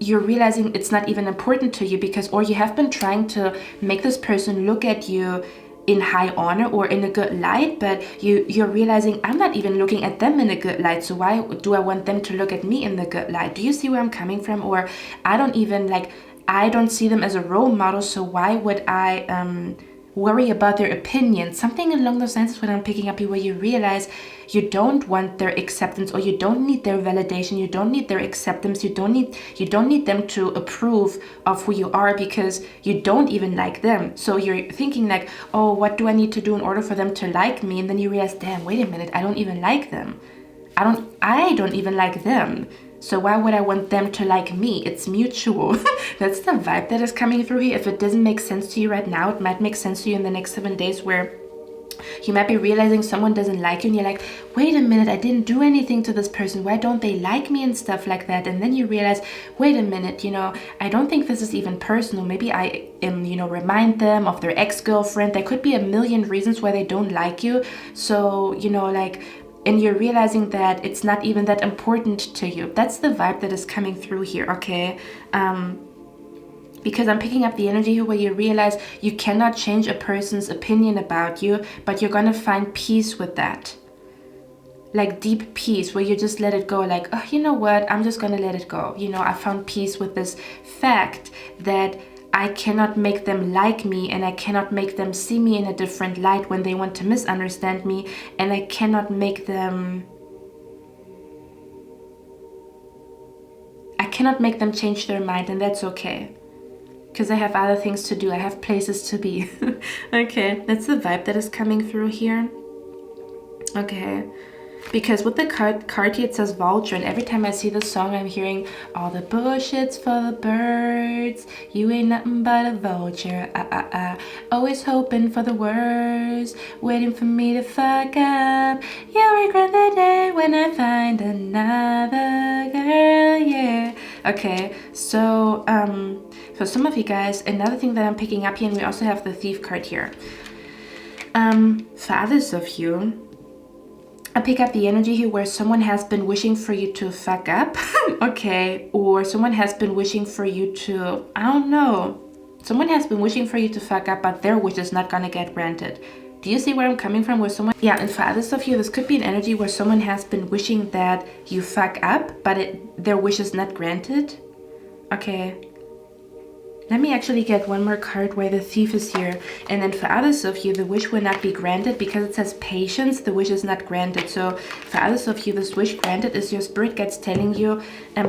you're realizing it's not even important to you, because, or you have been trying to make this person look at you in high honor or in a good light, but you're realizing I'm not even looking at them in a good light, so why do I want them to look at me in the good light? Do you see where I'm coming from? Or I don't see them as a role model, so why would I worry about their opinion? Something along those lines is what I'm picking up here, where you realize you don't want their acceptance, or you don't need their validation, you don't need their acceptance, you don't need them to approve of who you are, because you don't even like them. So you're thinking like, oh, what do I need to do in order for them to like me? And then you realize, damn, wait a minute, I don't even like them. I don't even like them. So why would I want them to like me? It's mutual. That's the vibe that is coming through here. If it doesn't make sense to you right now, it might make sense to you in the next 7 days, where you might be realizing someone doesn't like you, and you're like, wait a minute, I didn't do anything to this person. Why don't they like me and stuff like that? And then you realize, wait a minute, I don't think this is even personal. Maybe I am, remind them of their ex-girlfriend. There could be a million reasons why they don't like you. So, and you're realizing that it's not even that important to you. That's the vibe that is coming through here, okay? Because I'm picking up the energy here where you realize you cannot change a person's opinion about you, but you're gonna find peace with that. Like deep peace, where you just let it go, like, oh, you know what, I'm just gonna let it go. I found peace with this fact that I cannot make them like me, and I cannot make them see me in a different light when they want to misunderstand me, and I cannot make them change their mind, and that's okay. Because I have other things to do. I have places to be. Okay, that's the vibe that is coming through here. Okay. Because with the card here, it says vulture, and every time I see this song, I'm hearing all the bullshit's for the birds. You ain't nothing but a vulture. Always hoping for the worst, waiting for me to fuck up. You'll regret the day when I find another girl, yeah. Okay, so for some of you guys, another thing that I'm picking up here, and we also have the thief card here. For others of you, I pick up the energy here where someone has been wishing for you to fuck up, okay, or someone has been wishing for you to, I don't know, someone has been wishing for you to fuck up, but their wish is not gonna get granted. Do you see where I'm coming from? Where someone, yeah, and for others of you, this could be an energy where someone has been wishing that you fuck up, but their wish is not granted. Okay. Let me actually get one more card where the thief is here. And then for others of you, the wish will not be granted because it says patience. The wish is not granted. So for others of you, this wish granted is your spirit guides telling you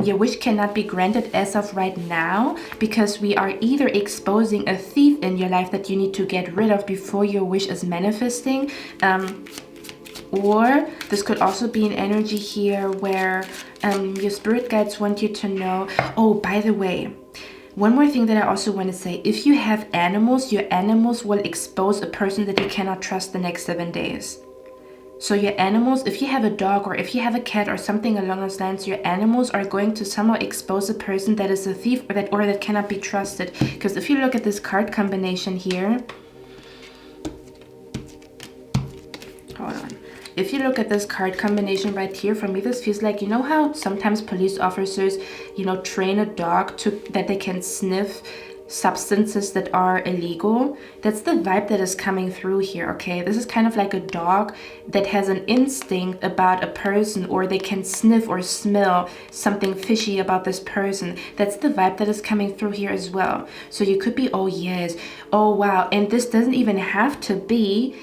your wish cannot be granted as of right now, because we are either exposing a thief in your life that you need to get rid of before your wish is manifesting. Or this could also be an energy here where your spirit guides want you to know, oh, by the way, one more thing that I also want to say, if you have animals, your animals will expose a person that you cannot trust the next 7 days. So your animals, if you have a dog or if you have a cat or something along those lines, your animals are going to somehow expose a person that is a thief or that cannot be trusted. Because if you look at this card combination here, hold on. If you look at this card combination right here, for me this feels like, you know how sometimes police officers, train a dog that they can sniff substances that are illegal? That's the vibe that is coming through here, okay? This is kind of like a dog that has an instinct about a person, or they can sniff or smell something fishy about this person. That's the vibe that is coming through here as well. So you could be, oh yes, oh wow, and this doesn't even have to be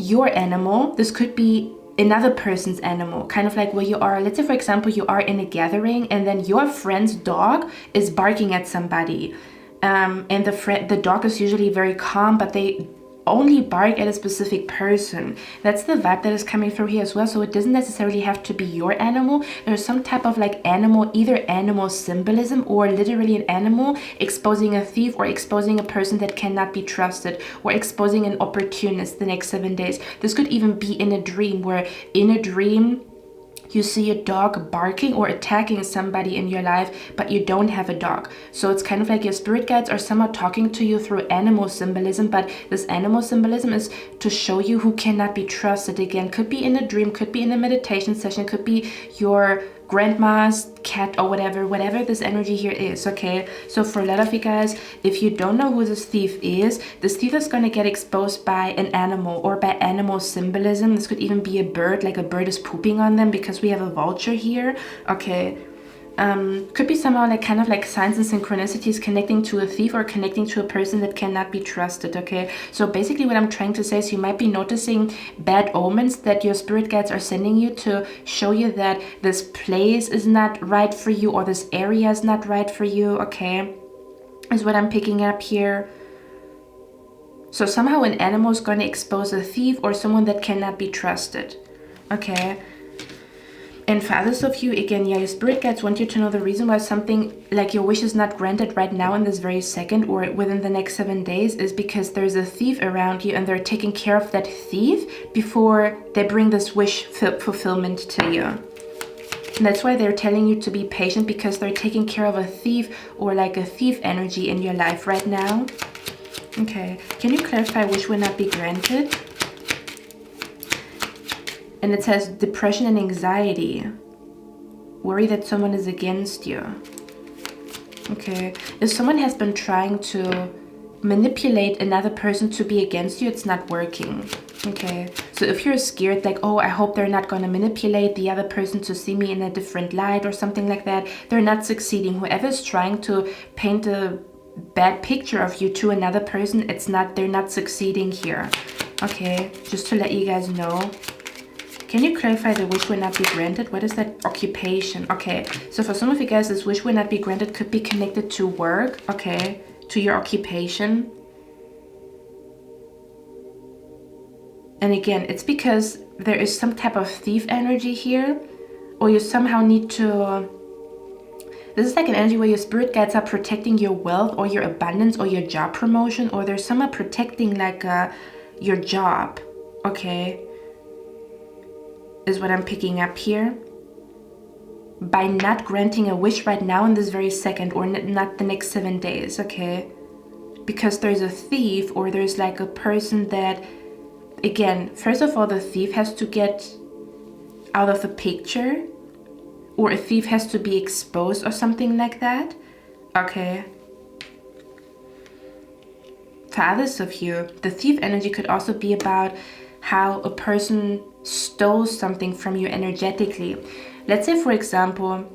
your animal. This could be another person's animal, kind of like where you are, let's say for example you are in a gathering and then your friend's dog is barking at somebody, and the dog is usually very calm, but they only bark at a specific person. That's the vibe that is coming through here as well. So it doesn't necessarily have to be your animal. There's some type of like animal, either animal symbolism or literally an animal exposing a thief or exposing a person that cannot be trusted or exposing an opportunist the next 7 days. This could even be in a dream, where in a dream you see a dog barking or attacking somebody in your life, but you don't have a dog. So it's kind of like your spirit guides are somehow talking to you through animal symbolism, but this animal symbolism is to show you who cannot be trusted. Again, could be in a dream, could be in a meditation session, could be your grandma's cat or whatever this energy here is. Okay, so for a lot of you guys, if you don't know who this thief is going to get exposed by an animal or by animal symbolism. This could even be a bird, like a bird is pooping on them, because we have a vulture here. Okay, could be somehow like kind of like signs and synchronicities connecting to a thief or connecting to a person that cannot be trusted. Okay, so basically what I'm trying to say is you might be noticing bad omens that your spirit guides are sending you to show you that this place is not right for you or this area is not right for you. Okay, is what I'm picking up here. So somehow an animal is going to expose a thief or someone that cannot be trusted. Okay. And for others of you, again, yeah, your spirit guides want you to know the reason why something like your wish is not granted right now in this very second or within the next 7 days is because there's a thief around you and they're taking care of that thief before they bring this wish fulfillment to you. And that's why they're telling you to be patient, because they're taking care of a thief or like a thief energy in your life right now. Okay, can you clarify wish will not be granted? And it says depression and anxiety. Worry that someone is against you. Okay. If someone has been trying to manipulate another person to be against you, it's not working. Okay. So if you're scared, like, oh, I hope they're not going to manipulate the other person to see me in a different light or something like that, they're not succeeding. Whoever's trying to paint a bad picture of you to another person, they're not succeeding here. Okay. Just to let you guys know. Can you clarify the wish will not be granted? What is that? Occupation. Okay, so for some of you guys, this wish will not be granted could be connected to work. Okay, to your occupation. And again, it's because there is some type of thief energy here, or you somehow need to... This is like an energy where your spirit guides are protecting your wealth or your abundance or your job promotion, or there's somehow protecting like your job. Okay. Is what I'm picking up here. By not granting a wish right now in this very second, or not the next 7 days. Okay, because there's a thief, or there's like a person that, again, first of all, the thief has to get out of the picture, or a thief has to be exposed or something like that. Okay, for others of you, the thief energy could also be about how a person stole something from you energetically. Let's say, for example,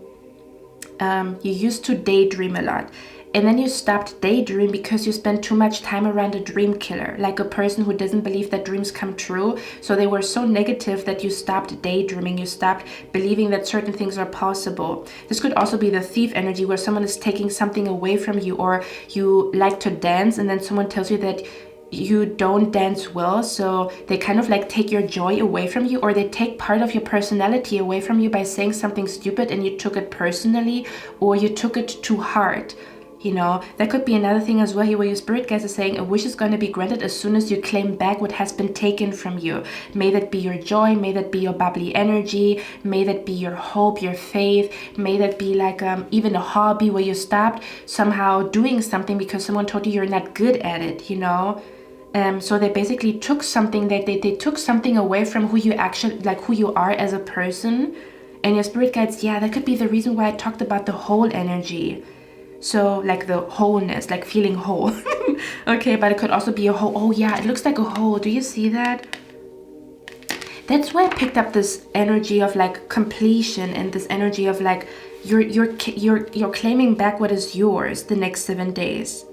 you used to daydream a lot, and then you stopped daydreaming because you spent too much time around a dream killer, like a person who doesn't believe that dreams come true. So they were so negative that you stopped daydreaming, you stopped believing that certain things are possible. This could also be the thief energy, where someone is taking something away from you, or you like to dance and then someone tells you that you don't dance well, so they kind of like take your joy away from you, or they take part of your personality away from you by saying something stupid and you took it personally, or you took it too hard. You know, that could be another thing as well here, where your spirit guides are saying a wish is going to be granted as soon as you claim back what has been taken from you. May that be your joy, may that be your bubbly energy, may that be your hope, your faith, may that be like even a hobby where you stopped somehow doing something because someone told you you're not good at it, you know. So they basically took something that they took something away from who you actually, like who you are as a person. And your spirit guides, yeah, that could be the reason why I talked about the whole energy. So like the wholeness, like feeling whole. Okay, but it could also be a whole. Oh yeah, it looks like a whole. Do you see that? That's why I picked up this energy of like completion, and this energy of like you're claiming back what is yours the next 7 days.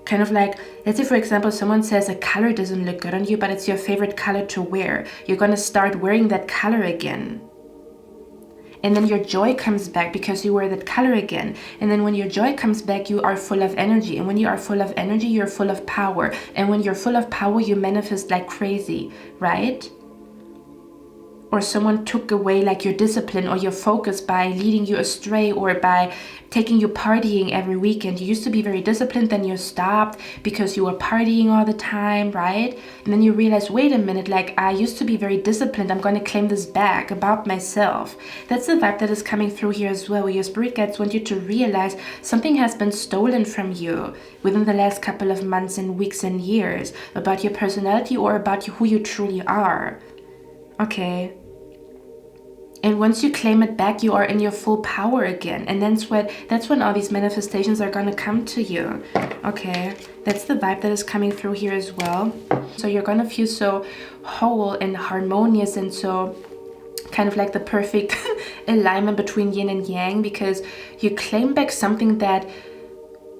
Kind of like, let's say for example, someone says a color doesn't look good on you, but it's your favorite color to wear. You're going to start wearing that color again. and then your joy comes back because you wear that color again. And then when your joy comes back, you are full of energy. And when you are full of energy, you're full of power. And when you're full of power, you manifest like crazy, right? Or someone took away like your discipline or your focus by leading you astray, or by taking you partying every weekend. You used to be very disciplined, then you stopped because you were partying all the time, right? And then you realize, wait a minute, like I used to be very disciplined. I'm going to claim this back about myself. That's the vibe that is coming through here as well, where your spirit guides want you to realize something has been stolen from you within the last couple of months and weeks and years about your personality or about who you truly are. Okay. And once you claim it back, you are in your full power again. And that's when all these manifestations are going to come to you. Okay, that's the vibe that is coming through here as well. So you're going to feel so whole and harmonious, and so kind of like the perfect alignment between yin and yang, because you claim back something that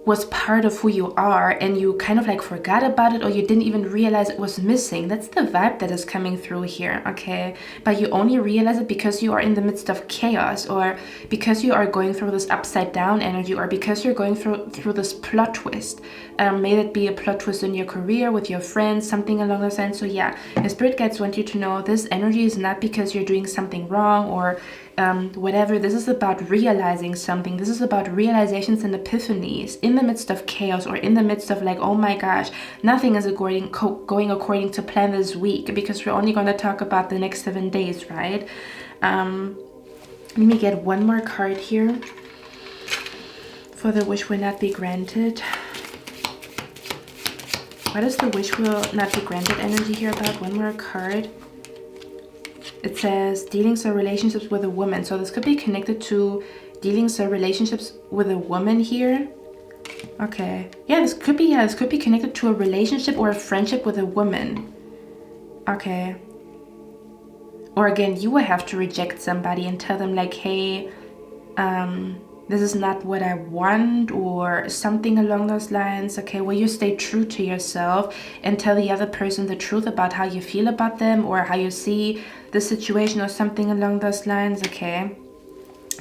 was part of who you are, and you kind of like forgot about it, or you didn't even realize it was missing. That's the vibe that is coming through here, okay? But you only realize it because you are in the midst of chaos, or because you are going through this upside down energy, or because you're going through this plot twist. May that be a plot twist in your career, with your friends, something along those lines. So yeah, your spirit guides want you to know this energy is not because you're doing something wrong or whatever. This is about realizing something. This is about realizations and epiphanies in the midst of chaos, or in the midst of like, oh my gosh, nothing is going according to plan this week, because we're only going to talk about the next 7 days, right? Let me get one more card here for the wish will not be granted. What is the wish will not be granted energy here about? One more card. It says dealings or relationships with a woman. So this could be connected to dealings or relationships with a woman here. Okay. Yeah, this could be connected to a relationship or a friendship with a woman. Okay. Or again, you will have to reject somebody and tell them like, hey, this is not what I want, or something along those lines. Okay, well, you stay true to yourself and tell the other person the truth about how you feel about them, or how you see the situation, or something along those lines. Okay,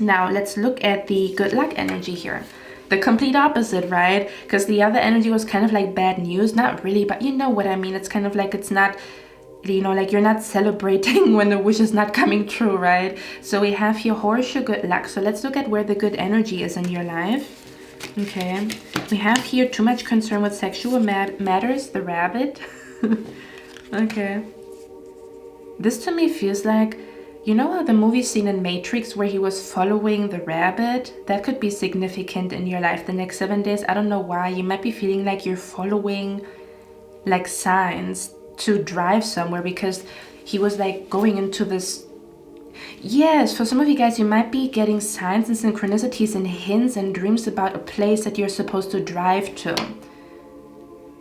now let's look at the good luck energy here. The complete opposite, right? Because the other energy was kind of like bad news. Not really, but you know what I mean. It's kind of like, it's not, you know, like you're not celebrating when the wish is not coming true, right? So we have here horseshoe, good luck. So let's look at where the good energy is in your life. Okay, we have here too much concern with sexual matters, the rabbit. Okay, this to me feels like, you know how the movie scene in Matrix where he was following the rabbit? That could be significant in your life the next 7 days. I don't know why. You might be feeling like you're following like signs to drive somewhere, because he was like going into this. Yes, for some of you guys, you might be getting signs and synchronicities and hints and dreams about a place that you're supposed to drive to.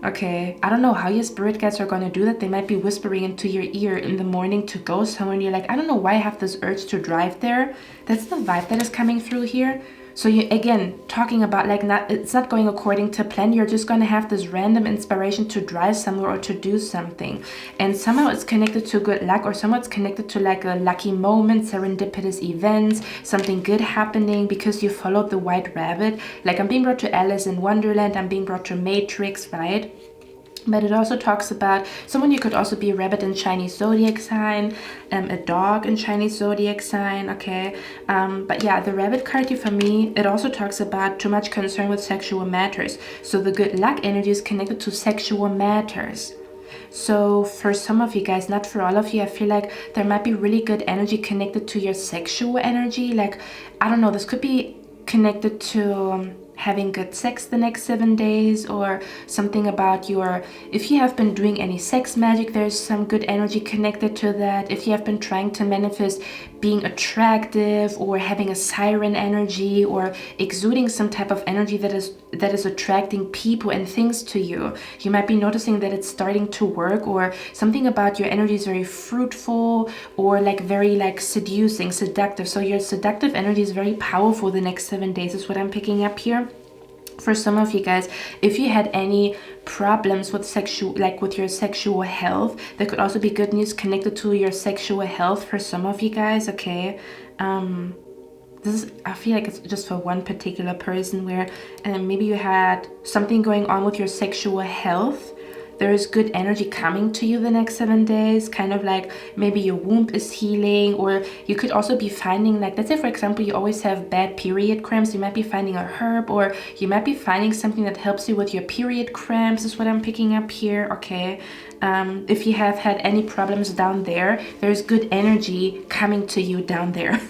Okay, I don't know how your spirit guides are going to do that. They might be whispering into your ear in the morning to go somewhere, and you're like, I don't know why I have this urge to drive there. That's the vibe that is coming through here. So you, again, talking about like, it's not going according to plan. You're just going to have this random inspiration to drive somewhere or to do something. And somehow it's connected to good luck, or somehow it's connected to like a lucky moment, serendipitous events, something good happening because you followed the white rabbit. Like I'm being brought to Alice in Wonderland. I'm being brought to Matrix, right? But it also talks about someone, you could also be a rabbit in Chinese zodiac sign, a dog in Chinese zodiac sign, okay? But yeah, the rabbit card here for me, it also talks about too much concern with sexual matters. So the good luck energy is connected to sexual matters. So for some of you guys, not for all of you, I feel like there might be really good energy connected to your sexual energy. Like, I don't know, this could be connected to having good sex the next 7 days, or something about your, if you have been doing any sex magic, there's some good energy connected to that. If you have been trying to manifest being attractive, or having a siren energy, or exuding some type of energy that is attracting people and things to you, you might be noticing that it's starting to work, or something about your energy is very fruitful, or like very like seducing, seductive. So your seductive energy is very powerful the next 7 days is what I'm picking up here. For some of you guys, if you had any problems with with your sexual health, there could also be good news connected to your sexual health for some of you guys, okay? this is, I feel like it's just for one particular person where maybe you had something going on with your sexual health. There is good energy coming to you the next 7 days, kind of like maybe your womb is healing, or you could also be finding, like, let's say for example you always have bad period cramps, you might be finding a herb, or you might be finding something that helps you with your period cramps, is what I'm picking up here. Okay, if you have had any problems down there, there's good energy coming to you down there.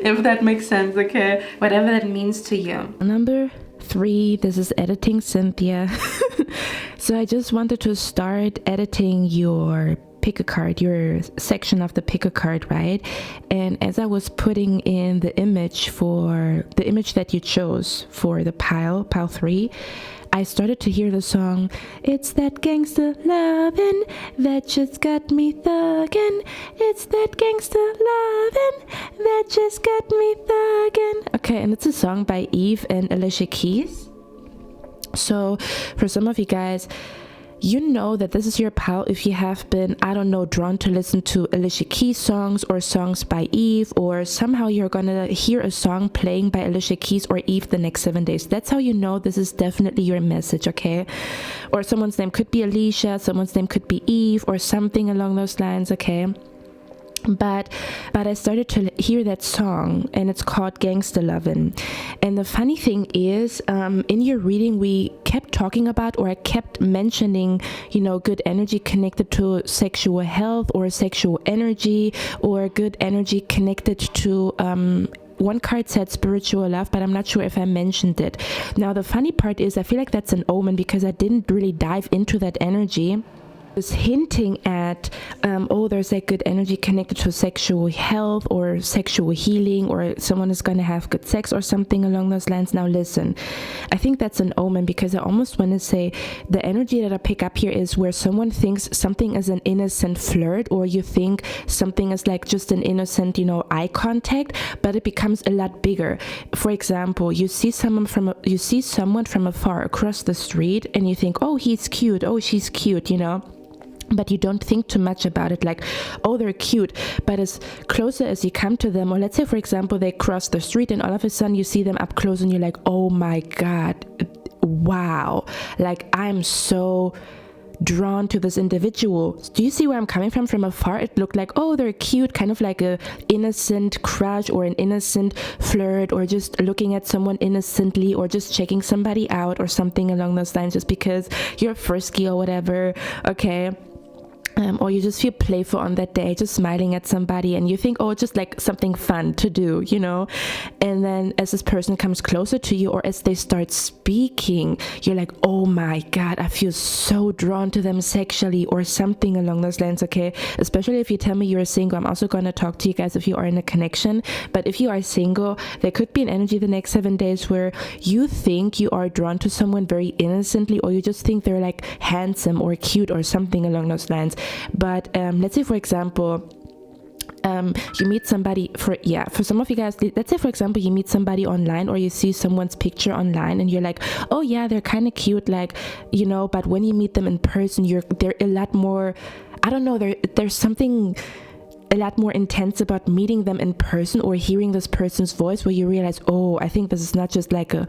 If that makes sense. Okay, whatever that means to you. Number 3, this is editing Cynthia. So I just wanted to start editing your pick a card, your section of the pick a card, right? And as I was putting in the image that you chose for the pile 3, I started to hear the song, "It's that gangsta lovin' that just got me thuggin'. It's that gangsta lovin' that just got me thuggin'." Okay, and it's a song by Eve and Alicia Keys. So for some of you guys, you know that this is your pal if you have been, I don't know, drawn to listen to Alicia Keys songs or songs by Eve, or somehow you're gonna hear a song playing by Alicia Keys or Eve the next 7 days. That's how you know this is definitely your message, okay? Or someone's name could be Alicia, someone's name could be Eve, or something along those lines, okay? But I started to hear that song, and it's called Gangsta Lovin'. And the funny thing is, in your reading, we kept talking about, or I kept mentioning, you know, good energy connected to sexual health or sexual energy, or good energy connected to one card said spiritual love, but I'm not sure if I mentioned it. Now, the funny part is I feel like that's an omen because I didn't really dive into that energy. Was hinting at there's like good energy connected to sexual health or sexual healing, or someone is going to have good sex or something along those lines. Now listen, I think that's an omen because I almost want to say the energy that I pick up here is where someone thinks something is an innocent flirt, or you think something is like just an innocent, you know, eye contact, but it becomes a lot bigger. For example, you see someone from afar across the street and you think, oh, he's cute, oh, she's cute, you know. But you don't think too much about it, like, oh, they're cute. But as closer as you come to them, or let's say, for example, they cross the street and all of a sudden you see them up close and you're like, oh my God, wow. Like, I'm so drawn to this individual. Do you see where I'm coming from? From afar, it looked like, oh, they're cute, kind of like a innocent crush or an innocent flirt, or just looking at someone innocently, or just checking somebody out or something along those lines, just because you're frisky or whatever, okay? Or you just feel playful on that day, just smiling at somebody, and you think, oh, it's just like something fun to do, you know. And then as this person comes closer to you, or as they start speaking, you're like, oh my God, I feel so drawn to them sexually, or something along those lines, okay? Especially if you tell me you're single. I'm also going to talk to you guys if you are in a connection. But if you are single, there could be an energy the next 7 days where you think you are drawn to someone very innocently, or you just think they're like handsome or cute or something along those lines. But let's say, for example, you meet somebody for some of you guys, let's say, for example, you meet somebody online, or you see someone's picture online and you're like, oh yeah, they're kind of cute, like, you know, but when you meet them in person, they're a lot more, I don't know, there's something a lot more intense about meeting them in person, or hearing this person's voice, where you realize, oh, I think this is not just like a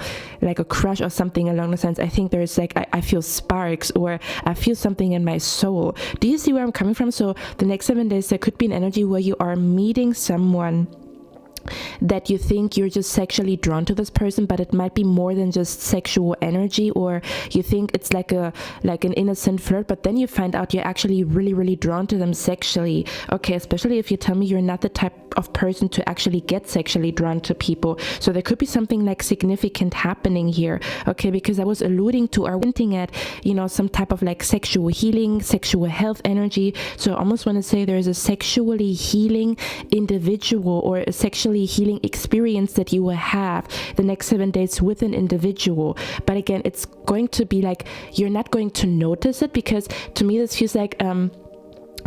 crush or something along the lines. I think there's like, I feel sparks, or I feel something in my soul. Do you see where I'm coming from? So the next 7 days, there could be an energy where you are meeting someone that you think you're just sexually drawn to this person, but it might be more than just sexual energy, or you think it's like an innocent flirt, but then you find out you're actually really, really drawn to them sexually. Okay, especially if you tell me you're not the type of person to actually get sexually drawn to people. So there could be something like significant happening here, okay? Because I was alluding to or hinting at, you know, some type of like sexual healing, sexual health energy. So I almost want to say there's a sexually healing individual, or a sexually healing experience that you will have the next 7 days with an individual. But again, it's going to be like, you're not going to notice it, because to me this feels like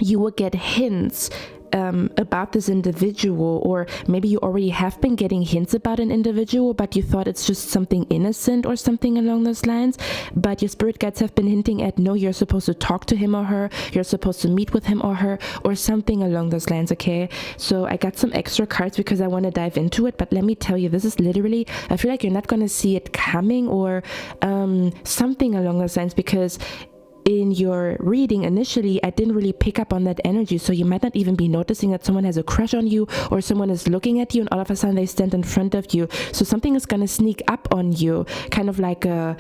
you will get hints about this individual, or maybe you already have been getting hints about an individual, but you thought it's just something innocent or something along those lines, but your spirit guides have been hinting at, no, you're supposed to talk to him or her, you're supposed to meet with him or her, or something along those lines. Okay, so I got some extra cards because I want to dive into it, but let me tell you, this is literally, I feel like you're not going to see it coming, or something along those lines, because in your reading initially, I didn't really pick up on that energy. So you might not even be noticing that someone has a crush on you, or someone is looking at you and all of a sudden they stand in front of you. So something is going to sneak up on you, kind of like a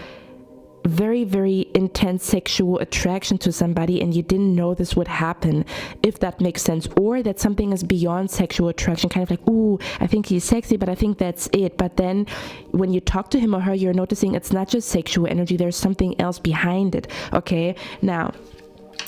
very, very intense sexual attraction to somebody, and you didn't know this would happen, if that makes sense. Or that something is beyond sexual attraction, kind of like, ooh, I think he's sexy, but I think that's it. But then when you talk to him or her, you're noticing it's not just sexual energy, there's something else behind it. Okay, now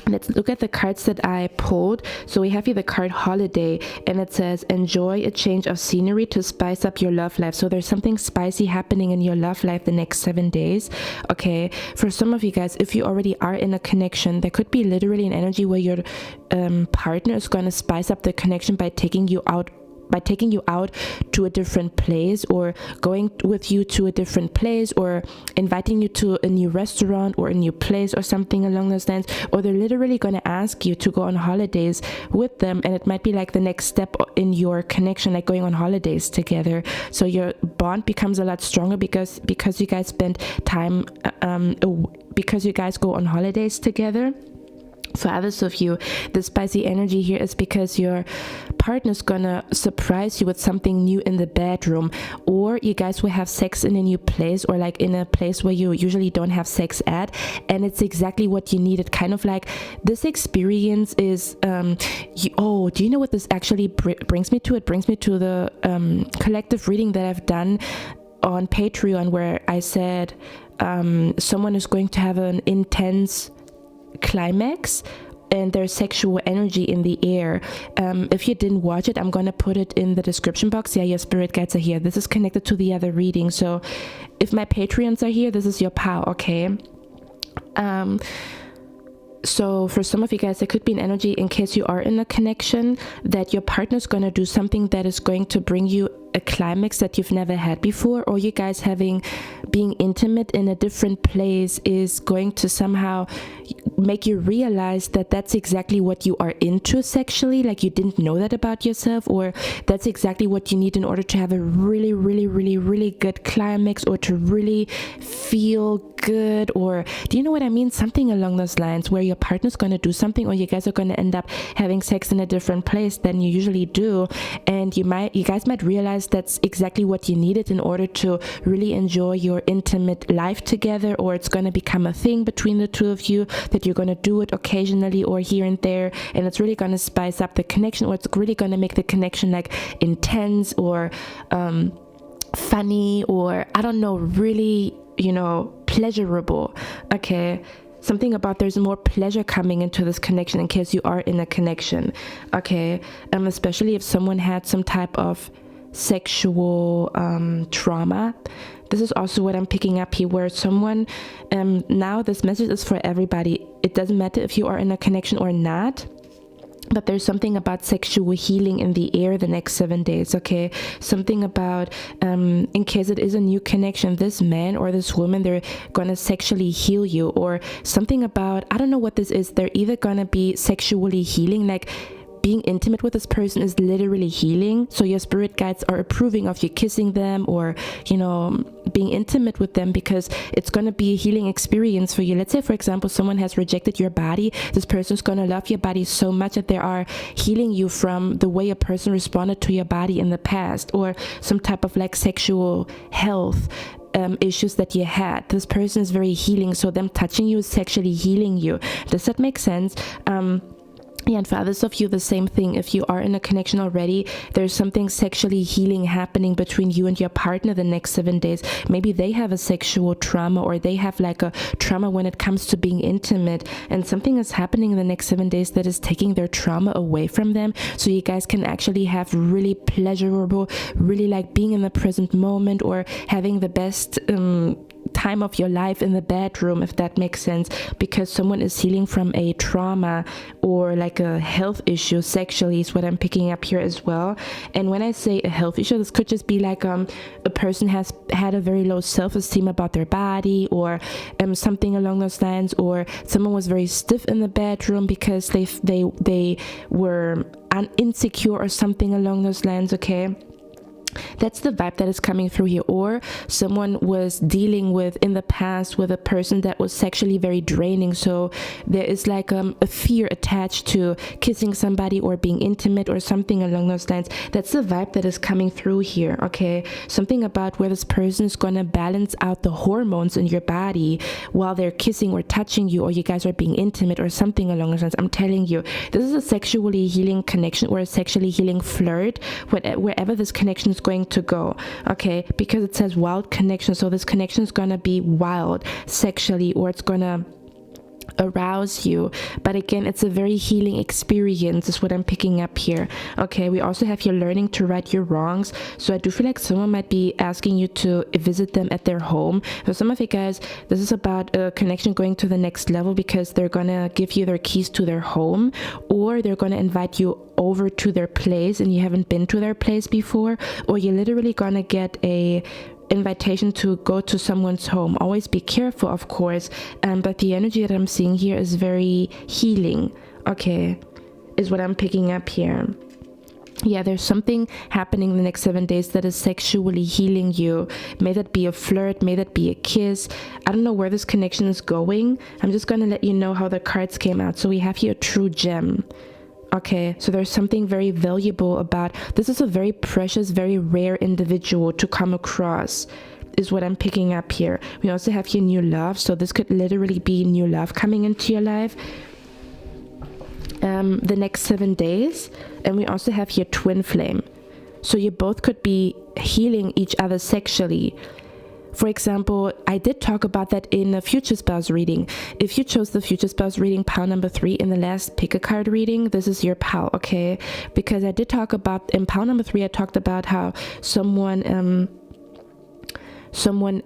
let's look at the cards that I pulled. So we have here the card Holiday, and it says, enjoy a change of scenery to spice up your love life. So there's something spicy happening in your love life the next 7 days. Okay, for some of you guys, if you already are in a connection, there could be literally an energy where your partner is going to spice up the connection by taking you out to a different place, or going with you to a different place, or inviting you to a new restaurant or a new place, or something along those lines. Or they're literally going to ask you to go on holidays with them, and it might be like the next step in your connection, like going on holidays together. So your bond becomes a lot stronger because you guys spend time because you guys go on holidays together. For others of you, the spicy energy here is because your partner's gonna surprise you with something new in the bedroom, or you guys will have sex in a new place, or like in a place where you usually don't have sex at, and it's exactly what you needed. Kind of like this experience is do you know what this actually brings me to? It brings me to the collective reading that I've done on Patreon, where I said someone is going to have an intense climax and there's sexual energy in the air. If you didn't watch it, I'm gonna put it in the description box. Yeah, your spirit guides are here. This is connected to the other reading, so if my Patreons are here, this is your pal. Okay, so for some of you guys, there could be an energy, in case you are in a connection, that your partner's going to do something that is going to bring you a climax that you've never had before, or you guys being intimate in a different place is going to somehow make you realize that that's exactly what you are into sexually, like you didn't know that about yourself, or that's exactly what you need in order to have a really, really, really, really good climax, or to really feel good. Or do you know what I mean? Something along those lines, where your partner's going to do something, or you guys are going to end up having sex in a different place than you usually do, and you guys might realize that's exactly what you needed in order to really enjoy your intimate life together. Or it's going to become a thing between the two of you, that you're going to do it occasionally or here and there, and it's really going to spice up the connection, or it's really going to make the connection like intense, or funny, or I don't know, really, pleasurable. Okay, something about there's more pleasure coming into this connection, in case you are in a connection. Okay, especially if someone had some type of sexual trauma. This is also what I'm picking up here, where someone, now this message is for everybody. It doesn't matter if you are in a connection or not, but there's something about sexual healing in the air the next 7 days. Okay, something about in case it is a new connection, this man or this woman, they're gonna sexually heal you, or something about, I don't know what this is, they're either gonna be sexually healing, like being intimate with this person is literally healing. So your spirit guides are approving of you kissing them, or being intimate with them, because it's going to be a healing experience for you. Let's say, for example, someone has rejected your body. This person's going to love your body so much that they are healing you from the way a person responded to your body in the past, or some type of like sexual health issues that you had. This person is very healing, so them touching you is sexually healing you. Does that make sense? Yeah, and for others of you, the same thing. If you are in a connection already, there's something sexually healing happening between you and your partner the next 7 days. Maybe they have a sexual trauma, or they have like a trauma when it comes to being intimate, and something is happening in the next 7 days that is taking their trauma away from them, so you guys can actually have really pleasurable, really like being in the present moment, or having the best time of your life in the bedroom, if that makes sense, because someone is healing from a trauma or like a health issue sexually is what I'm picking up here as well. And when I say a health issue, this could just be like a person has had a very low self-esteem about their body, or something along those lines, or someone was very stiff in the bedroom because they were insecure or something along those lines. Okay, that's the vibe that is coming through here. Or someone was dealing with in the past with a person that was sexually very draining, so there is like a fear attached to kissing somebody or being intimate or something along those lines. That's the vibe that is coming through here. Okay, something about where this person is going to balance out the hormones in your body while they're kissing or touching you, or you guys are being intimate or something along those lines. I'm telling you, this is a sexually healing connection or a sexually healing flirt, wherever this connection is going to go. Okay, because it says wild connection, so this connection is gonna be wild sexually, or it's gonna arouse you. But again, it's a very healing experience is what I'm picking up here. Okay, we also have you learning to right your wrongs. So I do feel like someone might be asking you to visit them at their home. For some of you guys, this is about a connection going to the next level, because they're gonna give you their keys to their home, or they're gonna invite you over to their place and you haven't been to their place before, or you're literally gonna get a invitation to go to someone's home. Always be careful, of course, but the energy that I'm seeing here is very healing. Okay, is what I'm picking up here. Yeah, there's something happening in the next 7 days that is sexually healing you. May that be a flirt, may that be a kiss. I don't know where this connection is going. I'm just gonna let you know how the cards came out. So we have here a true gem. Okay, so there's something very valuable about this. Is a very precious, very rare individual to come across, is what I'm picking up here. We also have your new love, so this could literally be new love coming into your life the next 7 days. And we also have your twin flame, so you both could be healing each other sexually. For example, I did talk about that in a Future Spouse reading. If you chose the Future Spouse reading, pile number 3 in the last pick a card reading, this is your pile, okay? Because I did talk about, in pile number 3, I talked about how someone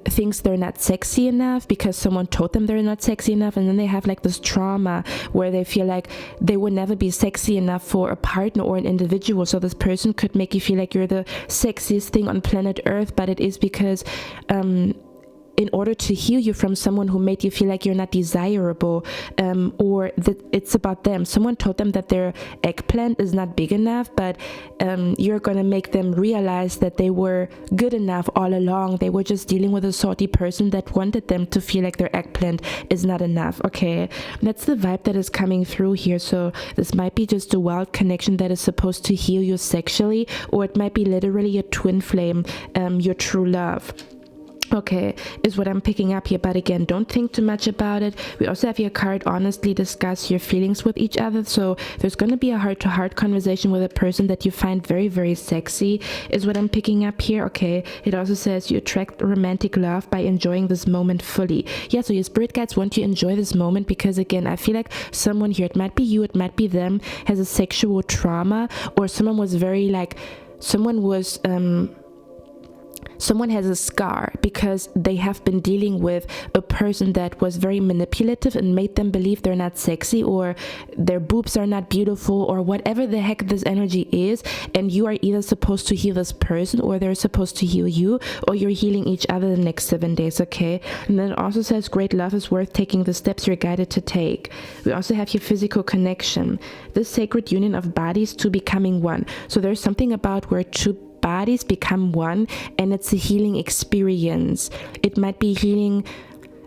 thinks they're not sexy enough because someone told them they're not sexy enough, and then they have like this trauma where they feel like they would never be sexy enough for a partner or an individual. So this person could make you feel like you're the sexiest thing on planet Earth, but it is because in order to heal you from someone who made you feel like you're not desirable, or that it's about them. Someone told them that their eggplant is not big enough, but you're gonna make them realize that they were good enough all along. They were just dealing with a salty person that wanted them to feel like their eggplant is not enough. Okay, that's the vibe that is coming through here. So this might be just a wild connection that is supposed to heal you sexually, or it might be literally your twin flame, your true love. Okay, is what I'm picking up here. But again, don't think too much about it. We also have your card, honestly discuss your feelings with each other. So there's going to be a heart-to-heart conversation with a person that you find very, very sexy, is what I'm picking up here. Okay, it also says you attract romantic love by enjoying this moment fully. Yeah, so your spirit guides want you to enjoy this moment, because again, I feel like someone here, it might be you, it might be them, has a sexual trauma, or someone was very like, someone has a scar because they have been dealing with a person that was very manipulative and made them believe they're not sexy, or their boobs are not beautiful, or whatever the heck this energy is. And you are either supposed to heal this person, or they're supposed to heal you, or you're healing each other the next 7 days. Okay, and then it also says great love is worth taking the steps you're guided to take. We also have your physical connection, this sacred union of bodies to becoming one. So there's something about where two bodies become one, and it's a healing experience. It might be healing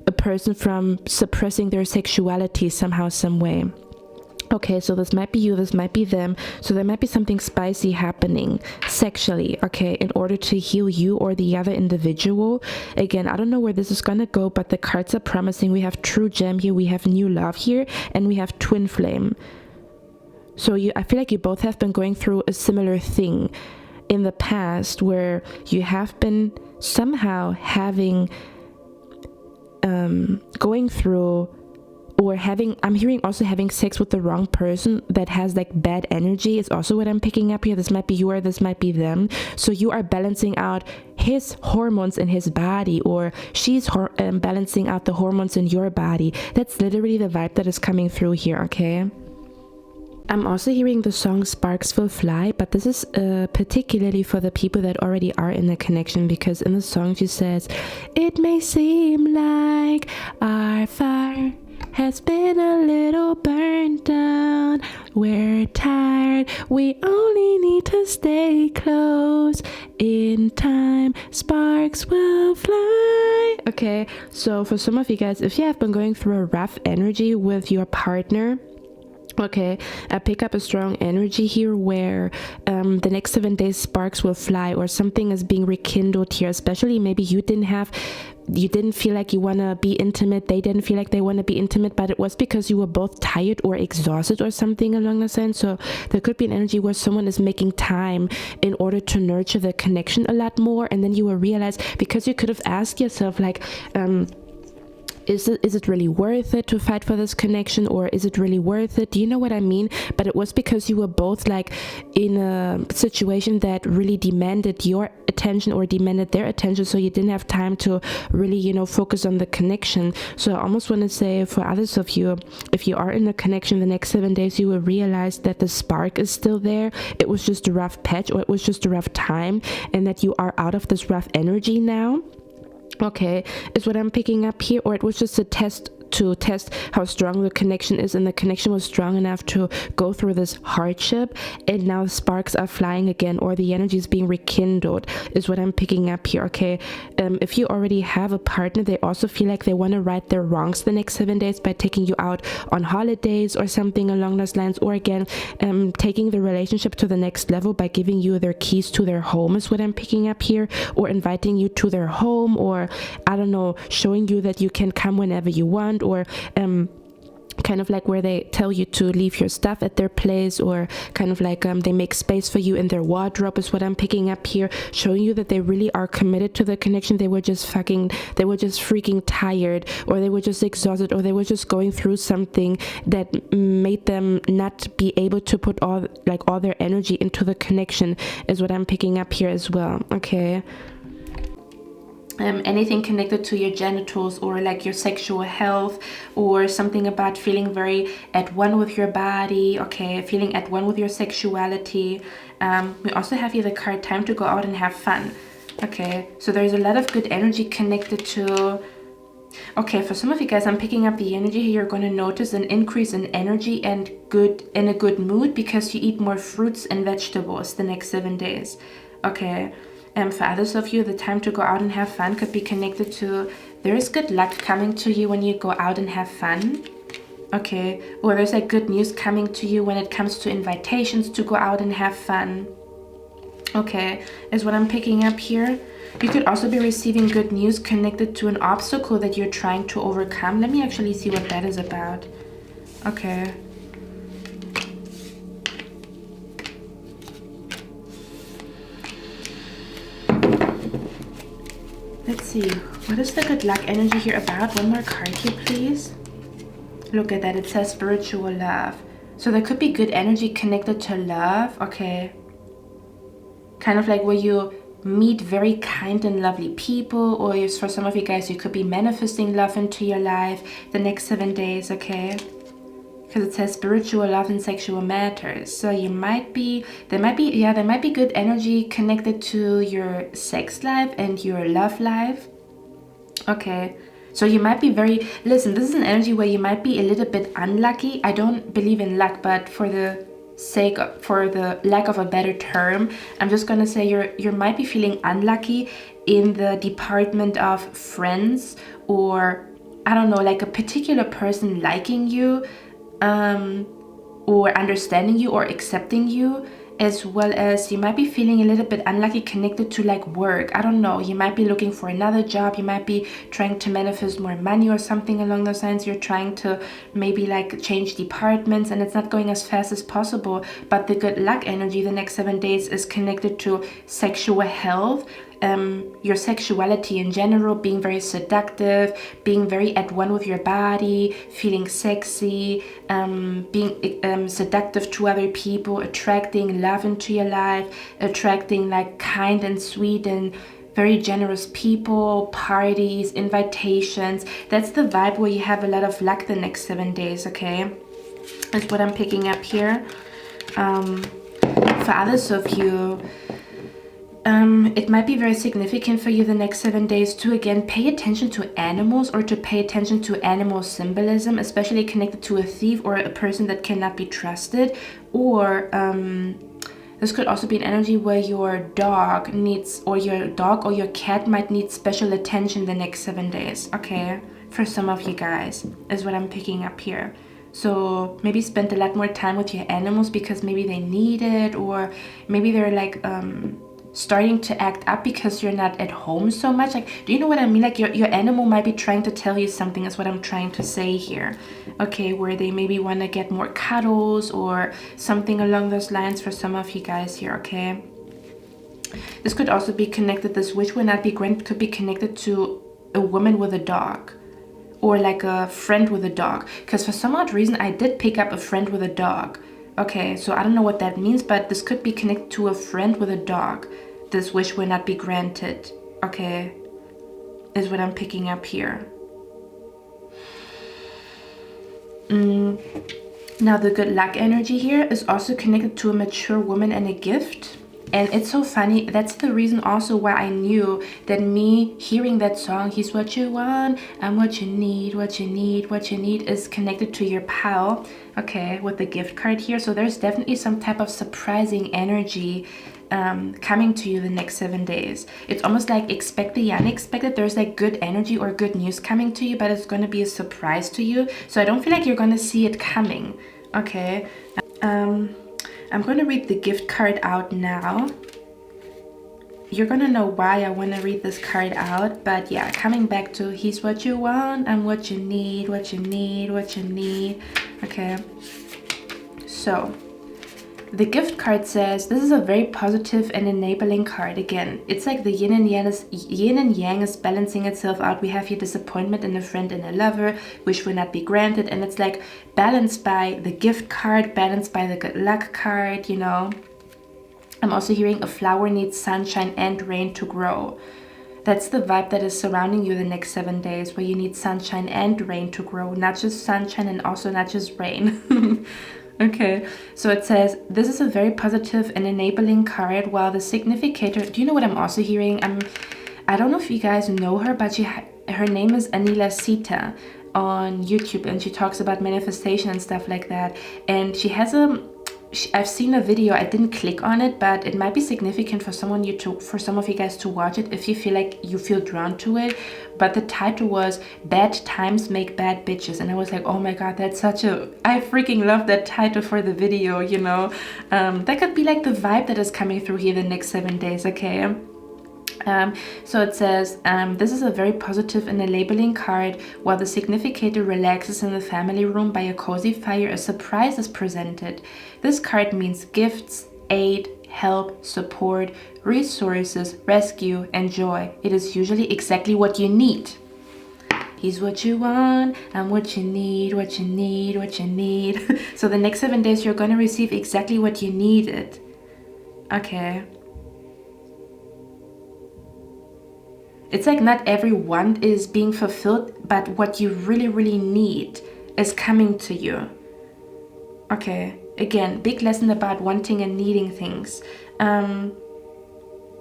a person from suppressing their sexuality somehow, some way. Okay, so this might be you, this might be them. So there might be something spicy happening sexually, okay, in order to heal you or the other individual. Again, I don't know where this is gonna go, but the cards are promising. We have true gem here, we have new love here, and we have twin flame. So I feel like you both have been going through a similar thing in the past, where you have been somehow having going through, or having, I'm hearing also having sex with the wrong person that has like bad energy is also what I'm picking up here. This might be you, or this might be them. So you are balancing out his hormones in his body, or she's balancing out the hormones in your body. That's literally the vibe that is coming through here, okay? I'm also hearing the song Sparks Will Fly, but this is particularly for the people that already are in a connection, because in the song she says, it may seem like our fire has been a little burned down. We're tired, we only need to stay close. In time, sparks will fly. Okay, so for some of you guys, if you have been going through a rough energy with your partner, okay, I pick up a strong energy here where the next 7 days sparks will fly, or something is being rekindled here. Especially maybe you didn't feel like you want to be intimate, they didn't feel like they want to be intimate, but it was because you were both tired or exhausted or something along the lines. So there could be an energy where someone is making time in order to nurture the connection a lot more, and then you will realize, because you could have asked yourself like, is it really worth it to fight for this connection, or is it really worth it? Do you know what I mean? But it was because you were both like in a situation that really demanded your attention or demanded their attention, so you didn't have time to really, you know, focus on the connection. So I almost want to say, for others of you, if you are in a connection the next 7 days, you will realize that the spark is still there. It was just a rough patch, or it was just a rough time, and that you are out of this rough energy now. Okay, is what I'm picking up here. Or it was just a test to test how strong the connection is, and the connection was strong enough to go through this hardship, and now sparks are flying again, or the energy is being rekindled, is what I'm picking up here. Okay, if you already have a partner, they also feel like they want to right their wrongs the next 7 days by taking you out on holidays or something along those lines, or again taking the relationship to the next level by giving you their keys to their home, is what I'm picking up here, or inviting you to their home, or I don't know, showing you that you can come whenever you want, or kind of like where they tell you to leave your stuff at their place, or kind of like they make space for you in their wardrobe, is what I'm picking up here, showing you that they really are committed to the connection. They were just freaking tired, or they were just exhausted, or they were just going through something that made them not be able to put all their energy into the connection, is what I'm picking up here as well. Okay. Anything connected to your genitals, or like your sexual health, or something about feeling very at one with your body, okay, feeling at one with your sexuality. We also have here the card time to go out and have fun. Okay, so there's a lot of good energy connected to. Okay, for some of you guys, I'm picking up the energy here. You're going to notice an increase in energy and in a good mood, because you eat more fruits and vegetables the next 7 days. Okay. For others of you, the time to go out and have fun could be connected to, there is good luck coming to you when you go out and have fun. Okay, or there's like good news coming to you when it comes to invitations to go out and have fun. Okay, is what I'm picking up here. You could also be receiving good news connected to an obstacle that you're trying to overcome. Let me actually see what that is about. Okay. Let's see, what is the good luck energy here about? One more card here, please. Look at that, it says spiritual love. So there could be good energy connected to love, okay. Kind of like where you meet very kind and lovely people, or for some of you guys, you could be manifesting love into your life the next 7 days, okay. Because it says spiritual love and sexual matters. So there might be good energy connected to your sex life and your love life. Okay, so you might be listen, this is an energy where you might be a little bit unlucky. I don't believe in luck, but for the lack of a better term, I'm just gonna say you might be feeling unlucky in the department of friends, or I don't know, like a particular person liking you, or understanding you or accepting you, as well as you might be feeling a little bit unlucky connected to like work. I don't know, you might be looking for another job, you might be trying to manifest more money or something along those lines. You're trying to maybe like change departments, and it's not going as fast as possible. But the good luck energy the next 7 days is connected to sexual health, your sexuality in general, being very seductive, being very at one with your body, feeling sexy, being seductive to other people, attracting love into your life, attracting like kind and sweet and very generous people, parties, invitations. That's the vibe where you have a lot of luck the next 7 days, okay? That's what I'm picking up here. For others of you, it might be very significant for you the next 7 days to, again, pay attention to animals or to pay attention to animal symbolism, especially connected to a thief or a person that cannot be trusted. Or this could also be an energy where your dog needs, or your cat might need special attention the next 7 days, okay? For some of you guys, is what I'm picking up here. So maybe spend a lot more time with your animals because maybe they need it, or maybe they're like starting to act up because you're not at home so much. Like, do you know what I mean? Like your animal might be trying to tell you something, is what I'm trying to say here. Okay, where they maybe want to get more cuddles or something along those lines for some of you guys here, okay? This could also be connected, this wish will not be granted, could be connected to a woman with a dog, or like a friend with a dog, because for some odd reason I did pick up a friend with a dog. Okay, so I don't know what that means, but this could be connected to a friend with a dog. This wish will not be granted, okay, is what I'm picking up here. Now the good luck energy here is also connected to a mature woman and a gift. And it's so funny, that's the reason also why I knew that me hearing that song, he's what you want, I'm what you need, what you need, what you need, is connected to your pal, okay, with the gift card here. So there's definitely some type of surprising energy coming to you the next 7 days. It's almost like expect the unexpected. There's like good energy or good news coming to you, but it's going to be a surprise to you. So I don't feel like you're going to see it coming, okay? I'm going to read the gift card out now. You're going to know why I want to read this card out. But yeah, coming back to he's what you want and what you need, what you need, what you need. Okay. So the gift card says this is a very positive and enabling card. Again, it's like the yin and yang is balancing itself out. We have here disappointment in a friend and a lover, which will not be granted, and it's like balanced by the gift card, balanced by the good luck card, you know. I'm also hearing a flower needs sunshine and rain to grow. That's the vibe that is surrounding you the next 7 days, where you need sunshine and rain to grow, not just sunshine and also not just rain. Okay, so it says this is a very positive and enabling card, while the significator, do you know what I'm also hearing? I don't know if you guys know her, but her name is Anila Sita on YouTube, and she talks about manifestation and stuff like that. And she has I've seen a video, I didn't click on it, but it might be significant for some of you guys to watch it if you feel like you feel drawn to it. But the title was Bad Times Make Bad Bitches, and I was like, oh my god, that's I freaking love that title for the video, you know. That could be like the vibe that is coming through here the next 7 days, okay? So it says, this is a very positive and enabling card. While the significator relaxes in the family room by a cozy fire, a surprise is presented. This card means gifts, aid, help, support, resources, rescue, and joy. It is usually exactly what you need. He's what you want, and what you need, what you need, what you need. So the next 7 days, you're going to receive exactly what you needed. Okay. It's like not every want is being fulfilled, but what you really, really need is coming to you. Okay, again, big lesson about wanting and needing things.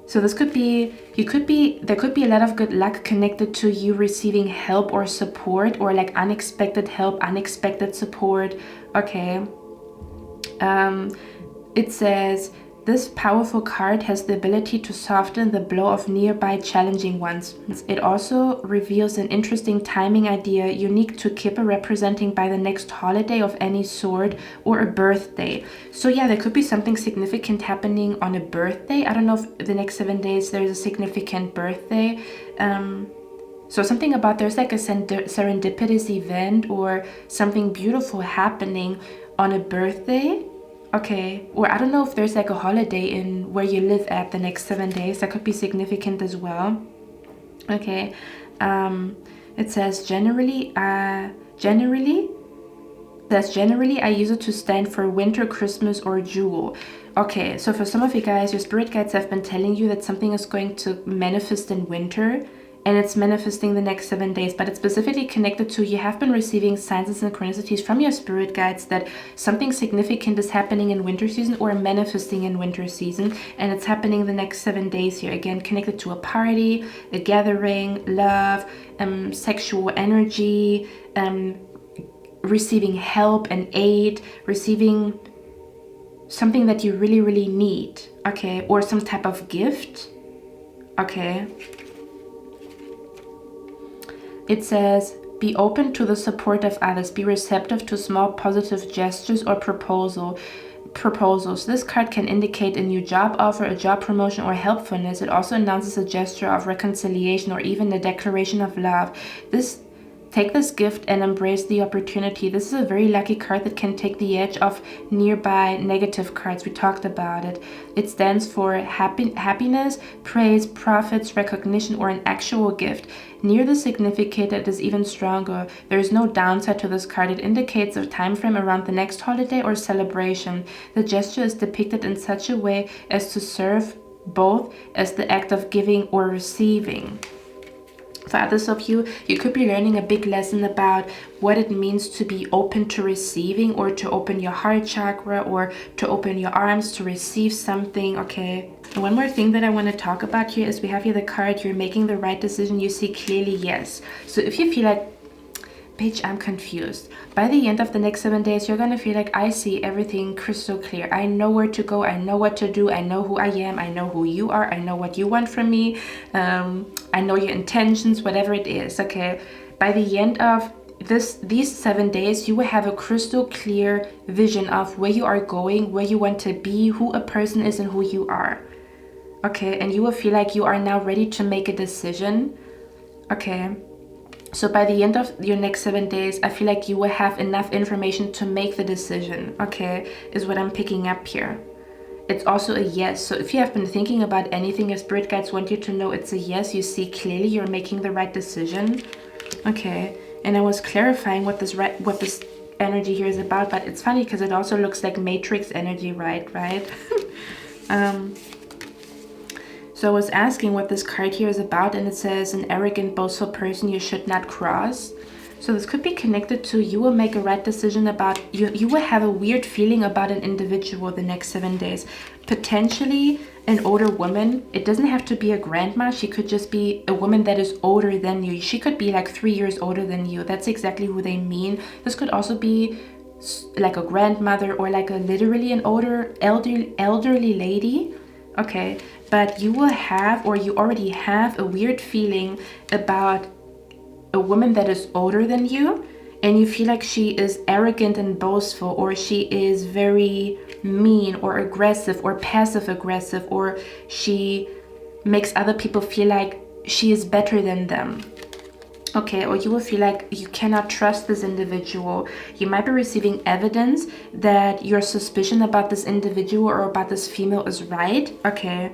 So this could be, there could be a lot of good luck connected to you receiving help or support, or like unexpected help, unexpected support. Okay. It says, this powerful card has the ability to soften the blow of nearby challenging ones. It also reveals an interesting timing idea unique to Kippa, representing by the next holiday of any sort or a birthday. So yeah, there could be something significant happening on a birthday. I don't know if the next 7 days there's a significant birthday. So something about there's like a serendipitous event or something beautiful happening on a birthday. Okay, or I don't know if there's like a holiday in where you live at the next 7 days. That could be significant as well. Okay, it says generally That's generally I use it to stand for winter, Christmas, or jewel. Okay, so for some of you guys, your spirit guides have been telling you that something is going to manifest in winter, and it's manifesting the next 7 days, but it's specifically connected to you have been receiving signs and synchronicities from your spirit guides that something significant is happening in winter season or manifesting in winter season, and it's happening the next 7 days here. Again, connected to a party, a gathering, love, sexual energy, receiving help and aid, receiving something that you really, really need, okay, or some type of gift, okay. It says, be open to the support of others. Be receptive to small positive gestures or proposals. This card can indicate a new job offer, a job promotion, or helpfulness. It also announces a gesture of reconciliation or even a declaration of love. Take this gift and embrace the opportunity. This is a very lucky card that can take the edge off nearby negative cards. We talked about it. It stands for happiness, praise, profits, recognition, or an actual gift. Near the significant, it is even stronger. There is no downside to this card. It indicates a time frame around the next holiday or celebration. The gesture is depicted in such a way as to serve both as the act of giving or receiving. For others of you, you could be learning a big lesson about what it means to be open to receiving, or to open your heart chakra, or to open your arms to receive something, okay? And one more thing that I want to talk about here is we have here the card, you're making the right decision, you see clearly, yes. So if you feel like, bitch, I'm confused. By the end of the next 7 days, you're gonna feel like I see everything crystal clear. I know where to go, I know what to do, I know who I am, I know who you are, I know what you want from me, I know your intentions, whatever it is, okay? By the end of these 7 days, you will have a crystal clear vision of where you are going, where you want to be, who a person is, and who you are, okay? And you will feel like you are now ready to make a decision, okay? So by the end of your next 7 days, I feel like you will have enough information to make the decision, okay, is what I'm picking up here. It's also a yes. So if you have been thinking about anything, your spirit guides want you to know it's a yes. You see clearly you're making the right decision, okay. And I was clarifying what this energy here is about, but it's funny because it also looks like matrix energy, right? So I was asking what this card here is about, and it says an arrogant, boastful person you should not cross. So this could be connected to you will make a right decision about, you will have a weird feeling about an individual the next 7 days. Potentially an older woman. It doesn't have to be a grandma. She could just be a woman that is older than you. She could be like 3 years older than you. That's exactly who they mean. This could also be like a grandmother, or like a literally an older, elderly lady. Okay, but you will have, or you already have, a weird feeling about a woman that is older than you, and you feel like she is arrogant and boastful, or she is very mean or aggressive or passive aggressive, or she makes other people feel like she is better than them. Okay, or you will feel like you cannot trust this individual. You might be receiving evidence that your suspicion about this individual or about this female is right. Okay,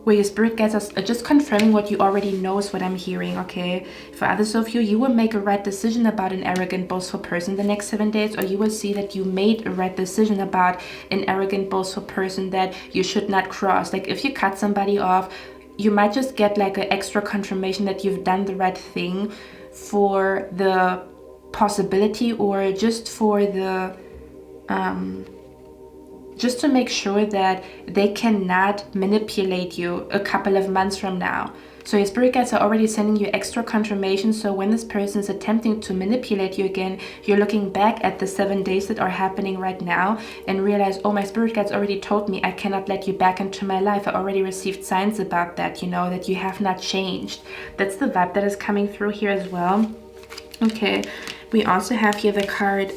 where your spirit guides are just confirming what you already know is what I'm hearing, okay? For others of you, you will make a right decision about an arrogant, boastful person the next 7 days, or you will see that you made a right decision about an arrogant, boastful person that you should not cross. Like if you cut somebody off, you might just get like an extra confirmation that you've done the right thing, for the possibility, or just for the just to make sure that they cannot manipulate you a couple of months from now. So your spirit guides are already sending you extra confirmation. So when this person is attempting to manipulate you again, you're looking back at the 7 days that are happening right now and realize, oh, my spirit guides already told me I cannot let you back into my life. I already received signs about that, you know, that you have not changed. That's the vibe that is coming through here as well. Okay, we also have here the card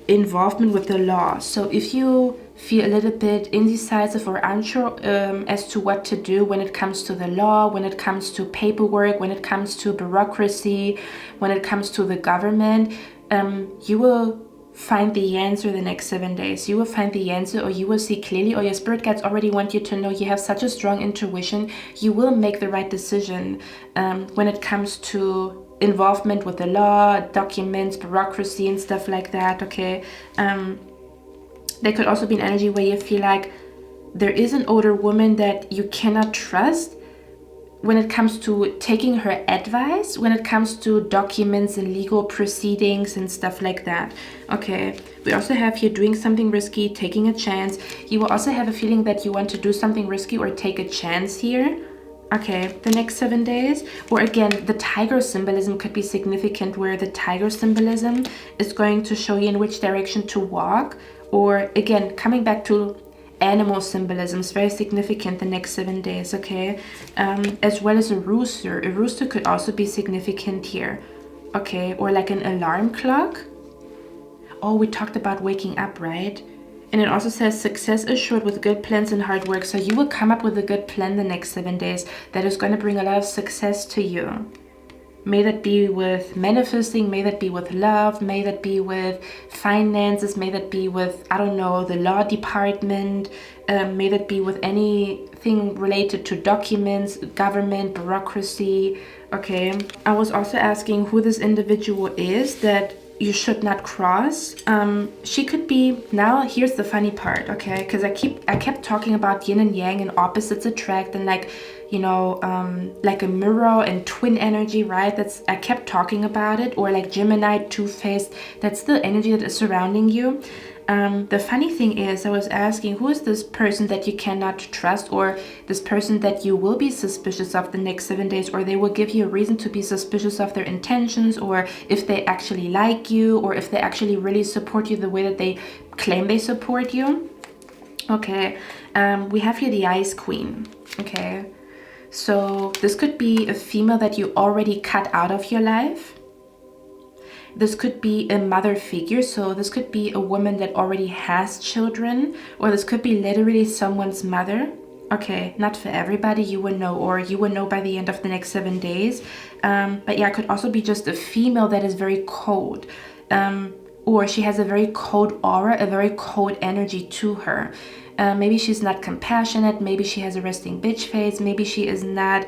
involvement with the law. So if you feel a little bit indecisive or unsure as to what to do when it comes to the law, when it comes to paperwork, when it comes to bureaucracy, when it comes to the government, you will find the answer the next 7 days. You will find the answer, or you will see clearly, or your spirit guides already want you to know. You have such a strong intuition. You will make the right decision when it comes to involvement with the law, documents, bureaucracy and stuff like that, okay? There could also be an energy where you feel like there is an older woman that you cannot trust when it comes to taking her advice, when it comes to documents and legal proceedings and stuff like that. Okay, we also have here doing something risky, taking a chance. You will also have a feeling that you want to do something risky or take a chance here. Okay, the next 7 days. Or again, the tiger symbolism could be significant, where the tiger symbolism is going to show you in which direction to walk. Or again, coming back to animal symbolism is very significant the next 7 days, okay? As well as a rooster. A rooster could also be significant here, okay? Or like an alarm clock. Oh, we talked about waking up, right? And it also says success assured with good plans and hard work. So you will come up with a good plan the next 7 days that is going to bring a lot of success to you. May that be with manifesting, may that be with love, may that be with finances, may that be with, I don't know, the law department, may that be with anything related to documents, government, bureaucracy, okay? I was also asking who this individual is that you should not cross. She could be, now here's the funny part, okay? Because I kept talking about yin and yang and opposites attract and like, you know, like a mirror and twin energy, right? I kept talking about it. Or like Gemini, two-faced, that's the energy that is surrounding you. The funny thing is, I was asking, who is this person that you cannot trust, or this person that you will be suspicious of the next 7 days, or they will give you a reason to be suspicious of their intentions, or if they actually like you, or if they actually really support you the way that they claim they support you. Okay, we have here the Ice Queen, okay? So this could be a female that you already cut out of your life. This could be a mother figure, so this could be a woman that already has children, or this could be literally someone's mother. Okay, not for everybody, you will know, or you will know by the end of the next 7 days. But yeah, it could also be just a female that is very cold, or she has a very cold aura, a very cold energy to her. Maybe she's not compassionate, maybe she has a resting bitch face, maybe she is not,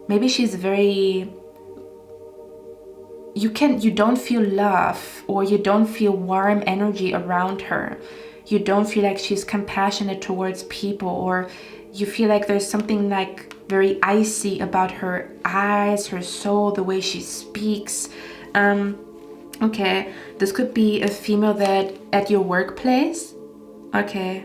maybe she's very, you don't feel love, or you don't feel warm energy around her. You don't feel like she's compassionate towards people, or you feel like there's something like very icy about her eyes, her soul, the way she speaks. Okay, this could be a female that at your workplace. Okay,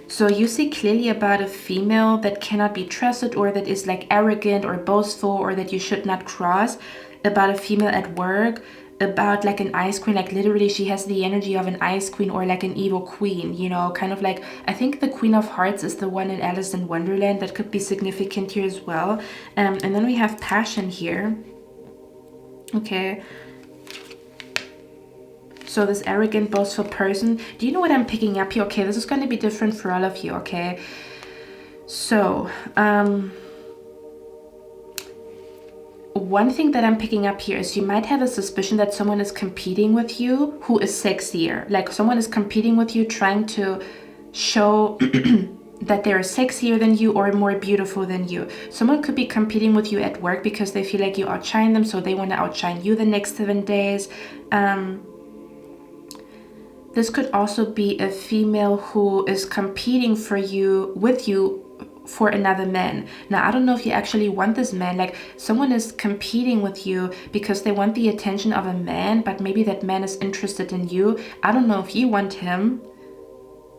so you see clearly about a female that cannot be trusted, or that is like arrogant or boastful, or that you should not cross. About a female at work, about like an ice queen, like literally she has the energy of an ice queen, or like an evil queen, you know, kind of like, I think the Queen of Hearts is the one in Alice in Wonderland. That could be significant here as well. And then we have passion here. Okay, so this arrogant, boastful person, do you know what I'm picking up here? Okay, this is going to be different for all of you, okay? So, one thing that I'm picking up here is you might have a suspicion that someone is competing with you who is sexier. Like someone is competing with you, trying to show that they're sexier than you or more beautiful than you. Someone could be competing with you at work because they feel like you outshine them, so they want to outshine you the next 7 days. This could also be a female who is competing with you for another man. Now, I don't know if you actually want this man. Like someone is competing with you because they want the attention of a man, but maybe that man is interested in you. I don't know if you want him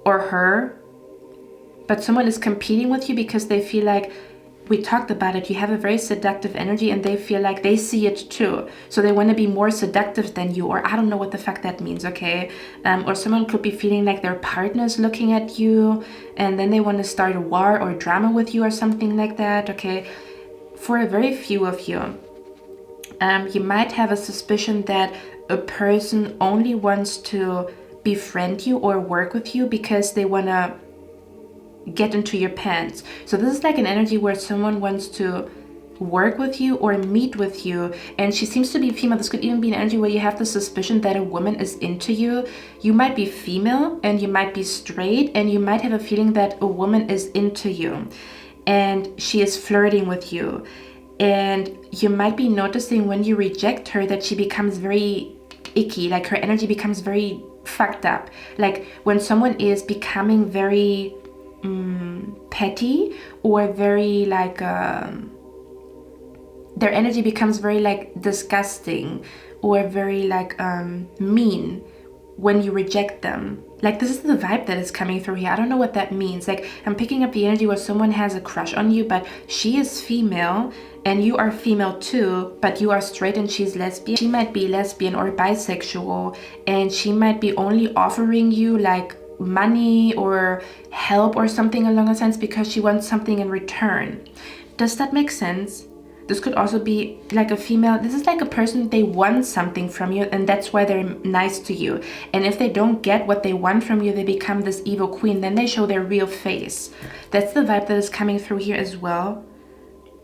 or her, but someone is competing with you because they feel like, we talked about it, you have a very seductive energy, and they feel like they see it too. So they want to be more seductive than you, or I don't know what the fuck that means, okay? Or someone could be feeling like their partner is looking at you, and then they want to start a war or drama with you or something like that, okay? For a very few of you, you might have a suspicion that a person only wants to befriend you or work with you because they want to get into your pants. So this is like an energy where someone wants to work with you or meet with you, and she seems to be female. This could even be an energy where you have the suspicion that a woman is into you. You might be female and you might be straight, and you might have a feeling that a woman is into you and she is flirting with you. And you might be noticing when you reject her that she becomes very icky, like her energy becomes very fucked up. Like when someone is becoming very petty, or very like their energy becomes very like disgusting, or very like mean when you reject them. Like this is the vibe that is coming through here. I don't know what that means. Like I'm picking up the energy where someone has a crush on you, but she is female and you are female too, but you are straight and she's lesbian. She might be lesbian or bisexual, and she might be only offering you like money or help or something along those lines because she wants something in return. Does that make sense? This could also be like a female. This is like a person, they want something from you and that's why they're nice to you. And if they don't get what they want from you, they become this evil queen. Then they show their real face. That's the vibe that is coming through here as well.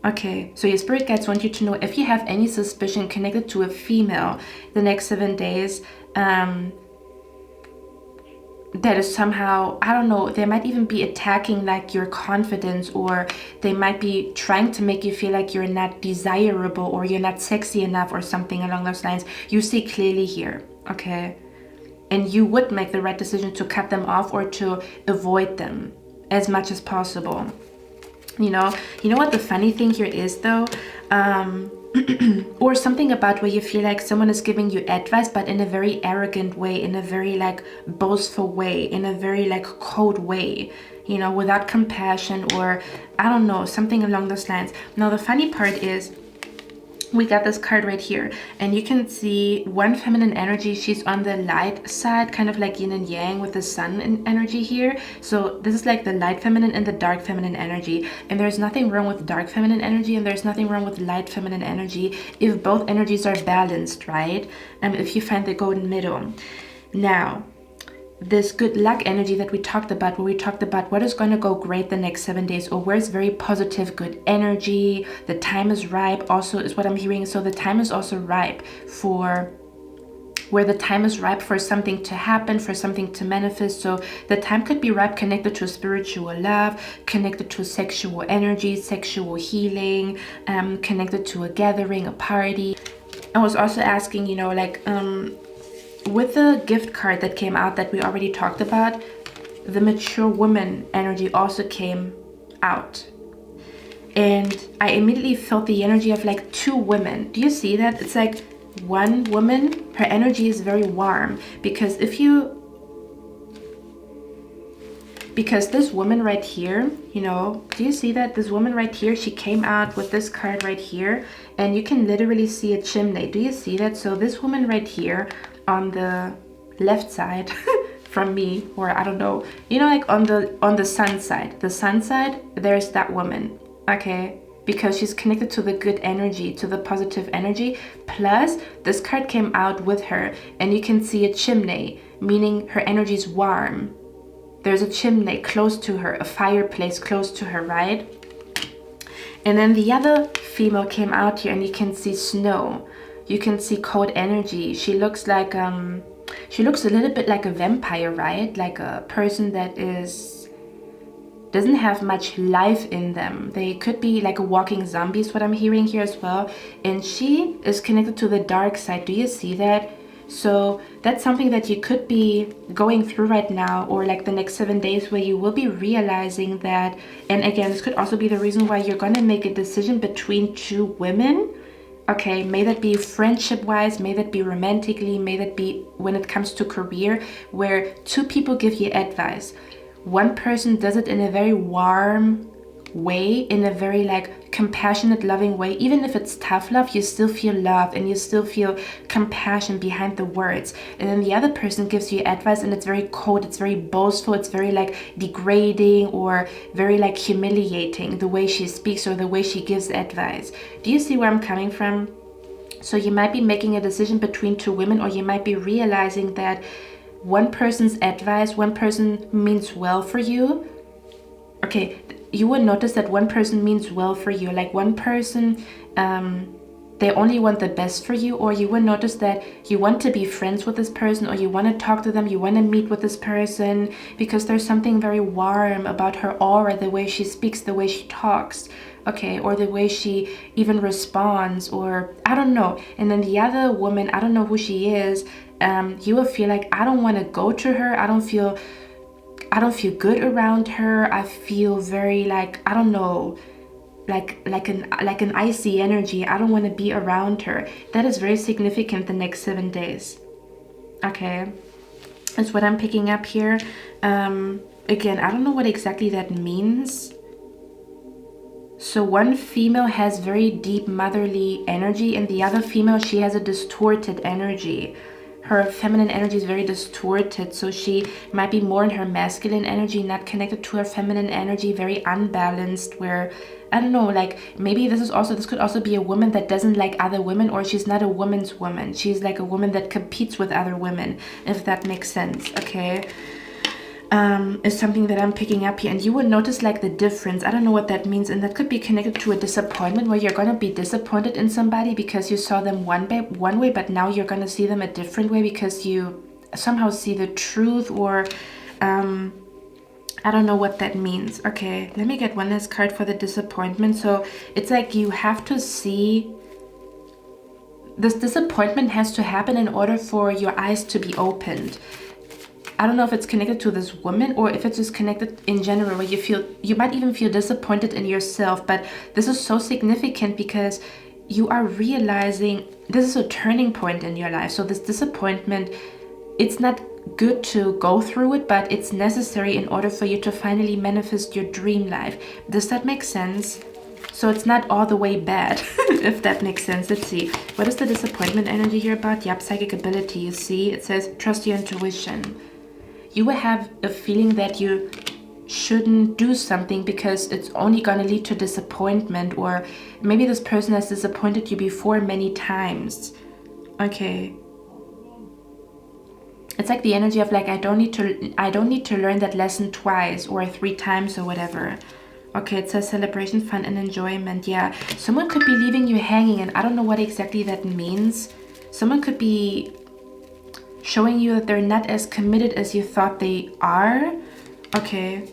Okay, so your spirit guides want you to know if you have any suspicion connected to a female the next 7 days, that is somehow, I don't know, they might even be attacking like your confidence, or they might be trying to make you feel like you're not desirable or you're not sexy enough or something along those lines. You see clearly here, okay? And you would make the right decision to cut them off or to avoid them as much as possible. You know what the funny thing here is though? Or something about where you feel like someone is giving you advice, but in a very arrogant way, in a very like boastful way, in a very like cold way, you know, without compassion, or I don't know, something along those lines. Now the funny part is we got this card right here, and you can see one feminine energy. She's on the light side, kind of like yin and yang with the sun in energy here. So this is like the light feminine and the dark feminine energy, and there's nothing wrong with dark feminine energy and there's nothing wrong with light feminine energy if both energies are balanced, right? And if you find the golden middle. Now this good luck energy that we talked about, where we talked about what is going to go great the next 7 days, or where's very positive, good energy, the time is ripe also is what I'm hearing. So the time is also ripe for where the time is ripe for something to happen, for something to manifest. So the time could be ripe connected to a spiritual love, connected to sexual energy, sexual healing, connected to a gathering, a party. I was also asking, you know, like with the gift card that came out that we already talked about, the mature woman energy also came out. And I immediately felt the energy of like two women. Do you see that? It's like one woman, her energy is very warm. Because this woman right here, you know, do you see that? This woman right here, she came out with this card right here. And you can literally see a chimney. Do you see that? So this woman right here, on the left side from me, or I don't know, you know, like on the sun side, there's that woman, okay? Because she's connected to the good energy, to the positive energy. Plus this card came out with her, and you can see a chimney, meaning her energy is warm. There's a chimney close to her, a fireplace close to her, right? And then the other female came out here, and you can see snow. You can see cold energy. She looks like she looks a little bit like a vampire, right? Like a person that doesn't have much life in them. They could be like a walking zombie is what I'm hearing here as well. And she is connected to the dark side. Do you see that? So that's something that you could be going through right now, or like the next 7 days, where you will be realizing that. And again, this could also be the reason why you're gonna make a decision between two women. Okay, may that be friendship-wise, may that be romantically, may that be when it comes to career, where two people give you advice. One person does it in a very warm way, in a very like compassionate, loving way. Even if it's tough love, you still feel love and you still feel compassion behind the words. And then the other person gives you advice and it's very cold, it's very boastful, it's very like degrading or very like humiliating, the way she speaks or the way she gives advice. Do you see where I'm coming from? So you might be making a decision between two women, or you might be realizing that one person's advice, one person means well for you. Okay, you would notice that one person means well for you. Like one person, they only want the best for you, or you would notice that you want to be friends with this person, or you want to talk to them, you want to meet with this person because there's something very warm about her aura, the way she speaks, the way she talks, okay, or the way she even responds, or I don't know. And then the other woman, I don't know who she is, you will feel like, I don't want to go to her, I don't feel good around her, I feel very like, I don't know, like an icy energy. I don't want to be around her. That is very significant the next 7 days. Okay, that's what I'm picking up here. Again, I don't know what exactly that means. So one female has very deep motherly energy, and the other female, she has a distorted energy. Her feminine energy is very distorted, so she might be more in her masculine energy, not connected to her feminine energy, very unbalanced, where, I don't know, like maybe this could also be a woman that doesn't like other women, or she's not a woman's woman. She's like a woman that competes with other women, if that makes sense, okay? Is something that I'm picking up here, and you will notice like the difference. I don't know what that means, and that could be connected to a disappointment, where you're going to be disappointed in somebody because you saw them one way, but now you're going to see them a different way because you somehow see the truth, or I don't know what that means. Okay, let me get one last card for the disappointment. So it's like you have to see this disappointment has to happen in order for your eyes to be opened. I don't know if it's connected to this woman, or if it's just connected in general, where you might even feel disappointed in yourself. But this is so significant because you are realizing this is a turning point in your life. So this disappointment, it's not good to go through it, but it's necessary in order for you to finally manifest your dream life. Does that make sense? So it's not all the way bad, if that makes sense. Let's see. What is the disappointment energy here about? Yep, psychic ability. You see, it says trust your intuition. You will have a feeling that you shouldn't do something because it's only going to lead to disappointment, or maybe this person has disappointed you before many times. Okay. It's like the energy of like, I don't need to learn that lesson twice or 3 times or whatever. Okay, it says celebration, fun, and enjoyment. Yeah, someone could be leaving you hanging, and I don't know what exactly that means. Someone could be showing you that they're not as committed as you thought they are. Okay.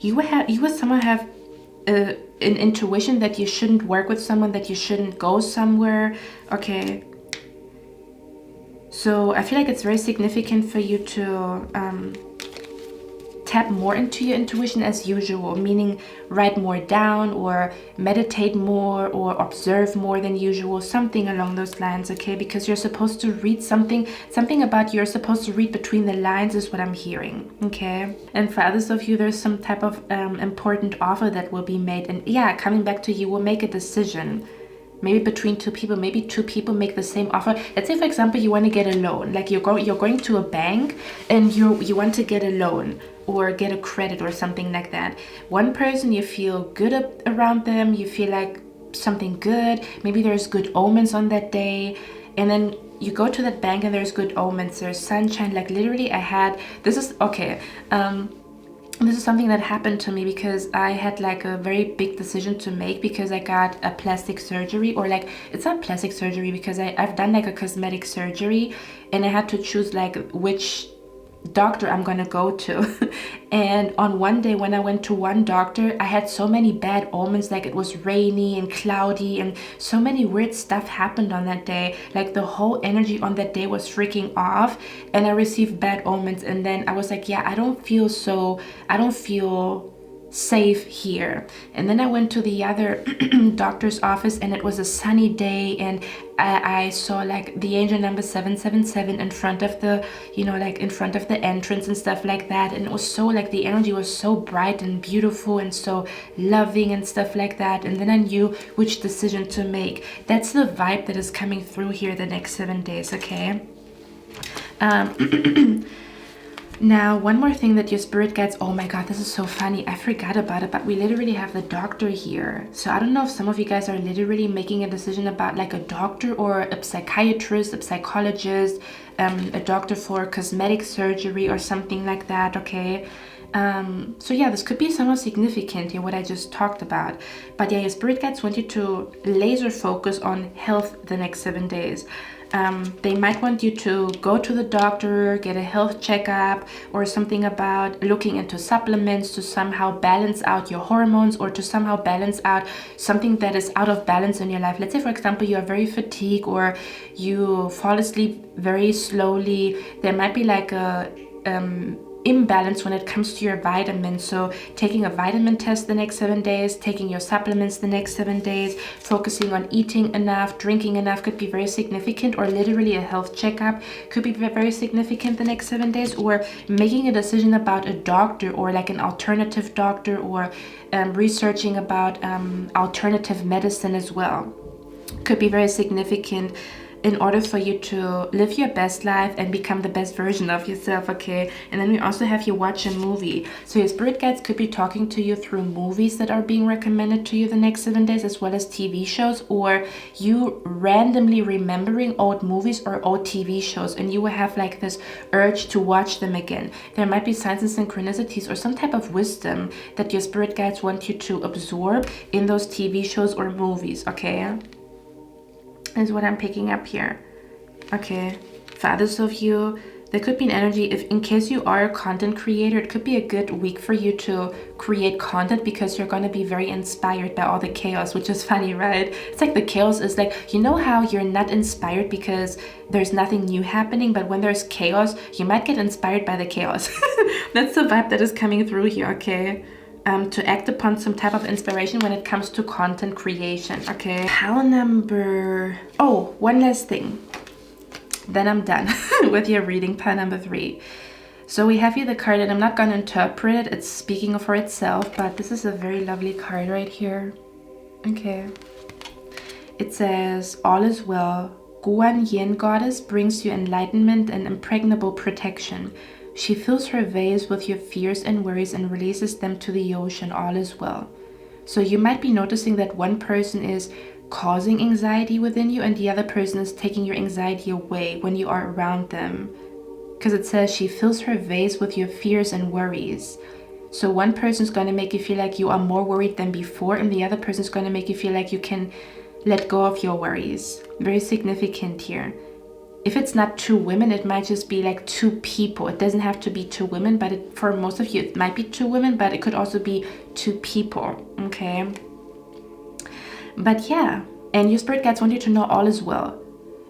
You would somehow have an intuition that you shouldn't work with someone, that you shouldn't go somewhere. Okay. So I feel like it's very significant for you to tap more into your intuition as usual, meaning write more down, or meditate more, or observe more than usual, something along those lines, okay? Because you're supposed to read something about you're supposed to read between the lines is what I'm hearing, okay? And for others of you, there's some type of important offer that will be made, and yeah, coming back to you will make a decision. Maybe between 2 people, maybe 2 people make the same offer. Let's say, for example, you want to get a loan. Like you're going to a bank and you want to get a loan or get a credit or something like that. One person, you feel good around them. You feel like something good. Maybe there's good omens on that day. And then you go to that bank and there's good omens. There's sunshine. Like literally this is something that happened to me because I had like a very big decision to make, because I got a plastic surgery, or like, it's not plastic surgery because I've done like a cosmetic surgery, and I had to choose like which doctor I'm gonna go to. And on one day when I went to one doctor, I had so many bad omens, like it was rainy and cloudy, and so many weird stuff happened on that day. Like the whole energy on that day was freaking off, and I received bad omens. And then I was like, yeah, I don't feel safe here. And then I went to the other doctor's office, and it was a sunny day, and I saw like the angel number 777 in front of the, like in front of the entrance and stuff like that. And it was so like, the energy was so bright and beautiful and so loving and stuff like that. And then I knew which decision to make. That's the vibe that is coming through here the next 7 days, okay? Now, one more thing that your spirit guides, oh my god, this is so funny, I forgot about it, but we literally have the doctor here. So I don't know if some of you guys are literally making a decision about like a doctor or a psychiatrist, a psychologist, a doctor for cosmetic surgery or something like that, okay? So yeah, this could be somewhat significant in what I just talked about. But yeah, your spirit guides want you to laser focus on health the next 7 days. They might want you to go to the doctor, get a health checkup, or something about looking into supplements to somehow balance out your hormones, or to somehow balance out something that is out of balance in your life. Let's say, for example, you are very fatigued or you fall asleep very slowly. There might be like a imbalance when it comes to your vitamins. So taking a vitamin test the next 7 days, taking your supplements the next 7 days, focusing on eating enough, drinking enough could be very significant, or literally a health checkup could be very significant the next 7 days, or making a decision about a doctor or like an alternative doctor, or researching about alternative medicine as well. Could be very significant in order for you to live your best life and become the best version of yourself, okay? And then we also have you watch a movie. So your spirit guides could be talking to you through movies that are being recommended to you the next 7 days, as well as TV shows, or you randomly remembering old movies or old TV shows, and you will have like this urge to watch them again. There might be signs and synchronicities or some type of wisdom that your spirit guides want you to absorb in those TV shows or movies, okay? Is what I'm picking up here. Okay, for others of you, there could be an energy, if in case you are a content creator, it could be a good week for you to create content, because you're going to be very inspired by all the chaos, which is funny, right? It's like the chaos is like, you know how you're not inspired because there's nothing new happening, but when there's chaos, you might get inspired by the chaos. That's the vibe that is coming through here, okay? To act upon some type of inspiration when it comes to content creation, okay? Pile number... Oh, one last thing. Then I'm done with your reading, pile number 3. So we have here the card, and I'm not going to interpret it. It's speaking for itself, but this is a very lovely card right here. Okay. It says, all is well. Guan Yin goddess brings you enlightenment and impregnable protection. She fills her vase with your fears and worries and releases them to the ocean. All is well. So you might be noticing that one person is causing anxiety within you, and the other person is taking your anxiety away when you are around them. Because it says she fills her vase with your fears and worries. So one person is going to make you feel like you are more worried than before, and the other person is going to make you feel like you can let go of your worries. Very significant here. If it's not 2 women, it might just be like 2 people. It doesn't have to be 2 women, but for most of you, it might be 2 women, but it could also be 2 people, okay? But yeah, and your spirit guides want you to know all is well.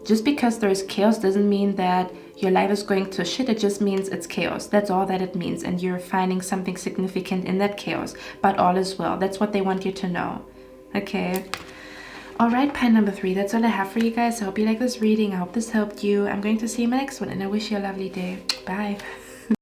Just because there is chaos doesn't mean that your life is going to shit. It just means it's chaos. That's all that it means, and you're finding something significant in that chaos. But all is well. That's what they want you to know, okay? Alright, pile number 3, that's all I have for you guys. I hope you like this reading. I hope this helped you. I'm going to see you in my next one, and I wish you a lovely day. Bye.